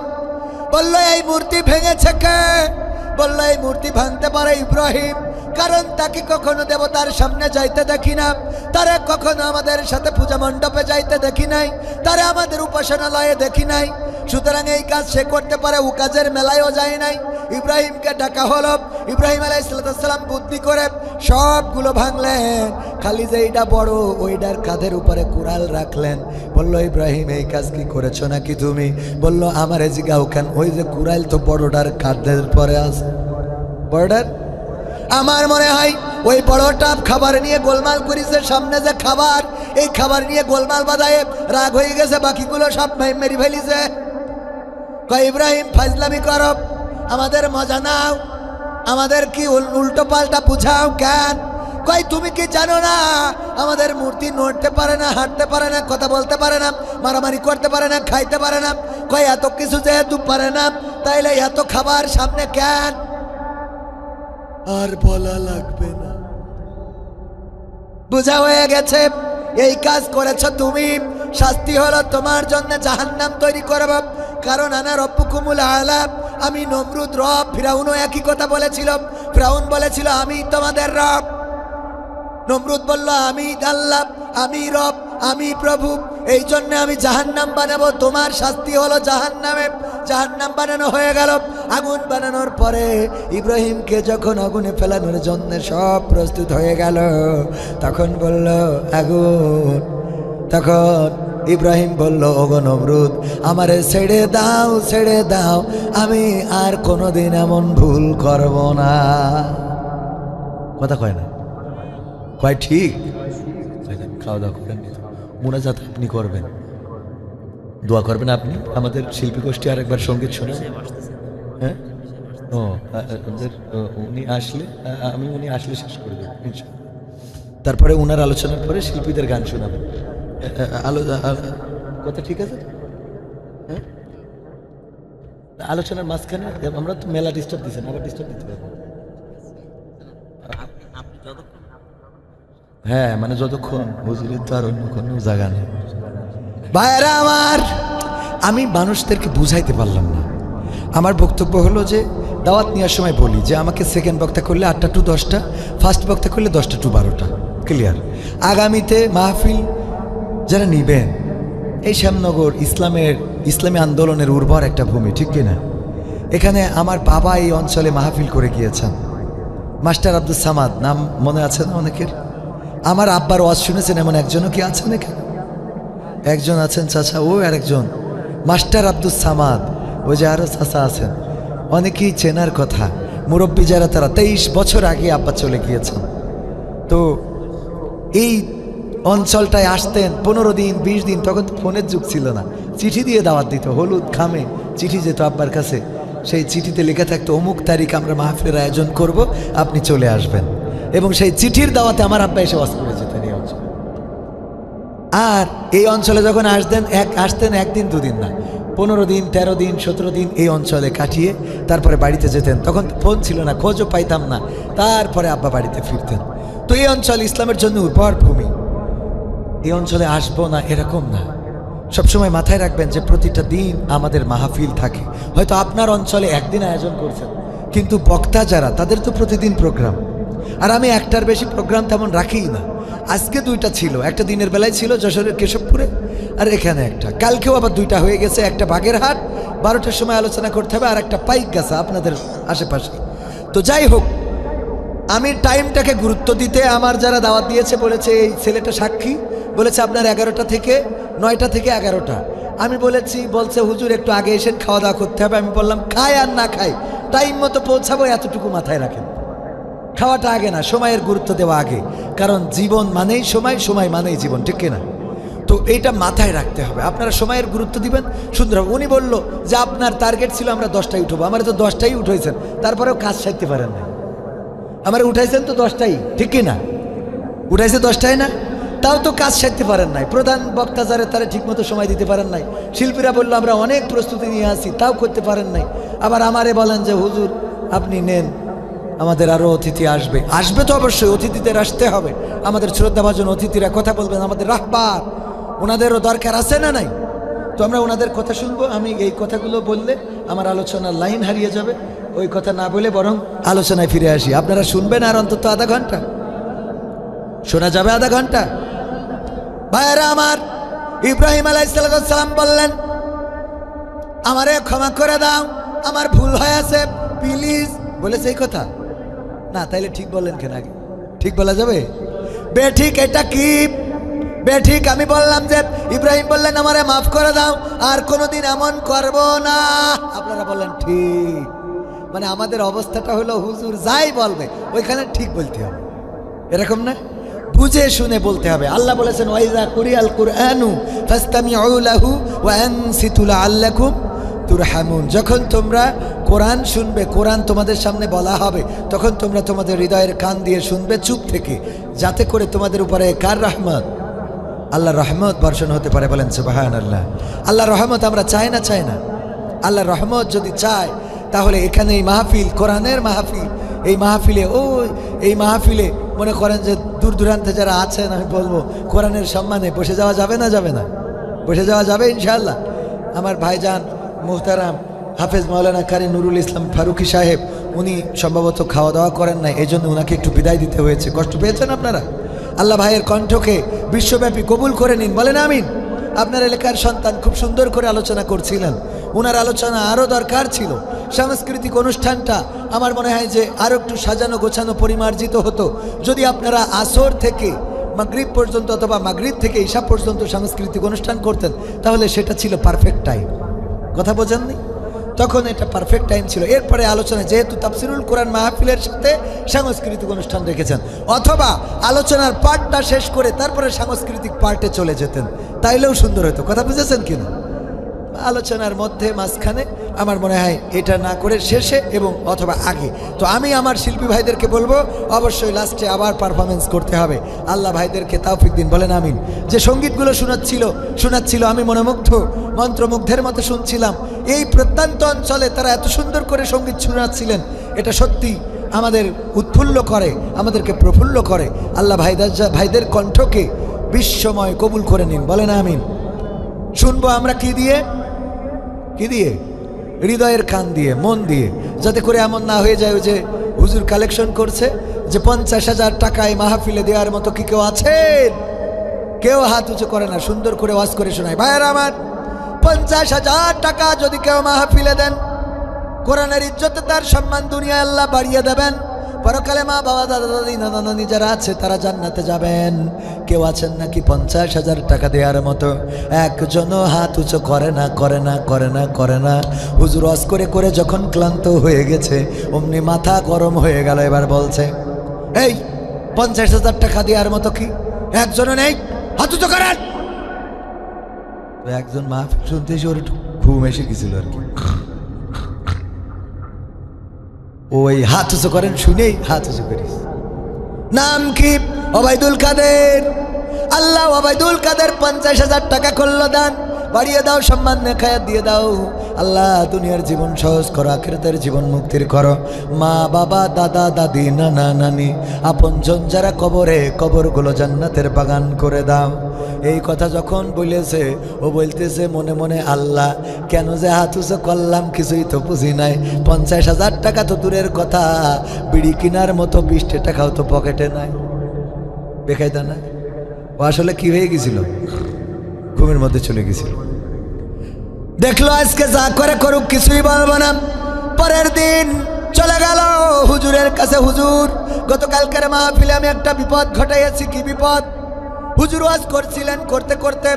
বললো এই মূর্তি ভেঙেছে কে? বললো এই মূর্তি ভাঙতে পারে ইব্রাহিম, কারণ তাকে কখনো দেবতার সামনে যাইতে দেখি না, তারে কখনো আমাদের সাথে পূজা মণ্ডপে যাইতে দেখি নাই, তারে আমাদের উপাসনালয়ে দেখি নাই, সুতরাং এই কাজ সে করতে পারে, ও কাজের মেলায়ও যায় নাই। ইব্রাহিমকে ডাকা হলো, ইব্রাহিম আলাইহিস সালাম বুদ্ধি করে সবগুলো ভাঙলেন, খালি যে এইটা বড় ওইটার কাঁধের উপরে কুড়াল রাখলেন। বললো ইব্রাহিম এই কাজ কি করেছো নাকি তুমি? বললো আমার জিগাও কেন, ওই যে কুড়াল তো বড়টার কাঁধের পরে আছে, বড়টার। আমার মনে হয় ওই বড়টা খাবার নিয়ে গোলমাল করেছে, সামনে যে খাবার, এই খাবার নিয়ে গোলমাল বাজায় রাগ হয়ে গেছে, বাকিগুলো সব মেরি ফেলিছে। কয় ইব্রাহিম ফাজলামি করো, আমাদের মজা নাও, আমাদের কি উল্টো পাল্টা বুঝাও কেন? কয় তুমি কি জানো না আমাদের মূর্তি নড়তে পারে না, হাঁটতে পারে না, কথা বলতে পারে না, মারামারি করতে পারে না, খাইতে পারে না। কয় এত কিছু যেহেতু পারে না, তাইলে এত খাবার সামনে কেন? আর বলা লাগবে না, বোঝা হয়ে গেছে। এই কাজ করেছো তুমি, শাস্তি হলো তোমার জন্য জাহান্নাম তৈরি করব। কারণ আনা রব্বুকুমুল আলা, আমি নমরুদ রব। ফিরাউনও একই কথা বলেছিল, ফিরাউন বলেছিল আমি তোমাদের রব। নমরুদ বলল আমি আল্লাহ, আমি রব, আমি প্রভু, এই জন্য আমি জাহান্নাম বানাবো। তোমার শাস্তি হলো জাহান্নামে। জাহান্নাম বানানো হয়ে গেল। আগুন বানানোর পরে ইব্রাহিমকে যখন আগুনে ফেলানোর জন্য সব প্রস্তুত হয়ে গেল, তখন বলল আগুন, তখন ইব্রাহিম বলল ওগো নমরুদ, আমারে ছেড়ে দাও, ছেড়ে দাও, আমি আর কোনোদিন এমন ভুল করব না। কথা কয় না, কয় ঠিক। খাওয়া দাওয়া করেন, মোনাজাত আপনি করবেন, দোয়া করবেন আপনি। আমাদের শিল্পী গোষ্ঠী আরেকবার সঙ্গীত শোনে। হ্যাঁ, ও উনি আসলে উনি আসলে শেষ করে দেব ইনশাআল্লাহ। তারপরে ওনার আলোচনার পরে শিল্পীদের গান শোনাবেন। কথা ঠিক আছে? হ্যাঁ, আলোচনার মাঝখানে আমরা তো মেলা ডিস্টার্ব দিচ্ছেন, আবার ডিস্টার্ব দিতে পারবো। হ্যাঁ, মানে যতক্ষণ হুজুরের তো আর অন্য কোনো জায়গা নেই। ভাইয়েরা আমার, আমি মানুষদেরকে বুঝাইতে পারলাম না। আমার বক্তব্য হলো যে দাওয়াত নেওয়ার সময় বলি যে আমাকে সেকেন্ড বক্তা করলে 8টা টু 10টা, ফার্স্ট বক্তা করলে 10টা টু 12টা, ক্লিয়ার। আগামীতে মাহফিল যারা নিবেন, এই শ্যামনগর ইসলামী আন্দোলনের উর্বর একটা ভূমি, ঠিক কিনা? এখানে আমার বাবা এই অঞ্চলে মাহফিল করে গিয়েছেন। মাস্টার আব্দুল সামাদ নাম মনে আছে না অনেকের? আমার আব্বার ওয়াজ শুনেছেন এমন একজনও কি আছেন এখানে? একজন আছেন চাচা, ও আরেকজন মাস্টার আব্দুল সামাদ, ওই যে আরও চাচা আছেন, অনেকেই চেনার কথা। মুরব্বী যারা, তারা 23 বছর আগে আব্বা চলে গিয়েছেন। তো এই অঞ্চলটায় আসতেন 15 দিন 20 দিন, তখন তো ফোনের যুগ ছিল না, চিঠি দিয়ে দাওয়াত দিত। হলুদ খামে চিঠি যেত আব্বার কাছে, সেই চিঠিতে লেখা থাকতো অমুক তারিখ আমরা মাহফিলের আয়োজন করব, আপনি চলে আসবেন। এবং সেই চিঠির দাওয়াতে আমার আব্বা এসে ওয়াজ করে যেতেন এই অঞ্চলে। আর এই অঞ্চলে যখন আসতেন একদিন দুদিন না, 15 দিন 13 দিন 17 দিন এই অঞ্চলে কাটিয়ে তারপরে বাড়িতে যেতেন। তখন ফোন ছিল না, খোঁজও পাইতাম না, তারপরে আব্বা বাড়িতে ফিরতেন। তো এই অঞ্চল ইসলামের জন্য উর্বর ভূমি। এই অঞ্চলে আসবো না এরকম না, সবসময় মাথায় রাখবেন যে প্রতিটা দিন আমাদের মাহফিল থাকে। হয়তো আপনার অঞ্চলে একদিন আয়োজন করছেন, কিন্তু বক্তা যারা, তাদের তো প্রতিদিন প্রোগ্রাম। আর আমি একটার বেশি প্রোগ্রাম তেমন রাখিই না। আজকে 2টা ছিল, একটা দিনের বেলায় ছিল যশোরের কেশবপুরে, আর এখানে একটা। কালকেও আবার 2টা হয়ে গেছে, একটা বাগেরহাট 12টার সময় আলোচনা করতে হবে, আর একটা পাইক গাছা আপনাদের আশেপাশে। তো যাই হোক, আমি টাইমটাকে গুরুত্ব দিতে, আমার যারা দাওয়াত দিয়েছে বলেছে, এই ছেলেটা সাক্ষী, বলেছে আপনার 11টা থেকে 9টা থেকে 11টা। আমি বলছে হুজুর একটু আগে এসে খাওয়া দাওয়া করতে হবে। আমি বললাম খাই আর না খাই টাইম মতো পৌঁছাবো, এতটুকু মাথায় রাখেন। খাওয়াটা আগে না, সময়ের গুরুত্ব দেওয়া আগে, কারণ জীবন মানেই সময়, সময় মানেই জীবন, ঠিক কিনা? তো এইটা মাথায় রাখতে হবে। আপনারা সময়ের গুরুত্ব দিবেন, সুন্দর হবে। উনি বলল যে আপনার টার্গেট ছিল আমরা 10টায় উঠবো, আমার তো 10টাই উঠেছেন, তারপরেও কাজ সারতে পারেন না। আমার উঠাইছেন তো 10টাই, ঠিক কিনা? উঠাইছে 10টায় না, তাও তো কাজ সারতে পারেন নাই। প্রধান বক্তা যারা, তারা ঠিকমতো সময় দিতে পারেন নাই। শিল্পীরা বললো আমরা অনেক প্রস্তুতি নিয়ে আসি, তাও করতে পারেন নাই। আবার আমারে বলেন যে হুজুর আপনি নেন, আমাদের আরও অতিথি আসবে তো অবশ্যই, অতিথিদের আসতে হবে। আমাদের শ্রদ্ধাভাজন অতিথিরা কথা বলবেন, আমাদের রাহবার, ওনাদেরও দরকার আছে না নাই? তো আমরা ওনাদের কথা শুনবো। আমি এই কথাগুলো বললে আমার আলোচনার লাইন হারিয়ে যাবে, ওই কথা না বলে বরং আলোচনায় ফিরে আসি। আপনারা শুনবেন আর অন্তত আধা ঘন্টা, শোনা যাবে আধা ঘন্টা। ভাইয়েরা আমার, ইব্রাহিম আলাইহিস সালাম বললেন আমারে ক্ষমা করে দাও, আমার ভুল হয়েছে, প্লিজ। বলেছে এই কথা না? তাইলে ঠিক বললেন কেন? আগে ঠিক বলা যাবে? বেঠিক এটা কি বেঠিক? আমি বললাম যে ইব্রাহিম বললেন আমারে মাফ করে দাও, আর কোনোদিন এমন করব না। আপনারা বললেন ঠিক। মানে আমাদের অবস্থাটা হলো হুজুর যাই বলবে ওইখানে ঠিক বলতে হবে, এরকম না? বুঝে শুনে বলতে হবে। আল্লাহ বলেছেন ওয়াইজা কুরিয়াল কুরআনু ফাসতামিউ লাহু ওয়া আনসিতু লাআল্লাকুম তুরহামুন। যখন তোমরা কোরআন শুনবে, কোরআন তোমাদের সামনে বলা হবে, তখন তোমরা তোমাদের হৃদয়ের কান দিয়ে শুনবে চুপ থেকে, যাতে করে তোমাদের উপরে কার রহমত? আল্লাহর রহমত বর্ষণ হতে পারে। বলেন সুবহানাল্লাহ। আল্লাহর রহমত আমরা চাই না? চাই না? আল্লাহর রহমত যদি চাই, তাহলে এখানে এই মাহফিল, কোরআনের মাহফিল, এই মাহফিলে মনে করেন যে দূর দূরান্তে যারা আছেন, আমি বলবো কোরআনের সম্মানে বসে যাওয়া যাবে না? যাবে না? বসে যাওয়া যাবে ইনশাআল্লাহ। আমার ভাইজান মুহতারাম হাফেজ মাওলানা কারি নুরুল ইসলাম ফারুকি সাহেব, উনি সম্ভবত খাওয়া দাওয়া করেন না, এই জন্য ওনাকে একটু বিদায় দিতে হয়েছে। কষ্ট পেয়েছেন আপনারা? আল্লাহ ভাইয়ের কণ্ঠকে বিশ্বব্যাপী কবুল করে নিন, বলেন আমিন। আপনার এলাকার সন্তান খুব সুন্দর করে আলোচনা করছিলেন, ওনার আলোচনা আরও দরকার ছিল। সাংস্কৃতিক অনুষ্ঠানটা আমার মনে হয় যে আরও একটু সাজানো গোছানো পরিমার্জিত হতো যদি আপনারা আসর থেকে মাগরিব পর্যন্ত অথবা মাগরিব থেকে ঈশা পর্যন্ত সাংস্কৃতিক অনুষ্ঠান করতেন, তাহলে সেটা ছিল পারফেক্ট টাইম। কথা বোঝেননি? তখন এটা পারফেক্ট টাইম ছিল। এরপরে আলোচনা, যেহেতু তাফসিরুল কোরআন মাহফিলের সাথে সাংস্কৃতিক অনুষ্ঠান রেখেছেন, অথবা আলোচনার পার্টটা শেষ করে তারপরে সাংস্কৃতিক পার্টে চলে যেতেন, তাইলেও সুন্দর হতো। কথা বুঝেছেন কিনা? আলোচনার মধ্যে মাঝখানে আমার মনে হয় এটা না করে শেষে এবং অথবা আগে। তো আমি আমার শিল্পী ভাইদেরকে বলবো অবশ্যই লাস্টে আবার পারফরমেন্স করতে হবে। আল্লাহ ভাইদেরকে তাওফিক দিন, বলেন আমিন। যে সঙ্গীতগুলো শোনাচ্ছিল আমি মনোমুগ্ধ, মন্ত্রমুগ্ধের মতো শুনছিলাম। এই প্রত্যন্ত অঞ্চলে তারা এত সুন্দর করে সঙ্গীত শোনাচ্ছিলেন, এটা সত্যি আমাদের উৎফুল্ল করে, আমাদেরকে প্রফুল্ল করে। আল্লাহ ভাইদের কণ্ঠকে বিশ্বময় কবুল করে নিন, বলেন আমিন। শুনবো আমরা কি দিয়ে? কি দিয়ে? হৃদয়ের কান দিয়ে, মন দিয়ে, যাতে করে এমন না হয়ে যায় যে হুজুর কালেকশন করছে যে 50,000 টাকায় মাহফিলে দেওয়ার মতো কি কেউ আছেন? কেউ হাত উঁচু করে না, সুন্দর করে ওয়াজ করে শোনায়। ভাইয়েরা আমার, 50,000 টাকা যদি কেউ মাহফিলে দেন, কোরআনের ইজ্জতে তার সম্মান দুনিয়া আল্লাহ বাড়িয়ে দেবেন। পরকালে মা বাবা দাদা দাদি নানা নানি যারা আছে তারা জান্নাতে যাবেন। কেউ আছেন নাকি 50,000 টাকা দেওয়ার মতো? একজনও হাত উঁচু করে না, করে না, করে না, করে না। হুজুর ওয়াজ করে করে যখন ক্লান্ত হয়ে গেছে, অমনি মাথা গরম হয়ে গেল। এবার বলছে, এই 50,000 টাকা দেওয়ার মতো কি একজনও নেই? হাত উঁচু করেন। একজন মাহফিল শুনতে এসে ওর একটু ঘুম এসে গেছিল আর কি, ওই হাত উঁচু করেন শুনেই হাত উঁচু করিস। নাম কি? ওবায়দুল কাদের। আল্লাহ ওবায়দুল কাদের 50,000 টাকা করলো দান, বাড়িয়ে দাও, সম্মান নেখায়াত দিয়ে দাও। আল্লাহ দুনিয়ার জীবন সহজ করো, আখিরাতের জীবন মুক্তির করো। মা বাবা দাদা দাদি নানা নানি আপনজন যারা কবরে, কবরগুলো জান্নাতের বাগান করে দাও। এই কথা যখন বলেছে, ও বলতেছে মনে মনে, আল্লাহ কেন যে হাত উঁচু করলাম কিছুই তো বুঝি নাই। 50,000 টাকা তো দূরের কথা, বিড়ি কেনার মতো 20 টাকাও তো পকেটে নাই। বেকায়দা না? ও আসলে কি হয়ে গেছিল? ঘুমের মধ্যে চলে গেছিল। দেখলো আজকে যা করে করুক, কিছুই বলবো না। পরের দিন চলে গেল হুজুরের কাছে। হুজুর, গতকালকের মাহফিলে আমি একটা বিপদ ঘটাইয়াছি। কি বিপদ? হুজুর ওয়াজ করছিলেন, করতে করতে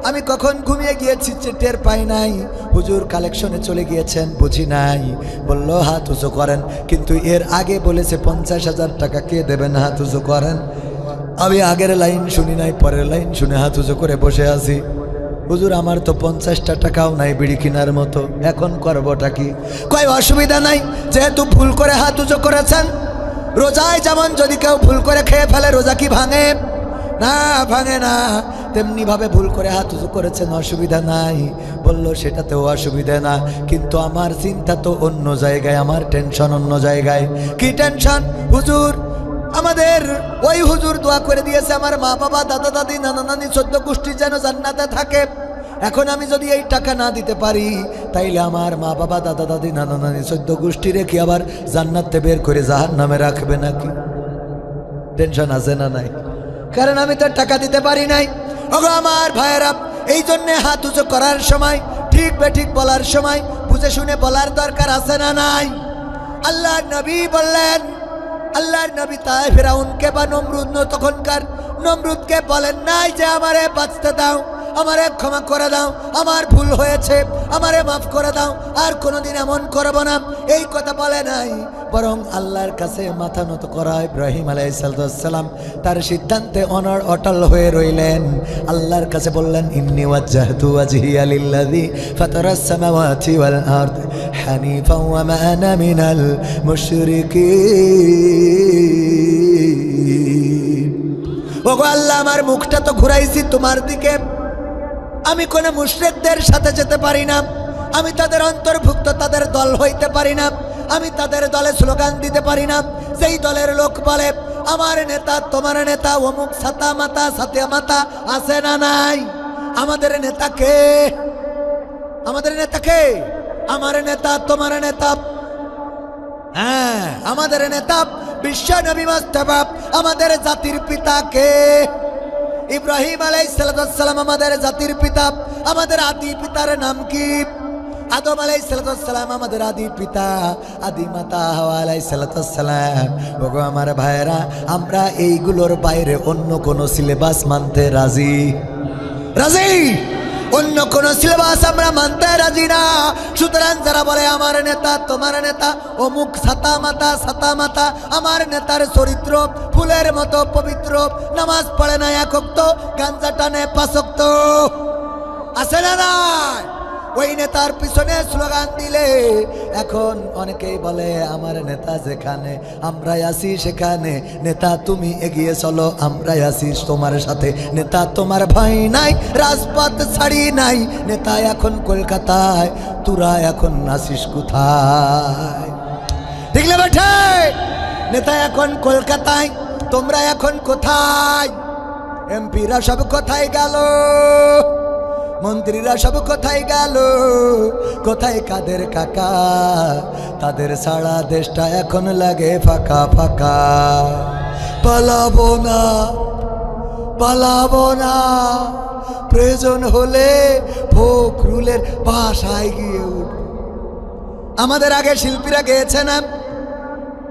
আমি কখন ঘুমিয়ে গিয়েছি টের পাই নাই। হুজুর কালেকশনে চলে গিয়েছেন, বুঝি নাই। বলল হাত উঁচু করেন, কিন্তু এর আগে বলেছে 50,000 টাকা কে দেবেন, হাত উঁচু করেন। আমি আগের লাইন শুনি নাই, পরের লাইন শুনে হাত উঁচু করে বসে আছি। হুজুর আমার তো 50 টাকাও নাই বিড়ি কেনার মতো, এখন করবোটা কি? কয় অসুবিধা নাই, যেহেতু ভুল করে হাত উঁচু করেছেন। রোজায় যেমন যদি কেউ ভুল করে খেয়ে ফেলে, রোজা কি ভাঙে? না, ভাঙে না। তেমনি ভাবে ভুল করে হাত উঁচু করেছেন, অসুবিধা নাই। বলল সেটাতেও অসুবিধা না, কিন্তু আমার চিন্তা তো অন্য জায়গায়, আমার টেনশন অন্য জায়গায়। কি টেনশন? হুজুর আমাদের ওই হুজুর দোয়া করে দিয়েছে আমার মা বাবা দাদা দাদি নানা নানি 14 গোষ্ঠী যেন জান্নাতে থাকে। এখন আমি যদি এই টাকা না দিতে পারি, তাইলে আমার মা বাবা দাদা দাদি নানা নানি 14 গোষ্ঠী রেখে আবার জান্নাতে বের করে জাহান্নামে রাখবে নাকি? টেনশন আছে না নাই? কারণ আমি তো টাকা দিতে পারি নাই। ওগো আমার ভাইয়েরা, এই জন্যে হাত উঁচু করার সময়, ঠিক বেঠিক বলার সময় বুঝে শুনে বলার দরকার আছে না নাই? আল্লাহর নবী বললেন, আল্লাহর নবী তাই ফেরাউনকে বা নমরুদ, তখনকার নমরুদকে বলেন নাই যে আমারে বাঁচতে দাও, আমারে ক্ষমা করে দাও, আমার ভুল হয়েছে, আমারে মাফ করে দাও, আর কোনোদিন এমন করব না। এই কথা বলে নাই, বরং আল্লাহর কাছে মাথা নত করা ইব্রাহিম আলাইহিস সালাম তার সিদ্ধান্তে অটল হয়ে রইলেন। আল্লাহর কাছে বললেন, ইন্নী ওয়াজ্জাহতু ওয়াজহিয়া লিল্লাযী ফাতারাস সামাওয়াতি ওয়াল আরদ হানিফাও ওয়া মা আনা মিনাল মুশরিকিন। ওগো আল্লাহ, আমার মুখটা তো ঘুরাইছি তোমার দিকে, আমি কোনো মুশরিকদের সাথে যেতে পারি না, আমি তাদের অন্তর্ভুক্ত, তাদের দল হইতে পারি না, আমি তাদের দলে স্লোগান দিতে পারি না। যেই দলের লোক বলে আমার নেতা তোমার নেতা, অমুক সাতা মাতা সাথে মাতা, আছে না নাই? আমাদের নেতা কে? আমাদের নেতা কে? আমার নেতা তোমার নেতা। হ্যাঁ, আমাদের নেতা বিশ্ব নবী মুস্তাফা, আমাদের জাতির পিতা কে? ইব্রাহিম আলাইহিস সালাম আমাদের জাতির পিতা। আমাদের আদি পিতার নাম কি? আদম আলাইহিস সালাম আমাদের আদি পিতা, আদি মাতা হাওয়া আলাইহিস সালাম। ওগো আমার ভাইয়েরা, আমরা এইগুলোর বাইরে অন্য কোন সিলেবাস মানতে রাজি? রাজি? অন্য কোন সিলেবাস আমরা মানতে রাজি না। সুতরাং যারা বলে আমার নেতা তোমার নেতা, অমুক সাতা মাতা, আমার নেতার চরিত্র ফুলের মতো পবিত্র, নামাজ পড়ে না 1 ওয়াক্ত, গাঞ্জা টানে 5 ওয়াক্ত, আছে না নাই? ওই নেতার পিছনে স্লোগান দিলে এখন অনেকেই বলে আমার নেতা যেখানে আমরাই আছি সেখানে, নেতা তুমি এগিয়ে চলো আমরাই আছি তোমার সাথে, নেতা তোমার ভয় নাই, রাজপথ ছাড়ি নাই, নেতা এখন কলকাতায়, তোরা এখন আসিস কোথায়? ঠিক ঠিক না বেঠে? নেতা এখন কলকাতায়, তোমরা এখন কোথায়? এমপিরা সব কোথায় গেল? মন্ত্রীরা সব কোথায় গেল? কোথায় কাদের কাকা? তাদের সারা দেশটা এখন লাগে ফাঁকা ফাঁকা। পালাবো না, পালাবো না, প্রয়োজন হলে ফখরুলের বাসায় গিয়ে উঠব। আমাদের আগে শিল্পীরা গেয়েছে না?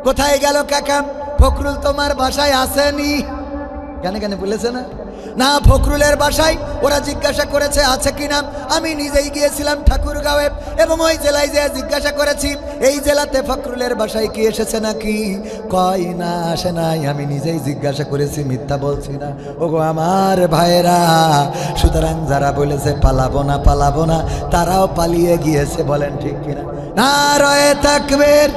কোথায় গেল কাকা? ফখরুল তোমার বাসায় আসেনি। কেন কেন বলেছে না? না, ফখরুলের বাসায় ওরা জিজ্ঞাসা করেছে আছে কিনা। আমি নিজেই গিয়েছিলাম ঠাকুরগাঁওয়ে এবং ওই জেলায় যে জিজ্ঞাসা করেছি এই জেলাতে ফখরুলের বাসায় কি এসেছে নাকি। কয় না আসে নাই, আমি নিজেই জিজ্ঞাসা করেছি, মিথ্যা বলছি না। ওগো আমার ভাইরা, সুতরাং যারা বলেছে পালাবো না পালাবো না, তারাও পালিয়ে গিয়েছে। বলেন ঠিক কিনা? নারায়ে তাকবীর।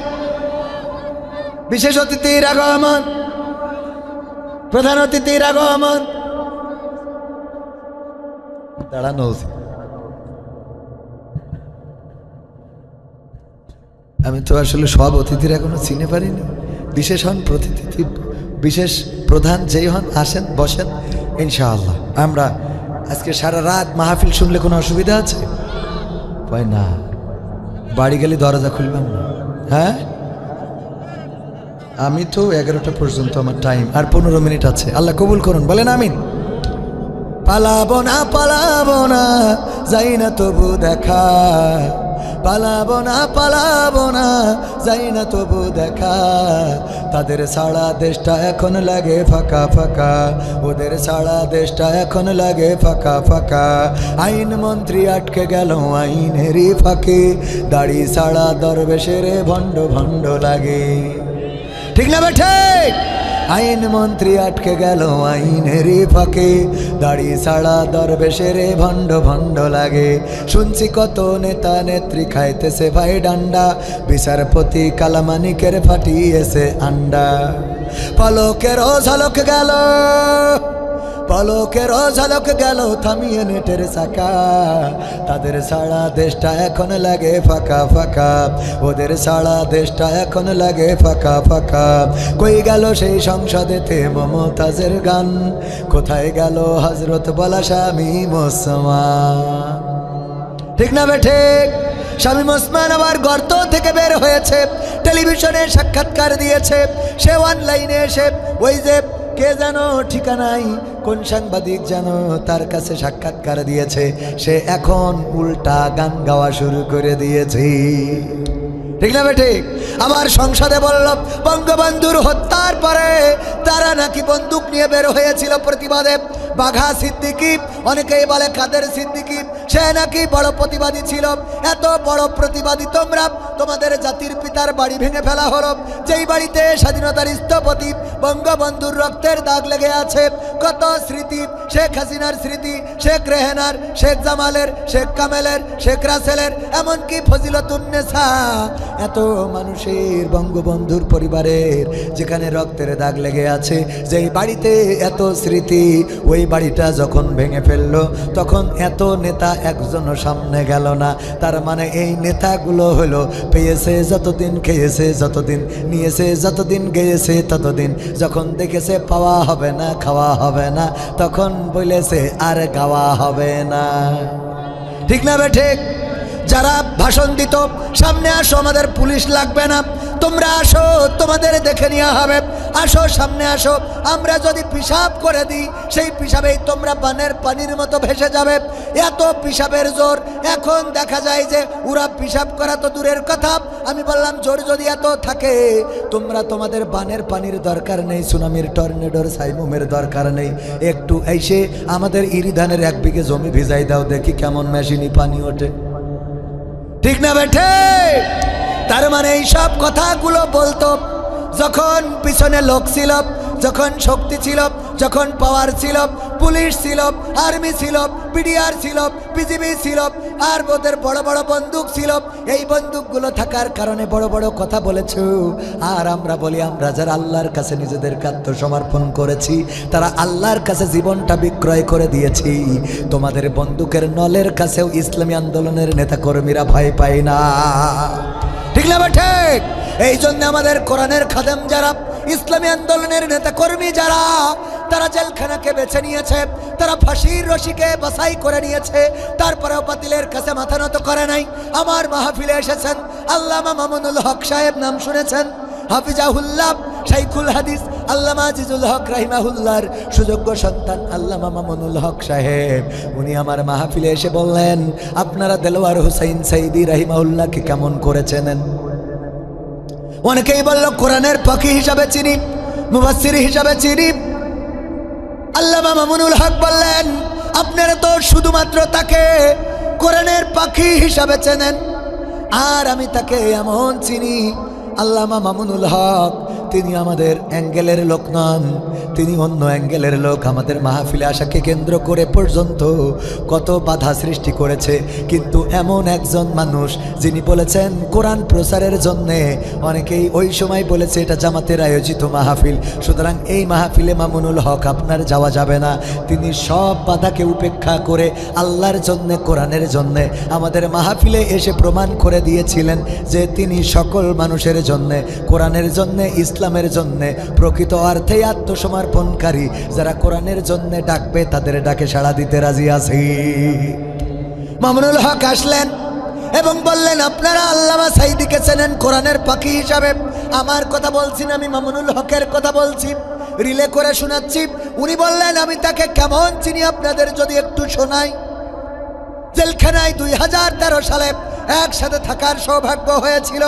বিশেষ অতিথির আগমন, প্রধান অতিথির আগমন। দাঁড়ানো উচিত। আমি তো আসলে সব অতিথির এখনো চিনে পারিনি। বিশেষ হন প্রতিথি, বিশেষ প্রধান যেই হন, আসেন বসেন ইনশাআল্লাহ। আমরা আজকে সারা রাত মাহফিল শুনলে কোনো অসুবিধা আছে? হয় না, বাড়ি গেলে দরজা খুলবেন না। হ্যাঁ, আমি তো 11টা পর্যন্ত আমার টাইম, আর 15 মিনিট আছে। আল্লাহ কবুল করুন, বলেন আমিন। পালাবো না পালাবো না, যাই না তবু দেখা। পালাবো না পালাবো না, যাই না তবু দেখা। তাদের সারা দেশটা এখন লাগে ফাঁকা ফাঁকা, ওদের সারা দেশটা এখন লাগে ফাঁকা ফাঁকা। আইন মন্ত্রী আটকে গেল আইনেরই ফাঁকে, দাড়ি সারা দরবেশের ভণ্ড ভণ্ড লাগে। ঠিক না বেঠে? আইন মন্ত্রী আটকে গেল আইনেরই ফাঁকে, দাড়ি সাড়া দরবেশের ভণ্ড ভণ্ড লাগে। শুনছি কত নেতা নেত্রী খাইতেছে ভাই ডান্ডা, বিচারপতি কালামানিকের ফাটিয়েছে আন্ডা। পলকেরও ঝলক গেল, পলকেরও ঝলক গেল থামিয়ে নেটের চাকা। তাদের সারা দেশটা এখন লাগে ফাঁকা ফাঁকা, ওদের সারা দেশটা এখন লাগে ফাঁকা ফাঁকা। কই গেল সেই সংসদেতে মমতাজের গান? কোথায় গেল হজরত বলা স্বামী ওসমান? ঠিক না বেঠে? স্বামী ওসমান আবার গর্ত থেকে বের হয়েছে, টেলিভিশনে সাক্ষাৎকার দিয়েছে। সে অনলাইনে এসে ওই যে কে যেন ঠিকানাই, কোন সাংবাদিক যেন তার কাছে সাক্ষাৎকার দিয়েছে, সে এখন উল্টা গান গাওয়া শুরু করে দিয়েছে। ঠিক না বেঠিক? আবার সংসদে বলল বঙ্গবন্ধুর হত্যার পরে তারা নাকি বন্দুক নিয়ে বের হয়েছিল প্রতিবাদে। বাঘা সিদ্দিকী, অনেকেই বলে কাদের সিদ্দিকী, সে নাকি বড় প্রতিবাদী ছিল। এত বড় প্রতিবাদী তোমরা, তোমাদের জাতির পিতার বাড়ি ভেঙে ফেলা হলো, যেই বাড়িতে স্বাধীনতার স্থপতি বঙ্গবন্ধুর রক্তের দাগ লেগে আছে। কত স্মৃতি, শেখ হাসিনার স্মৃতি, শেখ রেহানার, শেখ জামালের, শেখ কামেলের, শেখ রাসেলের, এমনকি ফজিলতুন্নেসা। এত মানুষের বঙ্গবন্ধুর পরিবারের যেখানে রক্তের দাগ লেগে আছে, যেই বাড়িতে এত স্মৃতি, ওই বাড়িটা যখন ভেঙে ফেললো তখন এত নেতা একজনও সামনে গেল না। তার মানে এই নেতাগুলো হলো পেয়েছে যতদিন, খেয়েছে যতদিন, নিয়েছে যতদিন, গেয়েছে ততদিন, যখন দেখেছে পাওয়া হবে না, খাওয়া হবে না, তখন বলেছে আর গাওয়া হবে না। ঠিক না বেঠিক? যারা ভাষণ দিত সামনে আসো, আমাদের পুলিশ লাগবে না, তোমরা আসো, তোমাদের দেখে নেওয়া হবে, আসো সামনে আসো। আমরা যদি পিশাব করে দিই সেই পিশাবেই তোমরা বানের পানির মতো ভেসে যাবে। এত পিশাবের জোর। এখন দেখা যায় যে ওরা পিশাব করা তো দূরের কথা, আমি বললাম জোর যদি এত থাকে, তোমরা তোমাদের বানের পানির দরকার নেই, সুনামির টর্নেডোর সাইমুমের দরকার নেই, একটু এসে আমাদের ইরিধানের 1 বিঘে জমি ভিজাই দাও, দেখি কেমন মেশিনই পানি ওঠে। ঠিক না বেঠে? তার মানে এই সব কথাগুলো বলতো যখন পিছনে লোক ছিল, যখন শক্তি ছিল, যখন পাওয়ার ছিল, পুলিশ ছিল, আর্মি ছিল, পিডিআর ছিল, বিজিবি ছিল, আর ওদের বড় বড় বন্দুক ছিল। এই বন্দুকগুলো থাকার কারণে বড় বড় কথা বলেছো। আর আমরা বলি, আমরা যারা আল্লাহর কাছে নিজেদেরকে আত্মসমর্পণ করেছি, তারা আল্লাহর কাছে জীবনটা বিক্রয় করে দিয়েছি। তোমাদের বন্দুকের নলের কাছেও ইসলামী আন্দোলনের নেতাকর্মীরা ভয় পায় না। ঠিক না ঠিক? এই জন্য আমাদের কোরআনের খাদেম যারা, ইসলামী আন্দোলনের নেতাকর্মী যারা, তারা জেলখানাকে বেছে নিয়েছে, তারা ফাঁসির রশিকে বাছাই করে নিয়েছে, তারপরেও বাতিলের কাছে মাথা নত করে নাই। আমার মাহফিলে এসেছেন আল্লামা মামুনুল হক সাহেব, নাম শুনেছেন? হাফিজাহুল্লাহ শাইখুল হাদিস আল্লামা আজিজুল হক রাহিমাহুল্লাহর সুযোগ্য সন্তান আল্লামা মামুনুল হক সাহেব, উনি আমার মাহফিলে এসে বললেন, আপনারা দেলোয়ার হোসাইন সাইদি রাহিমাহুল্লাহকে কেমন করে চেনেন? অনেকেই বলল কোরআনের পাখি হিসাবে চিনি, মুফাসসির হিসাবে চিনি। আল্লামা মামুনুল হক বললেন, আপনারা তো শুধুমাত্র তাকে কোরআনের পাখি হিসাবে চেনেন, আর আমি তাকে এমন চিনি, আল্লামা মামুনুল হক তিনি আমাদের অ্যাঙ্গেলের লোক নন, তিনি অন্য অ্যাঙ্গেলের লোক। আমাদের মাহফিলে আসাকে কেন্দ্র করে পর্যন্ত কত বাধা সৃষ্টি করেছে, কিন্তু এমন একজন মানুষ যিনি বলেছেন কোরআন প্রচারের জন্যে, অনেকেই ওই সময় বলেছে এটা জামাতের আয়োজিত মাহফিল, সুতরাং এই মাহফিলে মামুনুল হক আপনার যাওয়া যাবে না। তিনি সব বাধাকে উপেক্ষা করে আল্লাহর জন্যে, কোরআনের জন্যে আমাদের মাহফিলে এসে প্রমাণ করে দিয়েছিলেন যে তিনি সকল মানুষের জন্যে, কোরআনের জন্যে, ইসলামের জন্যে প্রকৃত অর্থেই আত্মসমর্পণকারী। যারা কোরআনের জন্যে ডাকবে তাদের ডাকে সাড়া দিতে রাজি আছি। মামুনুল হক আসলেন এবং বললেন, আপনারা আল্লামা সাইদিকে চেনেন কোরআনের পাখি হিসাবে? আমার কথা বলছি না, আমি মামুনুল হকের কথা বলছি, রিলে করে শোনাচ্ছি। উনি বললেন, আমি তাকে কেমন চিনি আপনাদের যদি একটু শোনাই। জেলখানায় 2013 সালে একসাথে থাকার সৌভাগ্য হয়েছিল।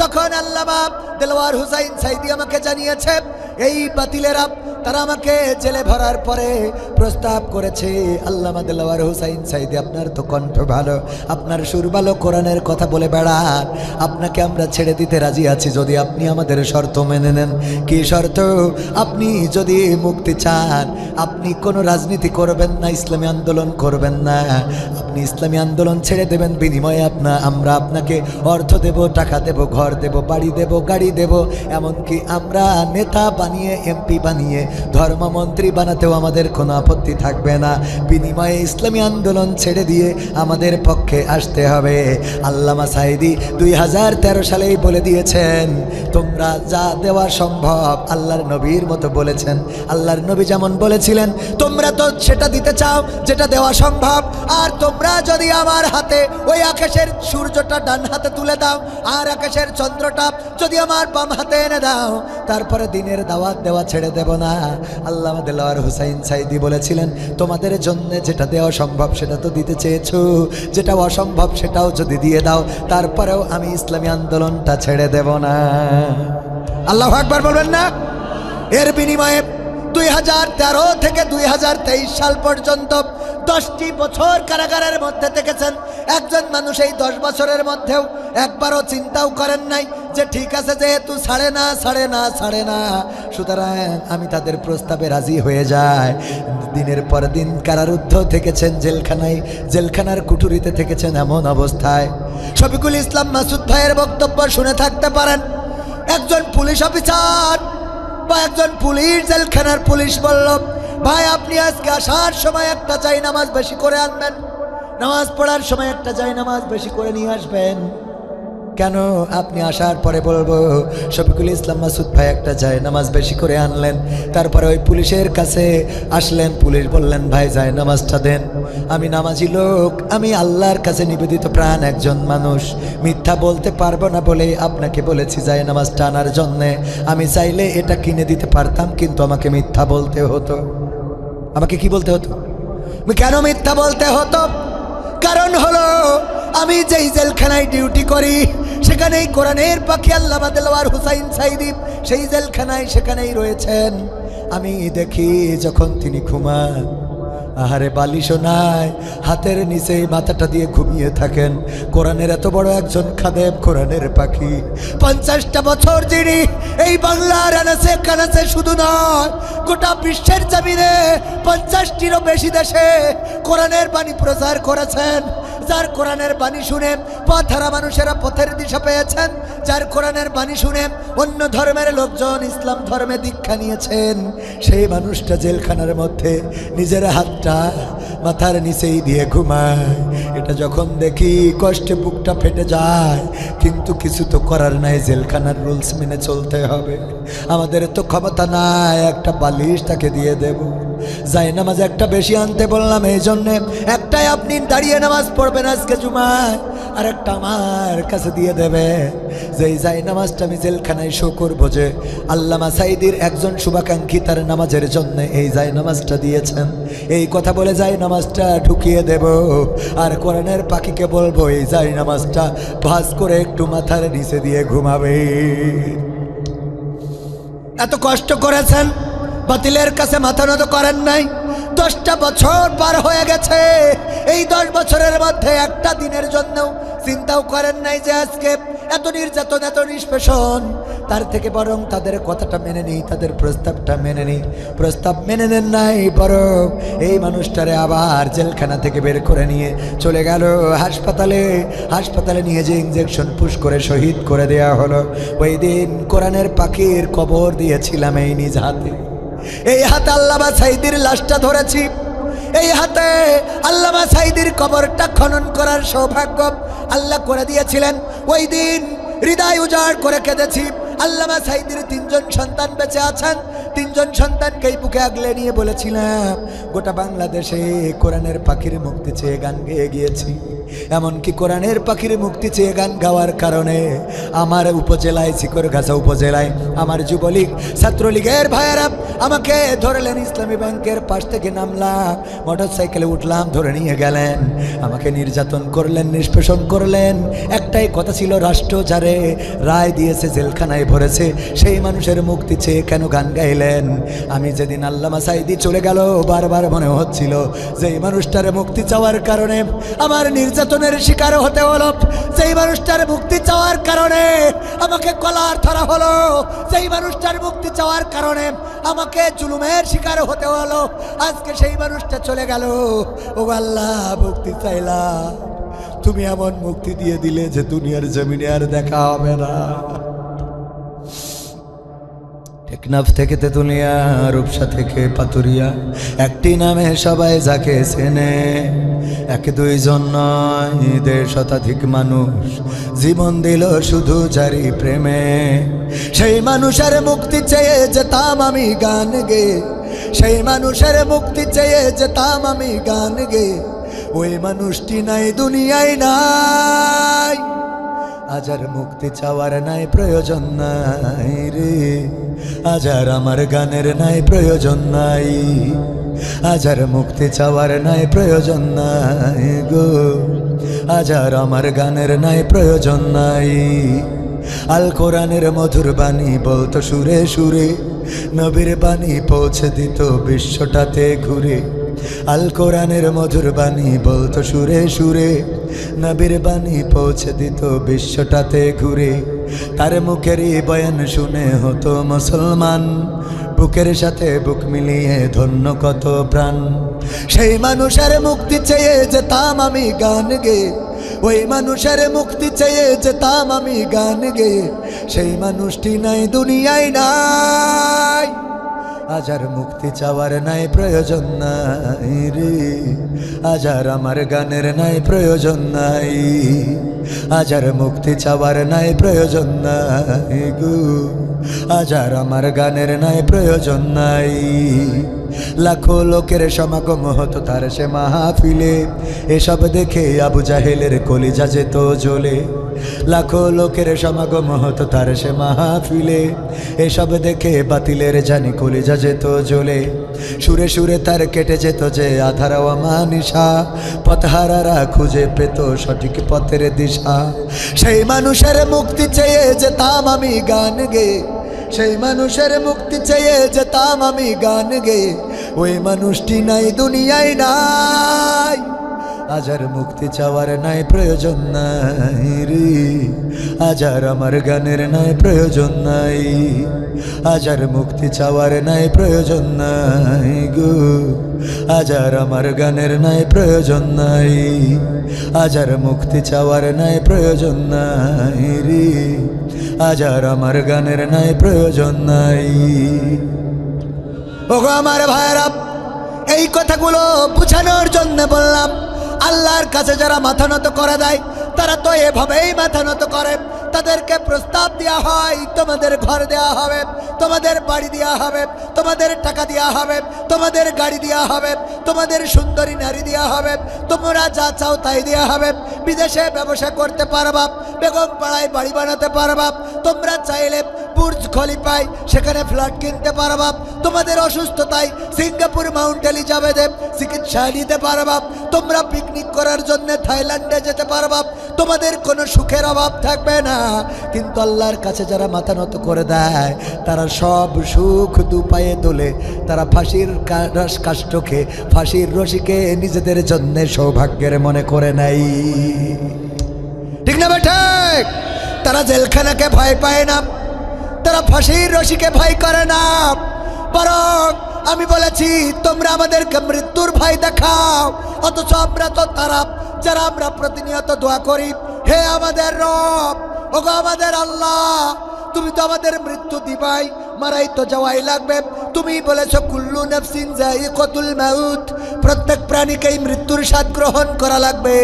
তখন আল্লামা দেলোয়ার হোসাইন সাইদি আমাকে জানিয়েছে, এই বাতিলেরা তারা আমাকে জেলে ভরার পরে প্রস্তাব করেছে, আল্লামা দেলোয়ার হোসাইন সাইদি আপনার তো কণ্ঠ ভালো, আপনার সুর ভালো, কোরআনের কথা বলে বেড়ান, আপনাকে আমরা ছেড়ে দিতে রাজি আছি যদি আপনি আমাদের শর্ত মেনে নেন। কি শর্ত? আপনি যদি মুক্তি চান, আপনি কোনো রাজনীতি করবেন না, ইসলামী আন্দোলন করবেন না, আপনি ইসলামী আন্দোলন ছেড়ে দেবেন, বিনিময়ে আমরা আপনাকে অর্থ দেব, টাকা দেব, ঘর দেব, বাড়ি দেব, গাড়ি দেব, এমনকি আমরা নেতা বানিয়ে, এমপি বানিয়ে, ধর্মমন্ত্রী বানাতেও আমাদের কোনো আপত্তি থাকবে না। বিনিময়ে ইসলামী আন্দোলন ছেড়ে দিয়ে আমাদের পক্ষে আসতে হবে। আল্লামা সাইদি 2013 সালেই বলে দিয়েছেন, তোমরা যা দেওয়া সম্ভব, আল্লাহর নবীর মতো বলেছেন। আল্লাহর নবী যেমন বলেছিলেন, তোমরা তো সেটা দিতে চাও যেটা দেওয়া সম্ভব, আর তোমরা যদি আমার হাতে ওই আকাশের সূর্যটা ডান হাতে তুলে দাও, আর আকাশের চন্দ্রটা যদি আমার বাম হাতে এনে দাও, তারপরে দিনের দাওয়াত দেওয়া ছেড়ে দেব না। আল্লামা দেলোয়ার হোসাইন সাইদি বলেছিলেন, তোমাদের জন্য যেটা দেওয়া সম্ভব সেটা তো দিতে চেয়েছো, যেটা অসম্ভব সেটাও যদি দিয়ে দাও, তারপরেও আমি ইসলামী আন্দোলনটা ছেড়ে দেব না। আল্লাহু আকবার বলবেন না? এর বিনিময়ে 2013 থেকে 2023 সাল পর্যন্ত 10টি বছর কারাগারের মধ্যে থেকেছেন একজন মানুষ। এই 10 বছরের মধ্যেও একবারও চিন্তাও করেন নাই যে ঠিক আছে, যেহেতু ছাড়ে না, সুতরাং আমি তাদের প্রস্তাবে রাজি হয়ে যাই। দিনের পর দিন কারারুদ্ধ থেকেছেন, জেলখানার কুঠুরিতে থেকেছেন। এমন অবস্থায় শফিকুল ইসলাম মাসুদ ভাইয়ের বক্তব্য শুনে থাকতে পারেন, একজন পুলিশ অফিসার বা একজন পুলিশ, জেলখানার পুলিশ বলল, ভাই আপনি আজকে আসার সময় একটা জায়নামাজ বেশি করে আনবেন, নামাজ পড়ার সময় একটা জায়নামাজ বেশি করে নিয়ে আসবেন। কেন? আপনি আসার পরে বলবো। শফিকুল ইসলাম মাসুদ ভাই একটা জায়নামাজ বেশি করে আনলেন, তারপরে ওই পুলিশের কাছে আসলেন। পুলিশ বললেন, ভাই জায়নামাজটা দেন। আমি নামাজি লোক, আমি আল্লাহর কাছে নিবেদিত প্রাণ একজন মানুষ, মিথ্যা বলতে পারবো না বলে আপনাকে বলেছি জায়নামাজটা আনার জন্যে। আমি চাইলে এটা কিনে দিতে পারতাম, কিন্তু আমাকে মিথ্যা বলতে হতো। আমাকে কি বলতে হতো? কেন মিথ্যা বলতে হতো? কারণ হলো, আমি যেই জেলখানায় ডিউটি করি সেখানেই কোরআনের পাখি আল্লামা দেলোয়ার হোসাইন সাইদি সেই জেলখানায় সেখানেই রয়েছেন। আমি দেখি যখন তিনি ঘুমান, আহারে বালিশও নাই, হাতের নিচে মাথাটা দিয়ে ঘুমিয়ে থাকেন। কোরআনের এত বড় একজন খাদেম, কোরআনের পাখি, 50টা বছর যিনি এই বাংলার আনাচে কানাচে শুধু নয়, গোটা বিশ্বের জমিনে 50টিরও বেশি দেশে কোরআনের বাণী প্রচার করেছেন। যার কোরআনের বাণী শুনে পথহারা মানুষেরা পথের দিশা পেয়েছেন, যার কোরআনের বাণী শুনে অন্য ধর্মের লোকজন ইসলাম ধর্মে দীক্ষা নিয়েছেন, সেই মানুষটা জেলখানার মধ্যে নিজের হাতটা মাথার নিচেই দিয়ে ঘুমায়। এটা যখন দেখি কষ্টে বুকটা ফেটে যায়, কিন্তু কিছু তো করার নাই, জেলখানার রুলস মেনে চলতে হবে। আমাদের তো ক্ষমতা নাই একটা বালিশ তাকে দিয়ে দেব। যাই নামাজ একটা বেশি আনতে বললাম, এই জন্যে একটাই আপনি দাঁড়িয়ে নামাজ পড়বেন আজকে জুমায়, আর একটা আমার কাছে দিয়ে দেবে। যেই যাই নামাজটা আমি জেলখানায় শো করবো যে আল্লামা সাঈদীর একজন শুভাকাঙ্ক্ষী তার নামাজের জন্য এই যাই নামাজটা দিয়েছেন, এই কথা বলে যাই নামাজটা ঢুকিয়ে দেব। আর কোরআনের পাখিকে বলবো এই যাই নামাজটা ভাঁজ করে একটু মাথার নিচে দিয়ে ঘুমাবে। এত কষ্ট করেছেন, বাতিলের কাছে মাথা নত করেন নাই। 10টা বছর পার হয়ে গেছে, এই 10 বছরের মধ্যে একটা দিনের জন্য চিন্তাও করেন নাই যে আজকে এত নির্যাতন, এত নিষ্পেষণ। তার থেকে বরং তাদের কথাটা মেনে নিই, তাদের প্রস্তাবটা মেনে নিই। প্রস্তাব মেনে নেন নাই, বরং এই মানুষটারে আবার জেলখানা থেকে বের করে নিয়ে চলে গেল হাসপাতালে। হাসপাতালে নিয়ে যে ইঞ্জেকশন পুশ করে শহীদ করে দেয়া হলো। ওই দিন কোরআনের পাখির কবর দিয়েছিলাম এই নিজ হাতে। এই হাতে আল্লামা সাঈদীর লাশটা ধরেছি, এই হাতে আল্লামা সাঈদীর কবরটা খনন করার সৌভাগ্য আল্লাহ করে দিয়েছিলেন। ওই দিন হৃদয় উজাড় করে কেঁদেছি। আল্লামা সাঈদীর 3জন সন্তান বেঁচে আছেন, 3জন সন্তানকেই বুকে আগলে নিয়ে বলেছিলাম গোটা বাংলাদেশে কোরআনের পাখির মুক্তি চেয়ে গান গেয়ে গিয়েছি। এমনকি কোরআনের পাখির মুক্তি চেয়ে গান গাওয়ার কারণে আমার উপজেলায়, চিকরগাছা উপজেলায় আমার যুবলীগ ছাত্রলীগের ভাইয়েরা আমাকে ধরলেন, ইসলামী ব্যাংকের পাশ থেকে নামলাম, মোটরসাইকেলে উঠলাম, ধরে নিয়ে গেলেন, আমাকে নির্যাতন করলেন, নিষ্পেষণ করলেন। একটাই কথা ছিল, রাষ্ট্র যারে রায় দিয়েছে জেলখানায় ভরেছে, সেই মানুষের মুক্তি চেয়ে কেন গান গাইলেন? আমি যেদিন আল্লামা সাঈদী চলে গেল, বারবার মনে হচ্ছিল যে এই মানুষটার মুক্তি চাওয়ার কারণে আমার নির্যাতনের শিকার হতে হলো, যেই মানুষটার মুক্তি চাওয়ার কারণে আমাকে কলার ধরা হলো, যেই মানুষটার মুক্তি চাওয়ার কারণে আমাকে জুলুমের শিকার হতে হলো, আজকে সেই মানুষটা চলে গেল। ও আল্লাহ, মুক্তি চাইলাম, তুমি এমন মুক্তি দিয়ে দিলে যে দুনিয়ার জমিনে আর দেখা হবে না। টেকনাফ থেকে তেতুলিয়া, রূপসা থেকে পাতুরিয়া, একটি নামে সবাই যাকে চেনে। 1-2 জন নয়, 1.5 শতাধিক মানুষ জীবন দিল শুধু জারি প্রেমে। সেই মানুষের মুক্তি চেয়ে যেতাম আমি গান গে, সেই মানুষের মুক্তি চেয়ে যেতাম আমি গান গে। ওই মানুষটি নাই দুনিয়ায় নাই, আজ আর মুক্তি চাওয়ার নাই প্রয়োজন নাই রে, আজ আর আমার গানের নাই প্রয়োজন নাই, আজ আর মুক্তি চাওয়ার নাই প্রয়োজন নাই গো, আজ আর আমার গানের নাই প্রয়োজন নাই। আল কোরআনের মধুর বাণী বলতো সুরে সুরে, নবীর বাণী পৌঁছে দিত বিশ্বটাতে ঘুরে। আল কোরআনের মধুর বাণী বলতো সুরে সুরে, নবীর বাণী পৌঁছে দিত বিশ্বটাতে ঘুরে। তার মুখেরই বয়ান শুনে হতো মুসলমান, বুকের সাথে বুক মিলিয়ে ধন্য কত প্রাণ। সেই মানুষের মুক্তি চেয়ে যেতাম আমি গান গে, ওই মানুষের মুক্তি চেয়ে যেতাম আমি গান গে। সেই মানুষটি নাই দুনিয়ায় নাই, আজ আর মুক্তি চাওয়ার নাই প্রয়োজন নাই রে, আজ আর আমার গানের নাই প্রয়োজন নাই, আজ আর মুক্তি চাওয়ার নাই প্রয়োজন নাই গো, আজ আর আমার গানের নাই প্রয়োজন নাই। লাখো লোকের সমাগম হতো তার সে মাহফিলে, এসব দেখে আবু জাহেলের কলিজা যেত জ্বলে। লাখো লোকের সমাগম হতো তার সে মাহফিলে, এসব দেখে বাতিলের জানি কলিজা যেত জ্বলে। সুরে সুরে তার কেটে যেত যে আধার অমানিসা, পথহারারা খুঁজে পেত সঠিক পথের দিশা। সেই মানুষের মুক্তি চেয়ে যেতাম আমি গান গে, সেই মানুষের মুক্তি চেয়ে যেতাম আমি গান গে। ওই মানুষটি নাই দুনিয়ায় নাই, আজ আর মুক্তি চাওয়ার নাই প্রয়োজন নাই রে, আজ আর আমার গানের নাই প্রয়োজন নাই, আজ আর মুক্তি চাওয়ার নাই প্রয়োজন নাই গো, আজ আর আমার গানের নাই প্রয়োজন নাই, আজ আর মুক্তি চাওয়ার নাই প্রয়োজন নাই রে, আজ আর আমার গানের নাই প্রয়োজন নাই। ওগো আমার ভাইরা, এই কথাগুলো বুঝানোর জন্য বললাম। আল্লাহর কাছে যারা মাথা নত করে দেয় তারা তো এভাবেই মাথা নত করে। তাদেরকে প্রস্তাব দেওয়া হয়, তোমাদের ঘর দেওয়া হবে, তোমাদের বাড়ি দেওয়া হবে, তোমাদের টাকা দেওয়া হবে, তোমাদের গাড়ি দেওয়া হবে, তোমাদের সুন্দরী নারী দেওয়া হবে, তোমরা যা চাও তাই দেওয়া হবে। বিদেশে ব্যবসা করতে পারবা, বেগম পাড়ায় বাড়ি বানাতে পারবা, তোমরা চাইলে বুর্জ খলিফায় সেখানে ফ্ল্যাট কিনতে পারবা, তোমাদের অসুস্থতায় সিঙ্গাপুর মাউন্ট এলিজাবেথে চিকিৎসা নিতে পারবা, তোমরা পিকনিক করার জন্য থাইল্যান্ডে যেতে পারবা, তোমাদের কোনো সুখের অভাব থাকবে না। কিন্তু আল্লাহর কাছে যারা মাথা নত করে দেয় তারা সব সুখ দুপায়ে তোলে। তারা ফাঁসির কাষ্ঠকে, ফাঁসির রশিকে নিজেদের জন্য সৌভাগ্যের মনে করে নাই। ঠিক না বেঠে? তারা জেলখানাকে ভয় পায় না, তারা ফাঁসির রশিকে ভয় করে না। বরং আমি বলেছি তোমরা আমাদেরকে মৃত্যুর ভয় দেখাও, অথচ আমরা তো তারা যারা আমরা প্রতিনিয়ত দোয়া করি, হে আমাদের রব, ওগো আমাদের আল্লাহ, তুমি তো আমাদের মৃত্যু দিবাই, মারাই তো যাওয়াই লাগবে। তুমি বলেছো কুল্লু নাফসিন যায়িকাতুল মাউত, প্রত্যেক প্রাণীকেই মৃত্যুর স্বাদ গ্রহণ করা লাগবে,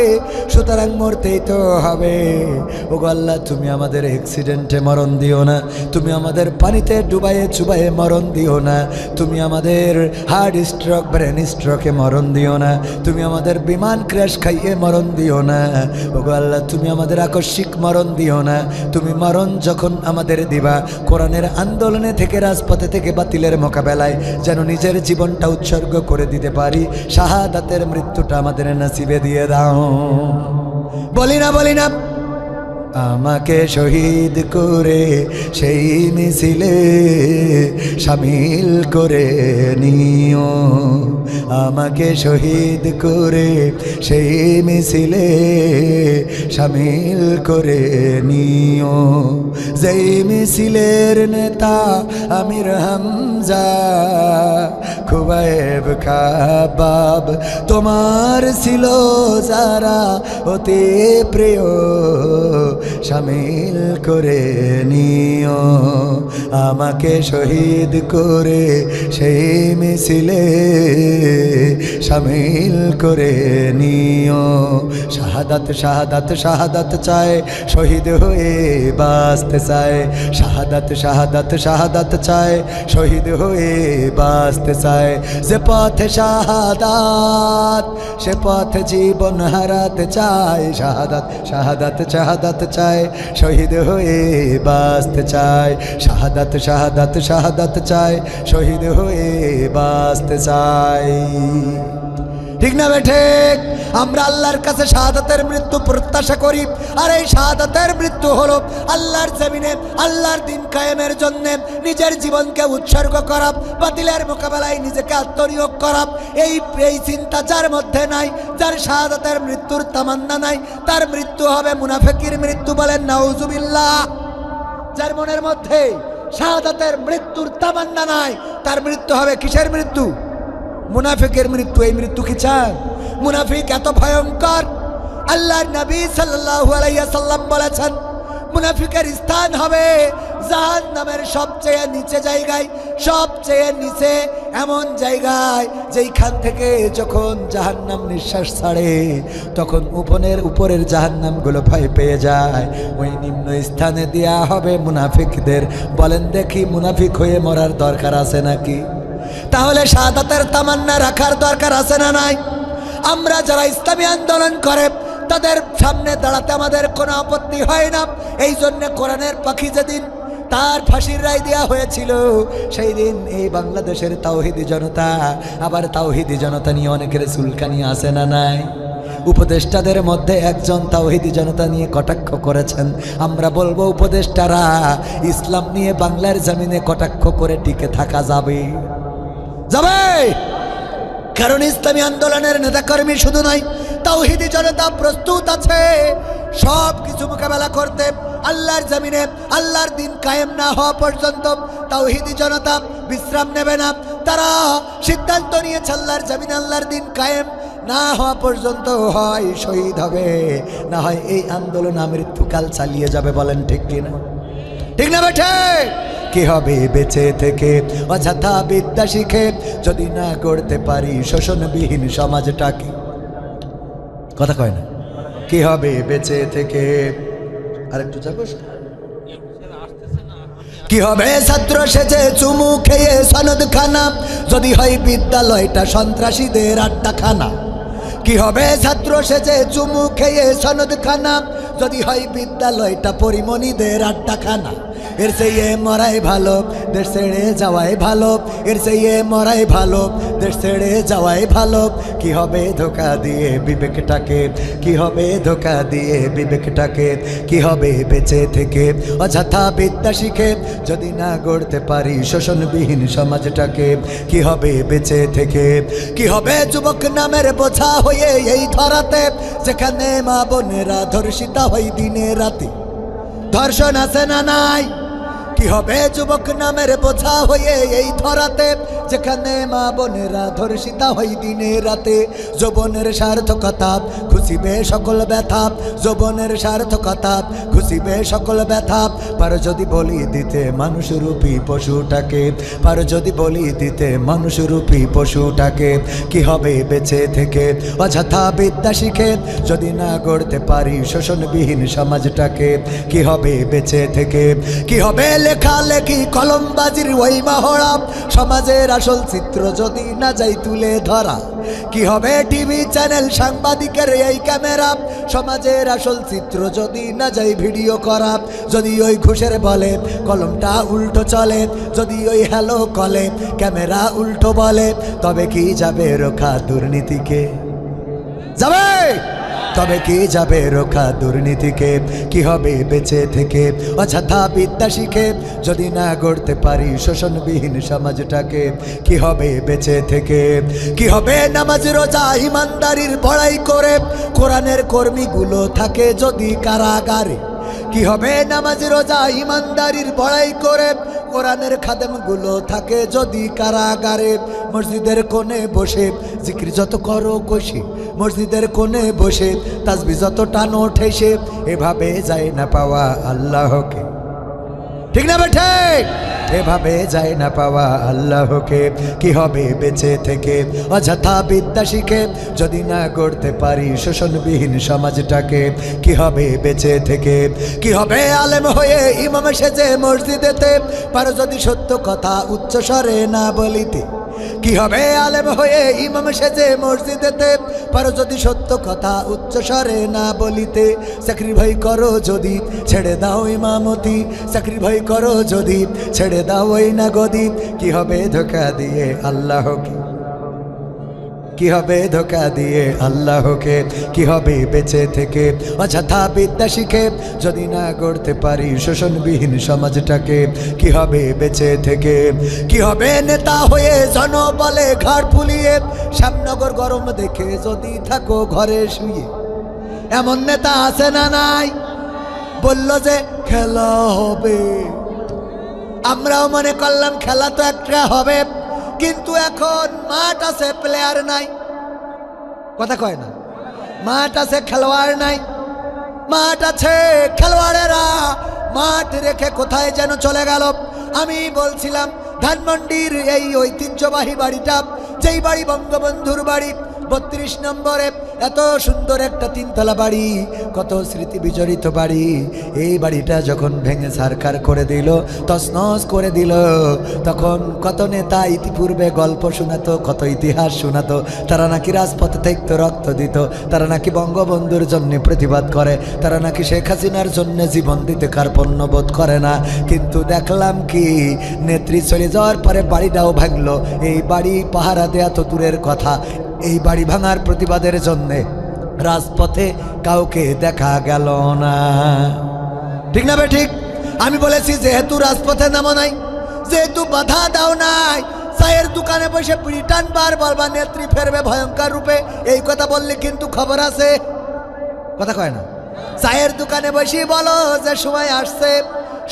সুতরাং মরতেই তো হবে। ওগো আল্লাহ, তুমি আমাদের অ্যাক্সিডেন্টে মরণ দিও না, তুমি আমাদের পানিতে ডুবাইয়ে চুবাইয়ে মরণ দিও না, তুমি আমাদের হার্ট স্ট্রোক ব্রেন স্ট্রোকে মরণ দিও না, তুমি আমাদের বিমান ক্র্যাশ খাইয়ে মরণ দিও না। ওগো আল্লাহ, তুমি আমাদের আকস্মিক মরণ দিও না। তুমি মরণ যখন আমাদের দিবা, কোরআনের আন্দোলনে থেকে, রাজপথে থেকে বাতিলের মোকাবেলায় যেন নিজের জীবনটা উৎসর্গ করে দিতে পারি। শাহাদাতের মৃত্যুটা আমাদের নসিবে দিয়ে দাও। বলি না বলি না, আমাকে শহীদ করে সেই মিছিলে শামিল করে নিও, আমাকে শহীদ করে সেই মিছিলে শামিল করে নিও। যেই মিছিলের নেতা আমির হামজা, খুবাইব খাবাব তোমার ছিল যারা অতি প্রিয়, শামিল করে নিও, আমাকে শহীদ করে সেই মিছিলে শামিল করে নিও। শাহাদাত শাহাদাত শাহাদাত চায়, শহীদ হয়ে বাঁচতে চায়, শাহাদাত শাহাদাত শাহাদাত চায়, শহীদ হয়ে বাঁচতে চায়। যে পথে শাহাদাত সে পথে জীবন হারাতে চায়, শাহাদাত শাহাদাত শাহাদাত চায়, শহীদ হয়ে বাঁচতে চায়, শাহাদাত শাহাদাত শাহাদাত চায়, শহীদ হয়ে বাঁচতে চায়। ঠিক না বেঠে? আমরা আল্লাহর কাছে শাহাদাতের মৃত্যু প্রত্যাশা করি, আর এই শাহাদাতের মৃত্যু হলো আল্লাহর জমিনে আল্লাহর দিন কায়েমের জন্য নিজের জীবনকে উৎসর্গ করা, বাতিলের মোকাবেলায় নিজেকে আত্মনিয়োগ করা। এই চিন্তা যার মধ্যে নাই, যার শাহাদাতের মৃত্যুর তামান্না নাই, তার মৃত্যু হবে মুনাফিকের মৃত্যু। বলেন নাউজুবিল্লাহ। যার মনের মধ্যে শাহাদাতের মৃত্যুর তামান্না নাই, তার মৃত্যু হবে কিসের মৃত্যু? মুনাফিকের মৃত্যু। এই মৃত্যু কি চান? মুনাফিক এত ভয়ঙ্কর, আল্লাহর নবী সাল্লাল্লাহু আলাইহি ওয়াসাল্লাম বলেছেন মুনাফিকের স্থান হবে জাহান্নামের সবচেয়ে নিচে জায়গায়, সবচেয়ে নিচে এমন জায়গায় যেইখান থেকে যখন জাহান্নাম নিঃশ্বাস ছাড়ে তখন উপরের জাহান্নামগুলো ভয় পেয়ে যায়। ওই নিম্ন স্থানে দেয়া হবে মুনাফিকদের। বলেন দেখি, মুনাফিক হয়ে মরার দরকার আছে নাকি? তাহলে শাহাদাতের তামান্না রাখার দরকার আছে না নাই? আমরা যারা ইসলামী আন্দোলন করে তাদের সামনে দাঁড়াতে আমাদের কোনো আপত্তি হয় না। এই জন্য কোরআনের পাখি যেদিন তার ফাঁসির রায় দেওয়া হয়েছিল, সেই দিন এই বাংলাদেশের তাওহিদি জনতা, আবার তাওহিদি জনতা নিয়ে অনেকের চুলকানি আছে না নাই? উপদেষ্টাদের মধ্যে একজন তাওহিদি জনতা নিয়ে কটাক্ষ করেছেন। আমরা বলবো, উপদেষ্টারা ইসলাম নিয়ে বাংলার জমিনে কটাক্ষ করে টিকে থাকা যাবে? কারণ ইসলামী আন্দোলনের নেতাকর্মী শুধু নয়, তাওহিদি জনতা প্রস্তুত আছে সব কিছু মোকাবেলা করতে। আল্লাহর জমিনে আল্লাহর দিন কায়েম না হওয়া পর্যন্ত তাওহিদি জনতা বিশ্রাম নেবে না। তারা সিদ্ধান্ত নিয়েছে আল্লাহর জমিনে আল্লাহর দিন কায়েম না হওয়া পর্যন্ত হয় শহীদ হবে, না হয় এই আন্দোলন মৃত্যুকাল চালিয়ে যাবে। বলেন ঠিক কিনা? ঠিক না বেঠে? কি হবে বেঁচে থেকে অযথা বিদ্যা শিখে যদি না গড়তে পারি শোষণবিহীন সমাজটাকে? কথা কয় না? কি হবে বেঁচে থেকে? আরেকটু যাবো। কি হবে ছাত্র সেজে চুমু খেয়ে সনদ খানা যদি হয় বিদ্যালয়টা সন্ত্রাসীদের আড্ডাখানা? কি হবে ছাত্র সেজে চুমু খেয়ে সনদ খানা যদি হয় বিদ্যালয়টা পরিমণিদের আড্ডাখানা? এর চেয়ে মরাই ভালো দেশ ছেড়ে যাওয়াই ভালো, এর চেয়ে মরাই ভালো দেশ ছেড়ে যাওয়াই ভালো। কি হবে ধোকা দিয়ে বিবেকটাকে, কি হবে ধোকা দিয়ে বিবেকটাকে? কি হবে বেঁচে থেকে অযথা বিদ্যা শিখে যদি না গড়তে পারি শোষণবিহীন সমাজটাকে? কি হবে বেঁচে থেকে? কি হবে যুবক নামের বোঝা হয়ে এই ধরাতে যেখানে মা বোনেরা ধর্ষিতা হয় দিনে রাতে? ধর্ষণ আছে না নাই? কি হবে যুবক নামের বোঝা হয়ে এই ধরাতে যেখানে মা বোনেরা ধর্ষিতা হয় দিনে রাতে? যৌবনের সার্থকতা খুশিবে সকল ব্যথা, যৌবনের সার্থকতা খুশিবে সকল ব্যথা। পারো যদি বলি দিতে মানুষরূপী পশুটাকে, পারো যদি বলি দিতে মানুষরূপী পশুটাকে? কি হবে বেঁচে থেকে অযথা বিদ্যা শিখে যদি না গড়তে পারি শোষণবিহীন সমাজটাকে? কি হবে বেঁচে থেকে? কি হবে লেখালেখি কলমবাজির ওই মহড়া সমাজের আসল চিত্র যদি না যাই তুলে ধরা? কি হবে টিভি চ্যানেল সাংবাদিকের এই ক্যামেরা সমাজের আসল চিত্র যদি না যাই ভিডিও করা? যদি ওই ঘুষের বলে কলমটা উল্টো চলে, যদি ওই হ্যালো কলে ক্যামেরা উল্টো বলে, তবে কি যাবে রোখা দুর্নীতিকে? যাবে? তবে কি যাবে রোখা দুর্নীতিকে? কি হবে বেঁচে থেকে অযথা বিদ্যা শিখে যদি না গড়তে পারি শোষণবিহীন সমাজটাকে? কি হবে বেঁচে থেকে? কি হবে নামাজ রোজা ইমানদারির বড়াই করে কোরআনের কর্মীগুলো থাকে যদি কারাগারে? কি হবে নামাজ রোজা ইমানদারির বড়াই করে কোরআনের খাদেমগুলো থাকে যদি কারাগারে? মসজিদের কোণে বসে জিকির যত করো কষে, মসজিদের কোণে বসে তাসবিহ যত টানো ঠেসে, এভাবে যায় না পাওয়া আল্লাহকে। ঠিক না বেঠে? এভাবে যায় না পাওয়া আল্লাহকে। কি হবে বেঁচে থেকে অযথা বিদ্যা শিখে যদি না গড়তে পারি শোষণবিহীন সমাজটাকে? কি হবে বেঁচে থেকে? কি হবে আলেম হয়ে ইমাম সেজে মসজিদেতে পারো যদি সত্য কথা উচ্চ স্বরে না বলিতে? কি হবে আলেম হয়ে ইমাম সেজে মসজিদেতে পারো যদি সত্য কথা উচ্চ স্বরে না বলিতে? চাকরি ভয় করো যদি ছেড়ে দাও ইমামতি, চাকরি ভয় করো যদি ছেড়ে দাও ওই না গদি। কি হবে ধোকা দিয়ে আল্লাহকে? কি হবে ধোকা দিয়ে আল্লাহকে? কি হবে বেঁচে থেকে অযথা বিদ্যা শিখে যদি না গড়তে পারি শোষণবিহীন সমাজটাকে? কি হবে বেঁচে থেকে? কি হবে নেতা হয়ে জনবলে ঘাড় ফুলিয়ে শ্যামনগর গরম দেখে যদি থাকো ঘরে শুয়ে? এমন নেতা আছে না নাই? বলল যে খেলা হবে, আমরাও মনে করলাম খেলা তো একটা হবে, কিন্তু এখন মাঠ আছে প্লেয়ার নাই। কথা কয় না? মাঠ আছে খেলোয়াড় নাই। মাঠ আছে খেলোয়াড়েরা মাঠ রেখে কোথায় যেন চলে গেল। আমি বলছিলাম ধানমন্ডির এই ঐতিহ্যবাহী বাড়িটা, যেই বাড়ি বঙ্গবন্ধুর বাড়ি 32 নম্বরে, এত সুন্দর একটা তিনতলা বাড়ি, কত স্মৃতি বিজড়িত বাড়ি। এই বাড়িটা যখন ভেঙে ছারখার করে দিল, তছনছ করে দিল, তখন কত নেতা ইতিপূর্বে গল্প শোনাতো, কত ইতিহাস শোনাতো। তারা নাকি রাজপথে থাকতো, রক্ত দিত, তারা নাকি বঙ্গবন্ধুর জন্য প্রতিবাদ করে, তারা নাকি শেখ হাসিনার জন্য জীবন দিতে কার্পণ্য বোধ করে না। কিন্তু দেখলাম কি, নেত্রী চলে যাওয়ার পরে বাড়িটাও ভাঙলো। এই বাড়ি পাহারা দেয়া তো দূরের কথা, এই বাড়ি ভাঙার প্রতিবাদের জন্যে রাজপথে কাউকে দেখা গেল না। ঠিক না বে ঠিক? আমি বলেছি যেহেতু রাজপথে নামো নাই, যেহেতু বাধা দাও নাই, চায়ের দোকানে বসে ব্রিটান বার বলবা নেত্রী ফেরবে ভয়ঙ্কর রূপে, এই কথা বললে কিন্তু খবর আছে। কথা কয় না? চায়ের দোকানে বসে বলো যে সময় আসছে,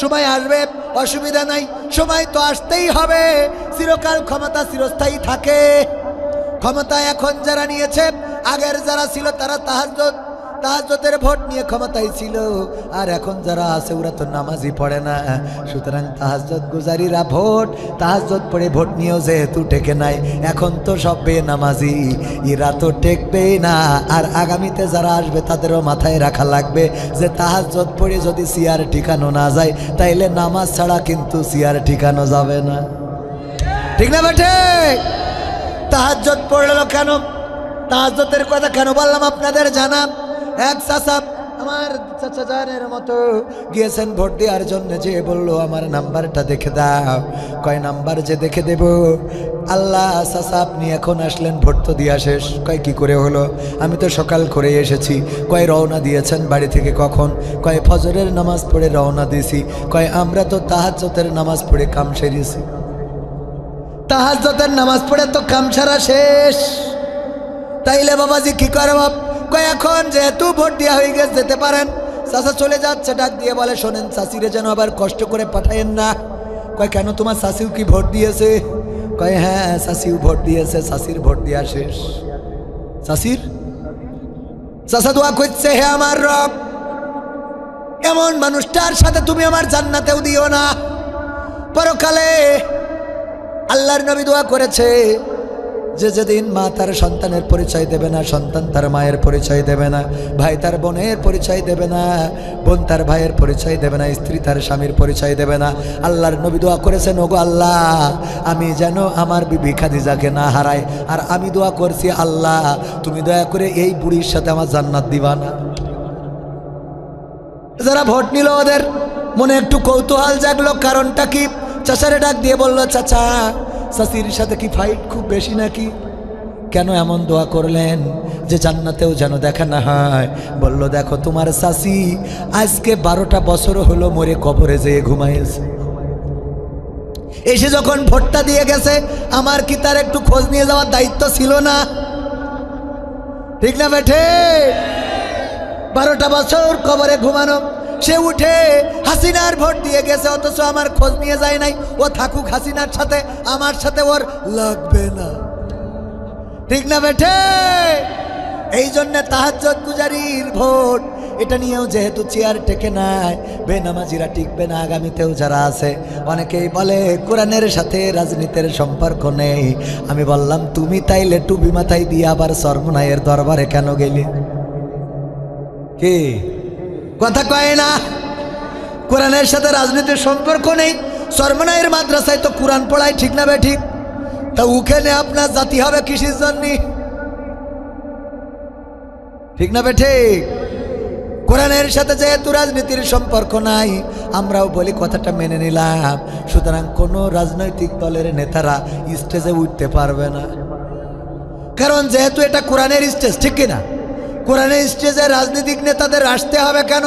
সময় আসবে, অসুবিধা নাই, সময় তো আসতেই হবে। চিরকাল ক্ষমতা চিরস্থায়ী থাকে। ক্ষমতা এখন যারা নিয়েছে, আগের যারা ছিল তারা তাহাজ্জুদ তাহাজ্জুদের ভোট নিয়ে ক্ষমতায় ছিল, আর এখন যারা আছে ওরা তো নামাজই পড়ে না। সুতরাং তাহাজ্জুদ গুজারিরা তাহাজ্জুদ পড়ে ভোট নিয়েও যেহেতু টেকে নাই, এখন তো সব বেনামাজি, এরা তো টেকবেই না। আর আগামীতে যারা আসবে তাদেরও মাথায় রাখা লাগবে যে তাহাজ্জুদ পড়ে যদি চেয়ার ঠিকানো না যায়, তাইলে নামাজ ছাড়া কিন্তু চেয়ার ঠিকানো যাবে না। ঠিক না বেঠে? তাহাজ্জুদ পড়লো কেন, তাহাজ্জুদের কথা কেন বললাম আপনাদের জানা। এক চাচা, আমার চাচা জানের মতো, গিয়েছেন ভোট দেওয়ার জন্য, যে বললো আমার নাম্বারটা দেখে দাও। কয় নাম্বার যে দেখে দেব? আল্লাহ চাচা আপনি এখন আসলেন, ভোট তো দেওয়া শেষ। কয় কি করে হলো? আমি তো সকাল করে এসেছি। কয় রওনা দিয়েছেন বাড়ি থেকে কখন? কয় ফজরের নামাজ পড়ে রওনা দিয়েছি। কয় আমরা তো তাহাজ্জুদের নামাজ পড়ে কাম সেরেছি। তাহাজ্জুদের নামাজ পড়ে তো কাম সারা শেষ, তাইলে বাবাজি কি করব? কয় এখন যেহেতু ভোট দেওয়া হয়ে গেছে যেতে পারেন। চাচা চলে যাচ্ছে, ডাক দিয়ে বলে শোনেন চাচিরে যেন আবার কষ্ট করে পাঠায়েন না। কয় কেন, তোমার চাচিও কি ভোট দিয়েছে? কয় হ্যাঁ চাচিও ভোট দিয়েছে, চাচির ভোট দেওয়া শেষ। চাচির চাচা দোয়া করছে, হে আমার রব, এমন মানুষটার সাথে তুমি আমার জান্নাতেও দিও না। পরকালে আল্লাহর নবী দোয়া করেছে যে যেদিন মা তার সন্তানের পরিচয় দেবে না, সন্তান তার মায়ের পরিচয় দেবে না, ভাই তার বোনের পরিচয় দেবে না, বোন তার ভাইয়ের পরিচয় দেবে না, স্ত্রী তার স্বামীর পরিচয় দেবে না। আল্লাহর নবী দোয়া করেছেন, ওগো আল্লাহ আমি যেন আমার বিবি খাদিজাকে না হারাই। আর আমি দোয়া করছি, আল্লাহ তুমি দয়া করে এই বুড়ির সাথে আমার জান্নাত দিবা না। যারা ভোট নিল ওদের মনে একটু কৌতূহল জাগলো, কারণটা কি? চাচারে ডাক দিয়ে বলল, চাচা চাচির সাথে কি ফাইট খুব বেশি নাকি? কেন এমন দোয়া করলেন যে জান্নাতেও যেন দেখা না হয়? বলল দেখো তোমার চাচি আজকে 12টা বছর হলো মরে কবরে যেয়ে ঘুমাইছে, এসে যখন ভোটটা দিয়ে গেছে আমার কি তার একটু খোঁজ নিয়ে যাওয়ার দায়িত্ব ছিল না? ঠিক না বেঠে? 12টা বছর কবরে ঘুমানো, সে উঠে হাসিনার ভোট দিয়ে গেছে, অথচ আমার খোঁজ নিয়ে যায় নাই। ও থাকুক হাসিনার সাথে, আমার সাথে ওর লাগবে না। ঠিক না বেঠে? এই জন্য তাহাজ্জুদ গুজারির ভোট, এটা নিয়েও যেহেতু চেয়ার টেকে নাই, বেনামাজিরা টিকবে না আগামীতেও যারা আছে। অনেকেই বলে কোরআনের সাথে রাজনীতির সম্পর্ক নেই। আমি বললাম তুমি তাইলে টুপি মাথায় দিয়ে আবার সরমুনাইয়ের দরবারে কেন গেলি? কি কথা কয় না? কোরআনের সাথে রাজনীতির সম্পর্ক নেই। সরমনাইয়ের মাদ্রাসায় তো কোরআন পড়ায়, ঠিক না বে ঠিক? তা ওখানে আপনার জাতি হবে কিসের জন্য? ঠিক না বে ঠিক? কোরআনের সাথে যেহেতু রাজনীতির সম্পর্ক নাই, আমরাও বলি কথাটা মেনে নিলাম। সুতরাং কোনো রাজনৈতিক দলের নেতারা স্টেজে উঠতে পারবে না, কারণ যেহেতু এটা কোরআনের স্টেজ, ঠিক কিনা? কোরআনের স্টেজে রাজনৈতিক নেতাদের আসতে হবে কেন?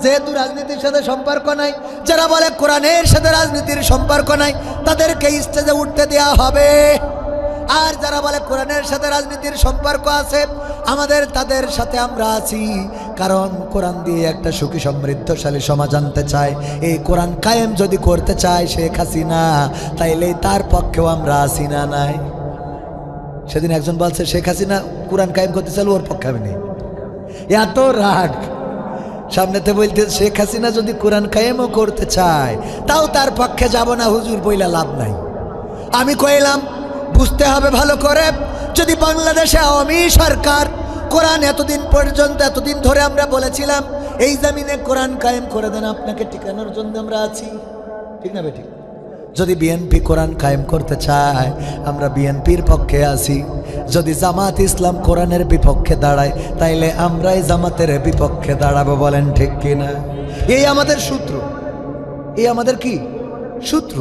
যেহেতু রাজনীতির সাথে সম্পর্ক নাই। যারা বলে কোরআনের সাথে রাজনীতির সম্পর্ক নাই তাদেরকে স্টেজে উঠতে দেওয়া হবে, আর যারা বলে কোরআনের সাথে রাজনীতির সম্পর্ক আছে আমাদের, তাদের সাথে আমরা আছি। কারণ কোরআন দিয়ে একটা সুখী সমৃদ্ধশালী সমাজ আনতে চায়। এই কোরআন কায়েম যদি করতে চায় শেখ হাসিনা, তাইলে তার পক্ষেও আমরা আছি না নাই? সেদিন একজন বলছে শেখ হাসিনা কোরআন কায়েম করতে চাইলে ওর পক্ষে আমি নেই। এত রাগ, সামনেতে বলতে শেখ হাসিনা যদি কোরআন কায়েমও করতে চায় তাও তার পক্ষে যাব না হুজুর, বইলা লাভ নাই। আমি কইলাম বুঝতে হবে ভালো করে, যদি বাংলাদেশে আওয়ামী সরকার কোরআন এতদিন পর্যন্ত, এতদিন ধরে আমরা বলেছিলাম এই জমিনে কোরআন কায়েম করে দেন, আপনাকে টিকানোর জন্য আমরা আছি, ঠিক না বেঠিক? যদি বিএনপি কোরআন কায়েম করতে চায় আমরা বিএনপির পক্ষে আছি। যদি জামাত ইসলাম কোরআনের বিপক্ষে দাঁড়ায় তাইলে আমরাই জামাতের বিপক্ষে দাঁড়াবো, বলেন ঠিক কিনা? এই আমাদের সূত্র, এই আমাদের কি সূত্র।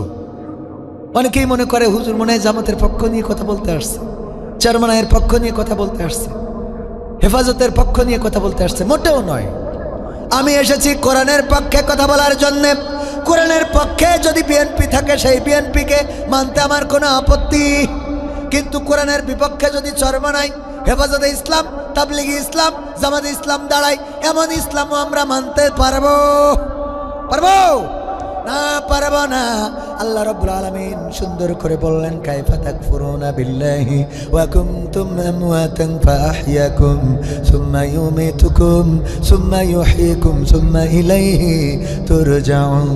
অনেকেই মনে করে হুজুর মনে হয় জামাতের পক্ষ নিয়ে কথা বলতে আসছে, চরমনাইয়ের পক্ষ নিয়ে কথা বলতে আসছে, হেফাজতের পক্ষ নিয়ে কথা বলতে আসছে। মোটেও নয়, আমি এসেছি কোরআনের পক্ষে কথা বলার জন্যে। কোরআনের পক্ষে যদি বিএনপি থাকে সেই বিএনপিকে মানতে আমার কোনো আপত্তি, কিন্তু কোরআনের বিপক্ষে যদি চরমনাই, হেফাজতে ইসলাম, তাবলিগি ইসলাম, জামাতে ইসলাম দাঁড়ায়, এমন ইসলামও আমরা মানতে পারবো? পারবো না? পারবো না। আল্লাহ রাব্বুল আলামিন সুন্দর করে বললেন কাইফা তাকফুরুনা বিল্লাহি ওয়া কুনতুম আমওয়াতান ফাআহইয়াকুম সুম্মা ইউমীতুকুম সুম্মা ইউহয়িকুম সুম্মা ইলাইহি তুরজাউন।